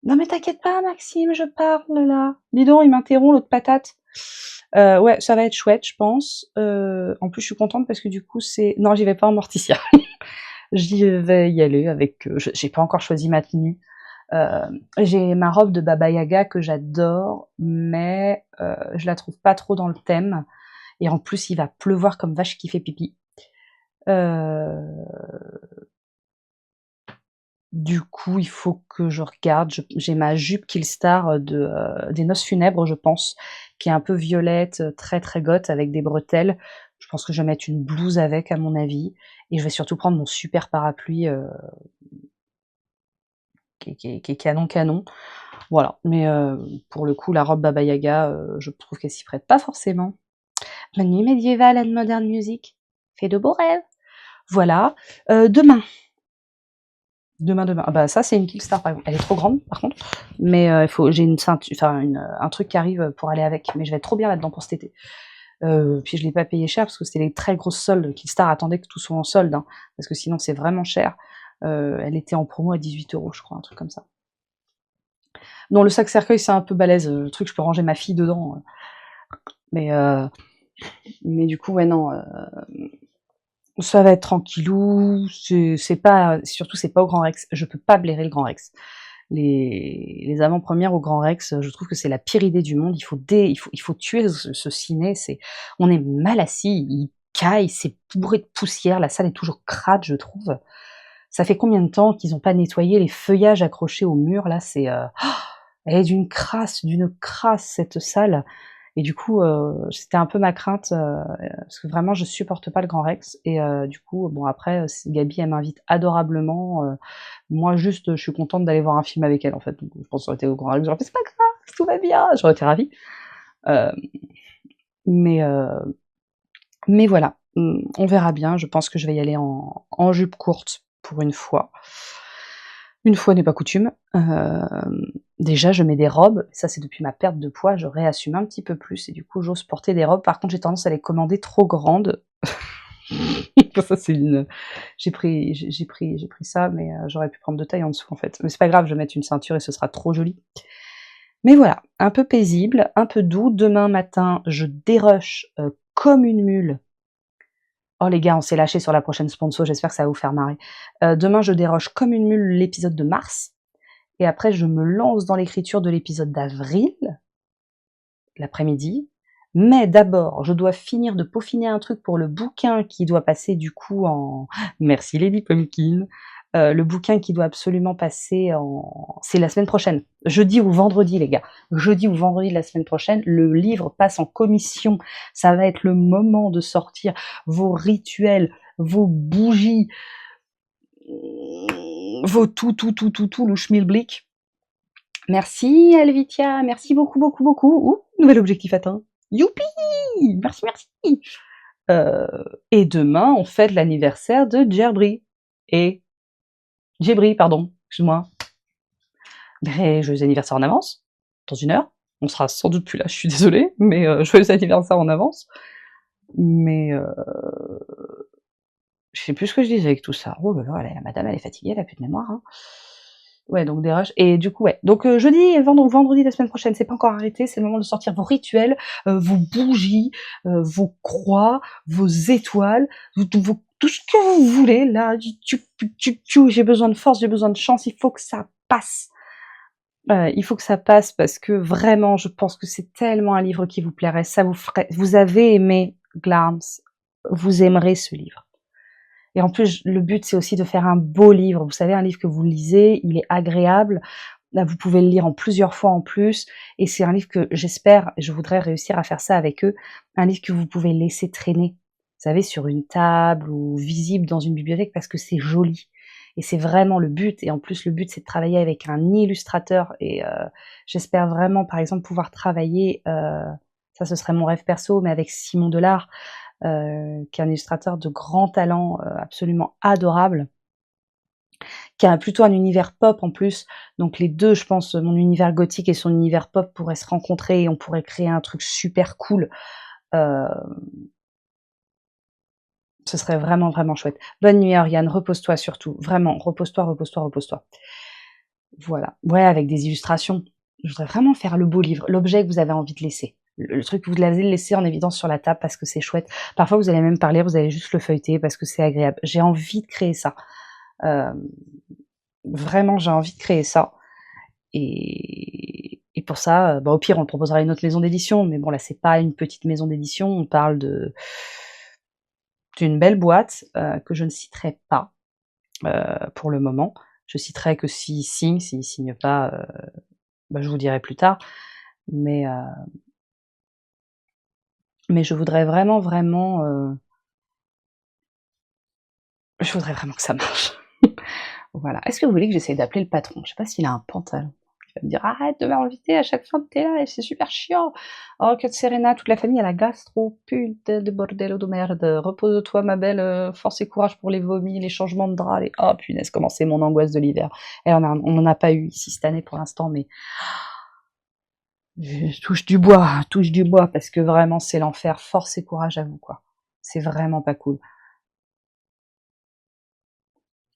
Non mais t'inquiète pas Maxime, je parle là. Dis donc, il m'interrompt l'autre patate. Ouais, ça va être chouette, je pense. En plus, je suis contente parce que du coup, non, j'y vais pas en Morticia. J'y vais y aller avec... j'ai pas encore choisi ma tenue. J'ai ma robe de Baba Yaga que j'adore, mais je la trouve pas trop dans le thème. Et en plus, il va pleuvoir comme vache qui fait pipi. Du coup, il faut que je regarde. J'ai ma jupe Killstar des Noces Funèbres, je pense, qui est un peu violette, très très goth, avec des bretelles. Je pense que je vais mettre une blouse avec, à mon avis. Et je vais surtout prendre mon super parapluie qui est canon. Voilà, mais pour le coup, la robe Baba Yaga, je trouve qu'elle s'y prête pas forcément. Bonne nuit médiévale and modern music. Fais de beaux rêves. Voilà. Demain. Ah bah ça, c'est une Killstar, par exemple. Elle est trop grande, par contre. Mais j'ai une ceinture, enfin un truc qui arrive pour aller avec. Mais je vais être trop bien là-dedans pour cet été. Puis je l'ai pas payé cher parce que c'était les très grosses soldes. Killstar attendait que tout soit en solde, hein, parce que sinon c'est vraiment cher. Elle était en promo à 18 €, je crois, un truc comme ça. Non, le sac cercueil, c'est un peu balèze. Le truc, je peux ranger ma fille dedans. Mais du coup, ouais, non. Ça va être tranquillou. C'est pas, surtout, c'est pas au Grand Rex. Je peux pas blairer le Grand Rex. Les avant-premières au Grand Rex, je trouve que c'est la pire idée du monde. Il faut tuer ce ciné. On est mal assis. Il caille, c'est bourré de poussière. La salle est toujours crade, je trouve. Ça fait combien de temps qu'ils ont pas nettoyé les feuillages accrochés au mur là? Elle est d'une crasse, cette salle. Et du coup, c'était un peu ma crainte, parce que vraiment je supporte pas le Grand Rex. Et du coup, bon après, Gabi, elle m'invite adorablement. Moi juste, je suis contente d'aller voir un film avec elle en fait. Donc, je pense que ça aurait été au Grand Rex, j'aurais fait c'est pas grave, tout va bien, j'aurais été ravie. Euh, mais voilà, on verra bien. Je pense que je vais y aller en jupe courte pour une fois. Une fois n'est pas coutume. Déjà, je mets des robes. Ça, c'est depuis ma perte de poids. Je réassume un petit peu plus et du coup, j'ose porter des robes. Par contre, j'ai tendance à les commander trop grandes. Ça, c'est j'ai pris ça, mais j'aurais pu prendre 2 tailles en dessous, en fait. Mais c'est pas grave, je vais mettre une ceinture et ce sera trop joli. Mais voilà, un peu paisible, un peu doux. Demain matin, je dérush comme une mule. Oh les gars, on s'est lâché sur la prochaine sponsor, j'espère que ça va vous faire marrer. Demain, je déroche comme une mule l'épisode de mars, et après je me lance dans l'écriture de l'épisode d'avril, l'après-midi. Mais d'abord, je dois finir de peaufiner un truc pour le bouquin qui doit passer du coup en... Merci Lady Pumpkin. Le bouquin qui doit absolument passer en... C'est la semaine prochaine, jeudi ou vendredi les gars. Jeudi ou vendredi de la semaine prochaine, le livre passe en commission. Ça va être le moment de sortir vos rituels, vos bougies, vos tout, le schmilblick. Merci Alvitia, merci beaucoup. Ouh, nouvel objectif atteint. Youpi! Merci. Et demain, on fête l'anniversaire de Jebri. Pardon, excuse-moi. Mais joyeux anniversaire en avance, dans 1 heure. On sera sans doute plus là, je suis désolée, mais joyeux anniversaire en avance. Mais je sais plus ce que je disais avec tout ça. Oh là là, madame, elle est fatiguée, elle a plus de mémoire. Hein. Ouais, donc des rushs. Et du coup, ouais. Donc jeudi et vendredi la semaine prochaine, c'est pas encore arrêté, c'est le moment de sortir vos rituels, vos bougies, vos croix, vos étoiles, tout ce que vous voulez. Là, j'ai besoin de force, j'ai besoin de chance, il faut que ça passe. Il faut que ça passe parce que vraiment, je pense que c'est tellement un livre qui vous plairait. Ça vous ferait. Vous avez aimé Glarms, vous aimerez ce livre. Et en plus, le but, c'est aussi de faire un beau livre. Vous savez, un livre que vous lisez, il est agréable. Là, vous pouvez le lire en plusieurs fois en plus. Et c'est un livre que j'espère, je voudrais réussir à faire ça avec eux, un livre que vous pouvez laisser traîner, vous savez, sur une table ou visible dans une bibliothèque parce que c'est joli. Et c'est vraiment le but. Et en plus, le but, c'est de travailler avec un illustrateur. Et j'espère vraiment, par exemple, pouvoir travailler, ça ce serait mon rêve perso, mais avec Simon Delard, qui est un illustrateur de grand talent, absolument adorable, qui a plutôt un univers pop en plus. Donc les deux, je pense, mon univers gothique et son univers pop pourraient se rencontrer et on pourrait créer un truc super cool. Ce serait vraiment, vraiment chouette. Bonne nuit, Oriane. Repose-toi surtout. Vraiment, repose-toi. Voilà. Ouais, avec des illustrations. Je voudrais vraiment faire le beau livre, l'objet que vous avez envie de laisser. Le truc que vous allez le laisser en évidence sur la table parce que c'est chouette. Parfois, vous allez même pas lire, vous allez juste le feuilleter parce que c'est agréable. J'ai envie de créer ça. Vraiment, j'ai envie de créer ça. Et pour ça, au pire, on proposera une autre maison d'édition. Mais bon, là, c'est pas une petite maison d'édition. On parle d'une belle boîte que je ne citerai pas pour le moment. Je citerai que s'ils signent. S'ils signent pas, je vous dirai plus tard. Mais je voudrais vraiment, je voudrais vraiment que ça marche. Voilà. Est-ce que vous voulez que j'essaie d'appeler le patron? Je sais pas s'il a un pantalon. Il va me dire arrête de m'inviter à chaque fois que t'es là, et c'est super chiant. Oh, que Serena, toute la famille a la gastro, putain de bordello de merde. Repose-toi, ma belle, force et courage pour les vomis, les changements de drap, les. Oh punaise, comment c'est mon angoisse de l'hiver. Et on n'en a pas eu ici cette année pour l'instant, mais. Je touche du bois, parce que vraiment c'est l'enfer. Force et courage à vous, quoi. C'est vraiment pas cool.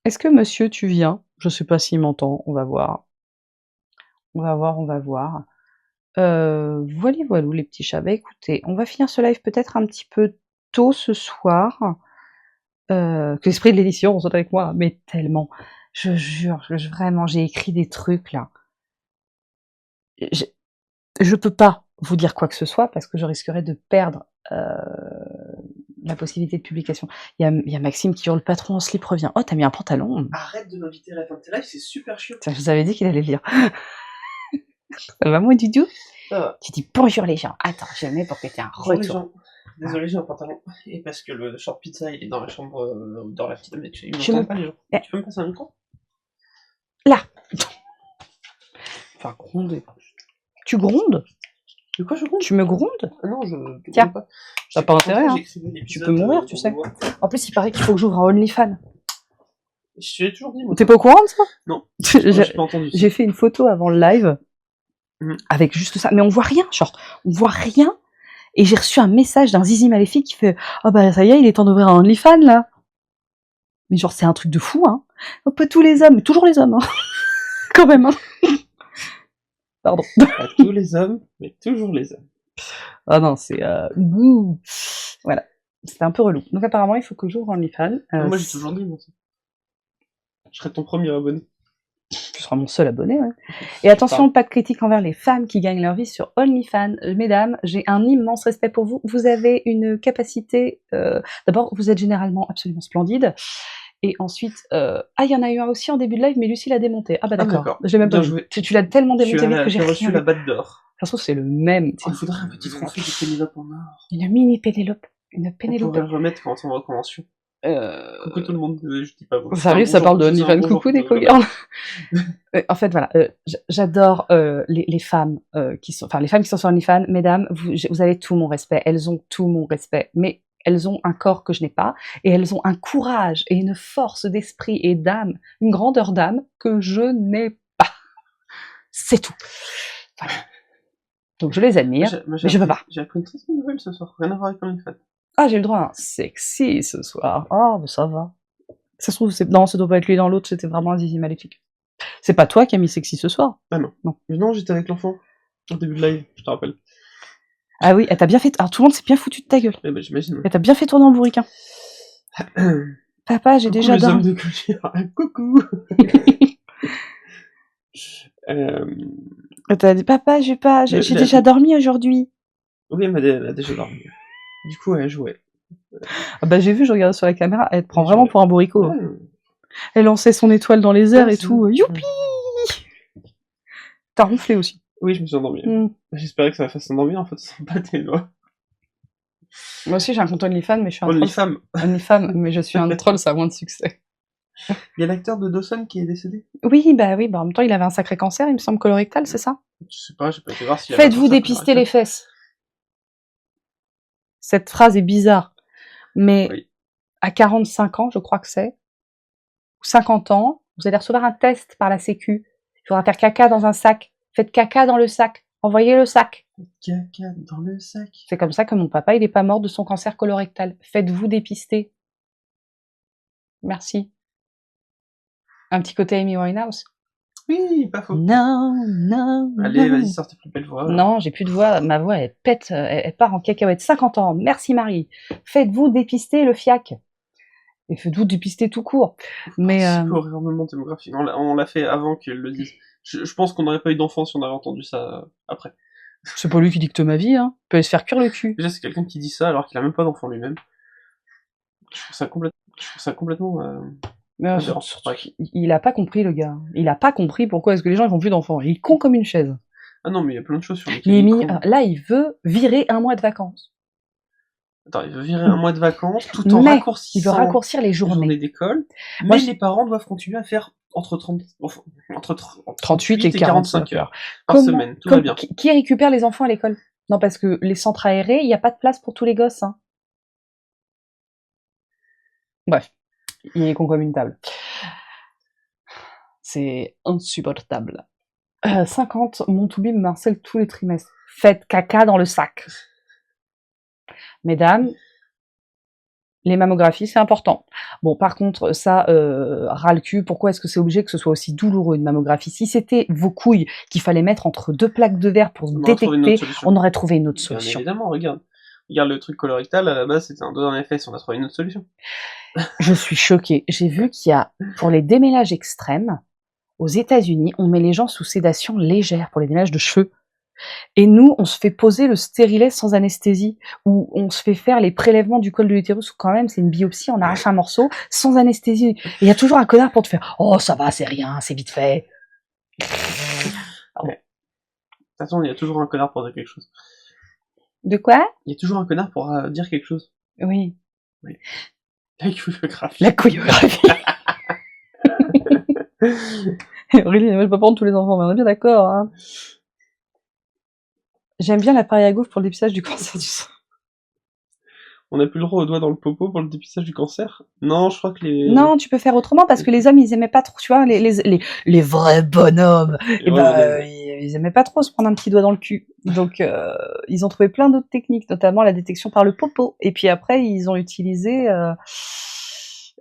Est-ce que monsieur, tu viens? Je sais pas s'il m'entend, on va voir. On va voir. Voilou les petits chats. Bah écoutez, on va finir ce live peut-être un petit peu tôt ce soir. Que l'esprit de l'édition, on saute avec moi, mais tellement. Je jure, vraiment, j'ai écrit des trucs là. Je peux pas vous dire quoi que ce soit parce que je risquerais de perdre la possibilité de publication. Il y a Maxime qui hurle, le patron en slip revient. Oh, t'as mis un pantalon. Arrête de m'inviter à la fin de tes lives, c'est super chiant. Je vous avais dit qu'il allait le lire. Ça va, moi, Dudu? Ça va. Tu dis bonjour les gens. Attends, je le mets pour que tu aies un Bonjour les retour. gens. Désolé, j'ai un pantalon. Et parce que le short pizza, il est dans la chambre, dans la petite. Mais ils Je m'entendent me- pas, les gens. Eh. Tu peux me passer un micro? Là. Enfin, gronder. Tu grondes? De quoi je compte? Tu me grondes? Ah non, je. Tiens. pas. T'as pas intérêt, hein. Tu peux mourir, tu sais. En plus, il paraît qu'il faut que j'ouvre un OnlyFans. Je t'ai toujours dit, moi. T'es pas au courant de ça? Non. J'ai J'ai pas entendu. j'ai fait une photo avant le live Mhm. avec juste ça, mais on voit rien, genre, on voit rien. Et j'ai reçu un message d'un zizi maléfique qui fait « Oh bah ça y est, il est temps d'ouvrir un OnlyFans, là !» Mais genre, c'est un truc de fou, hein. Un peu tous les hommes, mais toujours les hommes, hein. Quand même, hein. Pardon. À tous les hommes, mais toujours les hommes. Ah non, c'est... Voilà. C'était un peu relou. Donc apparemment, il faut que j'ouvre un OnlyFans. Moi, j'ai toujours dit, moi. Je serai ton premier abonné. Tu seras mon seul abonné, ouais. Et attention, pas de critique envers les femmes qui gagnent leur vie sur OnlyFans. Mesdames, j'ai un immense respect pour vous. Vous avez une capacité... D'abord, vous êtes généralement absolument splendide. Et ensuite... il y en a eu un aussi en début de live, mais Lucie l'a démonté. Ah bah d'accord. J'ai même pas Bien vu. joué. Tu l'as tellement démonté vite que j'ai J'ai reçu rien la vu. batte d'or. De toute façon, c'est le même. Il faudrait un petit trophée de Pénélope en or. Une mini Pénélope. Une On Pénélope. pourrait le remettre quand on va en convention. Coucou tout le monde, je dis pas vous. Ça arrive, ça parle de OnlyFans. Coucou des co-girls. En fait, voilà, j'adore les femmes qui sont, enfin les femmes qui sont sur OnlyFans. Mesdames, vous avez tout mon respect. Elles ont tout mon respect, mais elles ont un corps que je n'ai pas, et elles ont un courage et une force d'esprit et d'âme, une grandeur d'âme que je n'ai pas. C'est tout. Voilà. Donc je les admire, mais je peux pas. J'ai appris une très bonne nouvelle ce soir. Rien à voir avec OnlyFans. Ah, j'ai le droit à un sexy ce soir. Ah, mais ça va. Ça se trouve, non, ça doit pas être lui dans l'autre, c'était vraiment un zizi maléfique. C'est pas toi qui as mis sexy ce soir? Ah non. Non. Mais non, j'étais avec l'enfant. Au début de live, je te rappelle. Ah oui, elle t'a bien fait... Alors tout le monde s'est bien foutu de ta gueule. Eh ben, j'imagine. Elle t'a bien fait tourner en bourriquin. Papa, j'ai Coucou déjà les hommes dormi. de Collier. Coucou. Elle t'a dit, papa, j'ai Le- déjà dormi aujourd'hui. Oui, elle a déjà dormi. Du coup, elle jouait. Ah bah j'ai vu, je regardais sur la caméra, elle te prend Elle vraiment jouait. pour un bourricot. Ouais. Elle lançait son étoile dans les airs Ouais, et c'est tout. vrai. Youpi! T'as ronflé aussi. Oui, je me suis endormi. Mm. J'espérais que ça me fasse endormir, en fait, ça sent pas tes doigts. Moi aussi j'ai un compte OnlyFans, mais je suis un troll. OnlyFans. OnlyFans, mais je suis un troll, ça a moins de succès. Il y a l'acteur de Dawson qui est décédé. Oui, bah oui, bah en même temps il avait un sacré cancer, il me semble colorectal, c'est ça? Je sais pas, j'ai pas été voir s'il y avait un Faites-vous cancer dépister les colorectal. fesses. Cette phrase est bizarre, mais Oui. à 45 ans, je crois que c'est, ou 50 ans, vous allez recevoir un test par la Sécu. Il faudra faire caca dans un sac. Faites caca dans le sac. Envoyez le sac. Caca dans le sac. C'est comme ça que mon papa, il est pas mort de son cancer colorectal. Faites-vous dépister. Merci. Un petit côté Amy Winehouse. Oui, pas faux. Non, non, Allez, non. vas-y, sors tes plus belles voix. Non, j'ai plus de voix. Ma voix, elle pète, elle part en cacahuète. 50 ans. Merci Marie. Faites-vous dépister le FIAC. Et faites-vous dépister tout court. Mais Psycho-réarmement démographique. On l'a fait avant qu'ils le disent. Je pense qu'on n'aurait pas eu d'enfant si on avait entendu ça après. c'est pas lui qui dicte ma vie, hein. Il peut aller se faire cuire le cul. Déjà, c'est quelqu'un qui dit ça alors qu'il a même pas d'enfant lui-même. Je trouve ça complètement. Mais, aberrant. il a pas compris, le gars. Il a pas compris pourquoi est-ce que les gens ils font plus d'enfants. Il est con comme une chaise. Ah non, mais il y a plein de choses sur lesquelles Il est il est mis, con. là, il veut virer un mois de vacances. Attends, il veut virer un mois de vacances tout en Mais raccourcissant il veut raccourcir les les journées. journées d'école. Moi, Mais les parents doivent continuer à faire entre 38 et 45 heures. par semaine, tout va bien. Qui récupère les enfants à l'école? Non, parce que les centres aérés, il n'y a pas de place pour tous les gosses. Hein. Bref, il est concomitable. C'est insupportable. 50, mon toubib me harcèle tous les trimestres. Faites caca dans le sac. Mesdames, les mammographies, c'est important. Bon, par contre, ça, ras le cul, pourquoi est-ce que c'est obligé que ce soit aussi douloureux une mammographie? Si c'était vos couilles qu'il fallait mettre entre deux plaques de verre pour détecter, on aurait trouvé une autre solution. Bien évidemment, regarde le truc colorectal, à la base, c'était un doigt dans les fesses, on a trouvé une autre solution. Je suis choquée. J'ai vu qu'il y a, pour les démêlages extrêmes, aux États-Unis, on met les gens sous sédation légère pour les démêlages de cheveux. Et nous, on se fait poser le stérilet sans anesthésie, ou on se fait faire les prélèvements du col de l'utérus, quand même, c'est une biopsie, on arrache un morceau, sans anesthésie. Et il y a toujours un connard pour te faire « Oh, ça va, c'est rien, c'est vite fait. » De toute façon, il y a toujours un connard pour dire quelque chose. De quoi? Il y a toujours un connard pour dire quelque chose. Oui. La chorégraphie. La chorégraphie. Aurélie, je peux prendre tous les enfants, mais on est bien d'accord, hein. J'aime bien l'appareil à gauche pour le dépistage du cancer du sein. On n'a plus le droit au doigt dans le popo pour le dépistage du cancer? Non, je crois que les... Non, tu peux faire autrement parce que les hommes, ils aimaient pas trop, tu vois, les vrais bonhommes, ils aimaient pas trop se prendre un petit doigt dans le cul. Donc, ils ont trouvé plein d'autres techniques, notamment la détection par le popo. Et puis après, ils ont utilisé...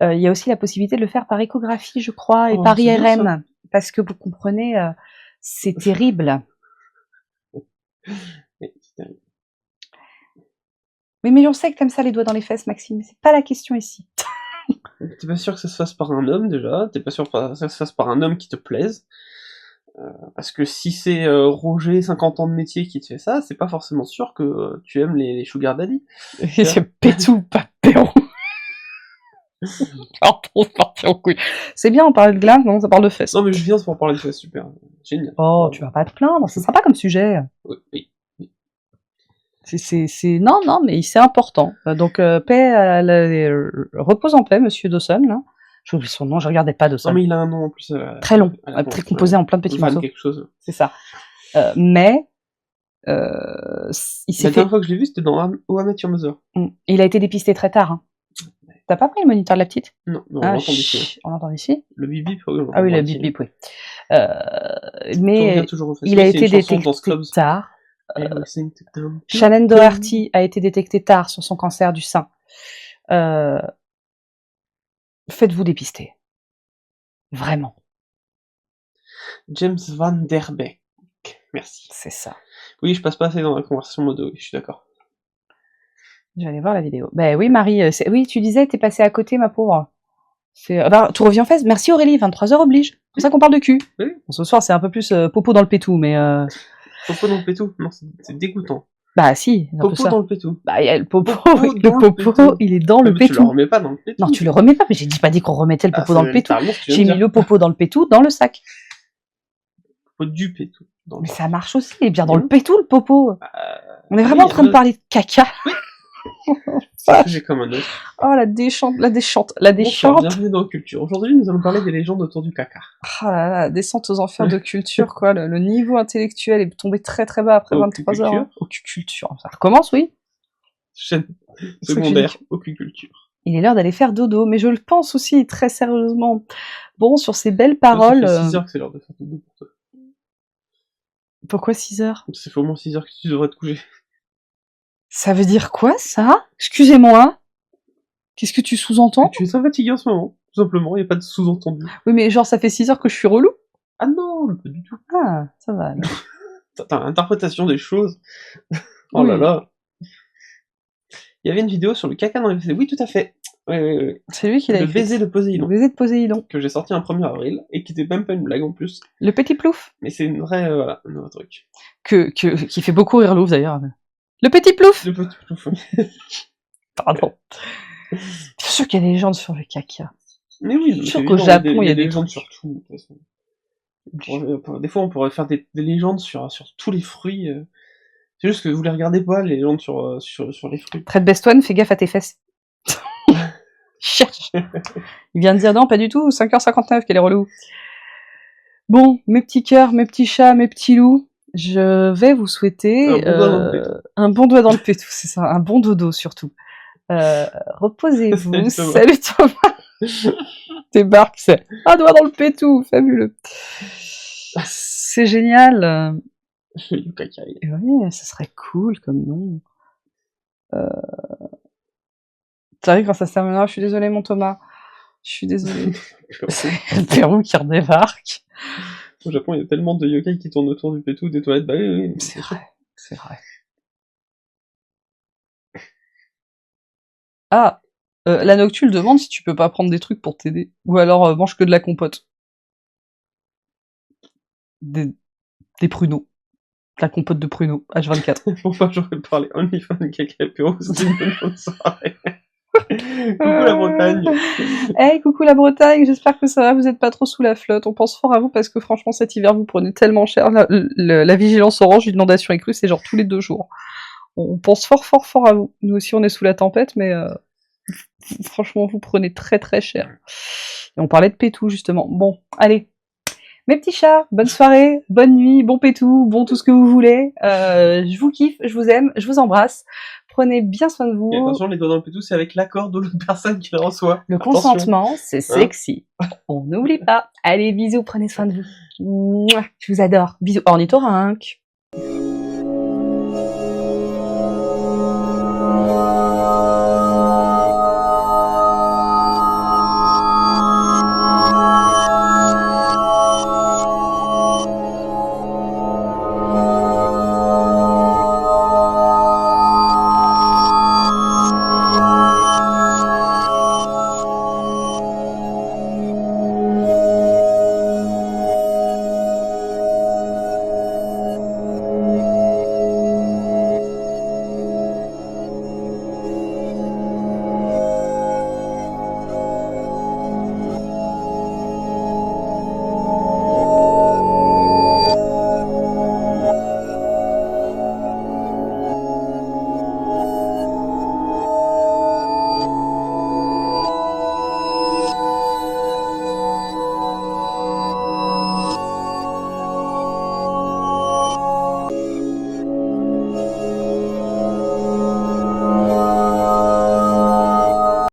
il y a aussi la possibilité de le faire par échographie, je crois, et par IRM. Parce que vous comprenez, c'est terrible. Mais on sait que t'aimes ça les doigts dans les fesses, Maxime, mais c'est pas la question ici. T'es pas sûr que ça se fasse par un homme déjà, t'es pas sûr que ça se fasse par un homme qui te plaise, parce que si c'est Roger, 50 ans de métier, qui te fait ça, c'est pas forcément sûr que tu aimes les sugar daddy. C'est pétou, pas péon. C'est bien, on parle de glande, non, ça parle de fesses. Non mais je viens pour parler de fesses, super, génial. Oh, tu vas pas te plaindre, c'est sympa comme sujet. Oui. Non, mais c'est important. Donc, repose en paix, monsieur Dawson, là. J'ai oublié son nom, je regardais pas Dawson. Non mais il a un nom en plus. Très long, très composé en plein de petits morceaux. Quelque chose. C'est ça. Mais, il s'est La dernière fois que je l'ai vu, c'était dans How I Met Your Mother. Il a été dépisté très tard, hein. T'as pas pris le moniteur de la petite? Non, on l'entend d'ici. On l'entend d'ici? Le bip-bip, ah oui, le bip-bip, oui. Mais il a été détecté tard. Shannon Doherty a été détectée tard sur son cancer du sein. Faites-vous dépister. Vraiment. James Van Der Beek. Merci. C'est ça. Oui, je passe pas assez dans la conversation modo, oui, je suis d'accord. J'allais voir la vidéo. Ben oui, Marie, oui, tu disais, t'es passée à côté, ma pauvre. Tout revient en fait. Merci Aurélie, 23h oblige. C'est pour ça qu'on parle de cul. Oui. Bon, ce soir, c'est un peu plus popo dans le pétou, mais... Popo dans le pétou? Non, c'est dégoûtant. Bah si, c'est un peu Popo ça. dans le pétou. Bah, il y a le popo, il est dans le pétou. Tu le remets pas dans le pétou. Non, tu le remets pas, mais j'ai pas dit qu'on remettait le popo dans le pétou. J'ai mis le popo dans le pétou, dans le sac. Popo du pétou. Mais ça marche aussi, il est bien dans le pétou, le popo. On est vraiment en train de parler de caca. Oui. Ça, j'ai comme un autre. Oh, la déchante. Bonsoir, bienvenue dans Culture. Aujourd'hui, nous allons parler des légendes autour du caca. Ah là là, descente aux enfers de culture, quoi. Le niveau intellectuel est tombé très très bas après 23 heures. Hein. Culture. Ça recommence, oui. Chaîne secondaire, Culture. Il est l'heure d'aller faire dodo, mais je le pense aussi très sérieusement. Bon, sur ces belles paroles... Ça fait 6 heures que c'est l'heure de faire dodo pour toi. Pourquoi 6 heures? Ça fait au moins 6 heures que tu devrais te coucher. Ça veut dire quoi, ça? Excusez-moi. Qu'est-ce que tu sous-entends? Tu es très fatigué en ce moment, tout simplement, il n'y a pas de sous-entendu. Oui, mais genre, ça fait 6 heures que je suis relou? Ah non, pas du tout. Ah, ça va. T'as l'interprétation des choses. Oh là là. Il y avait une vidéo sur le caca dans les WC. Oui, tout à fait. Oui. C'est lui qui l'a écrit. Le baiser de Poséidon. Le baiser de Poséidon. Que j'ai sorti un 1er avril, et qui était même pas une blague en plus. Le petit plouf. Mais c'est une vraie, un vrai truc. Qui fait beaucoup rire Louvre, d'ailleurs. Le petit plouf. Le petit plouf. Pardon. Bien sûr qu'il y a des légendes sur le caca. Mais oui, je suis sûr qu'au Japon, il y a des légendes sur tout, de toute façon. Des fois, on pourrait faire des légendes sur tous les fruits. C'est juste que vous les regardez pas, les légendes sur les fruits. Près de Best One, fais gaffe à tes fesses. Cherche. Il vient de dire non, pas du tout, 5h59, quel est relou. Bon, mes petits cœurs, mes petits chats, mes petits loups, je vais vous souhaiter un bon doigt dans le pétou, c'est ça, un bon dodo surtout. Reposez-vous. Salut Thomas. Débarque, c'est un doigt dans le pétou, fabuleux. C'est génial. Ouais, ce serait cool comme nom. T'arrives quand ça se terminera. Je suis désolée, mon Thomas. Je suis désolée. C'est le Pérou qui redébarque. Au Japon, il y a tellement de yokai qui tournent autour du pétou, des toilettes. Bah oui. C'est vrai, c'est vrai. Ah, la Noctule demande si tu peux pas prendre des trucs pour t'aider. Ou alors mange que de la compote. Des pruneaux. La compote de pruneaux, H24. Pourquoi j'aurais parlé OnlyFans caca Péro, c'était une bonne soirée. Coucou la Bretagne. Hey, coucou la Bretagne, j'espère que ça va, vous êtes pas trop sous la flotte. On pense fort à vous parce que franchement cet hiver vous prenez tellement cher. La vigilance orange, l'inondation est crue, c'est genre tous les 2 jours. On pense fort à vous. Nous aussi on est sous la tempête, mais franchement vous prenez très très cher. Et on parlait de pétou justement. Bon, allez. Mes petits chats, bonne soirée, bonne nuit, bon pétou, bon tout ce que vous voulez. Je vous kiffe, je vous aime, je vous embrasse. Prenez bien soin de vous. Et attention, les doigts dans le pétou, c'est avec l'accord de l'autre personne qui les reçoit. Le consentement, c'est sexy. On n'oublie pas. Allez, bisous, prenez soin de vous. Mouah, je vous adore. Bisous. Ornithorynque.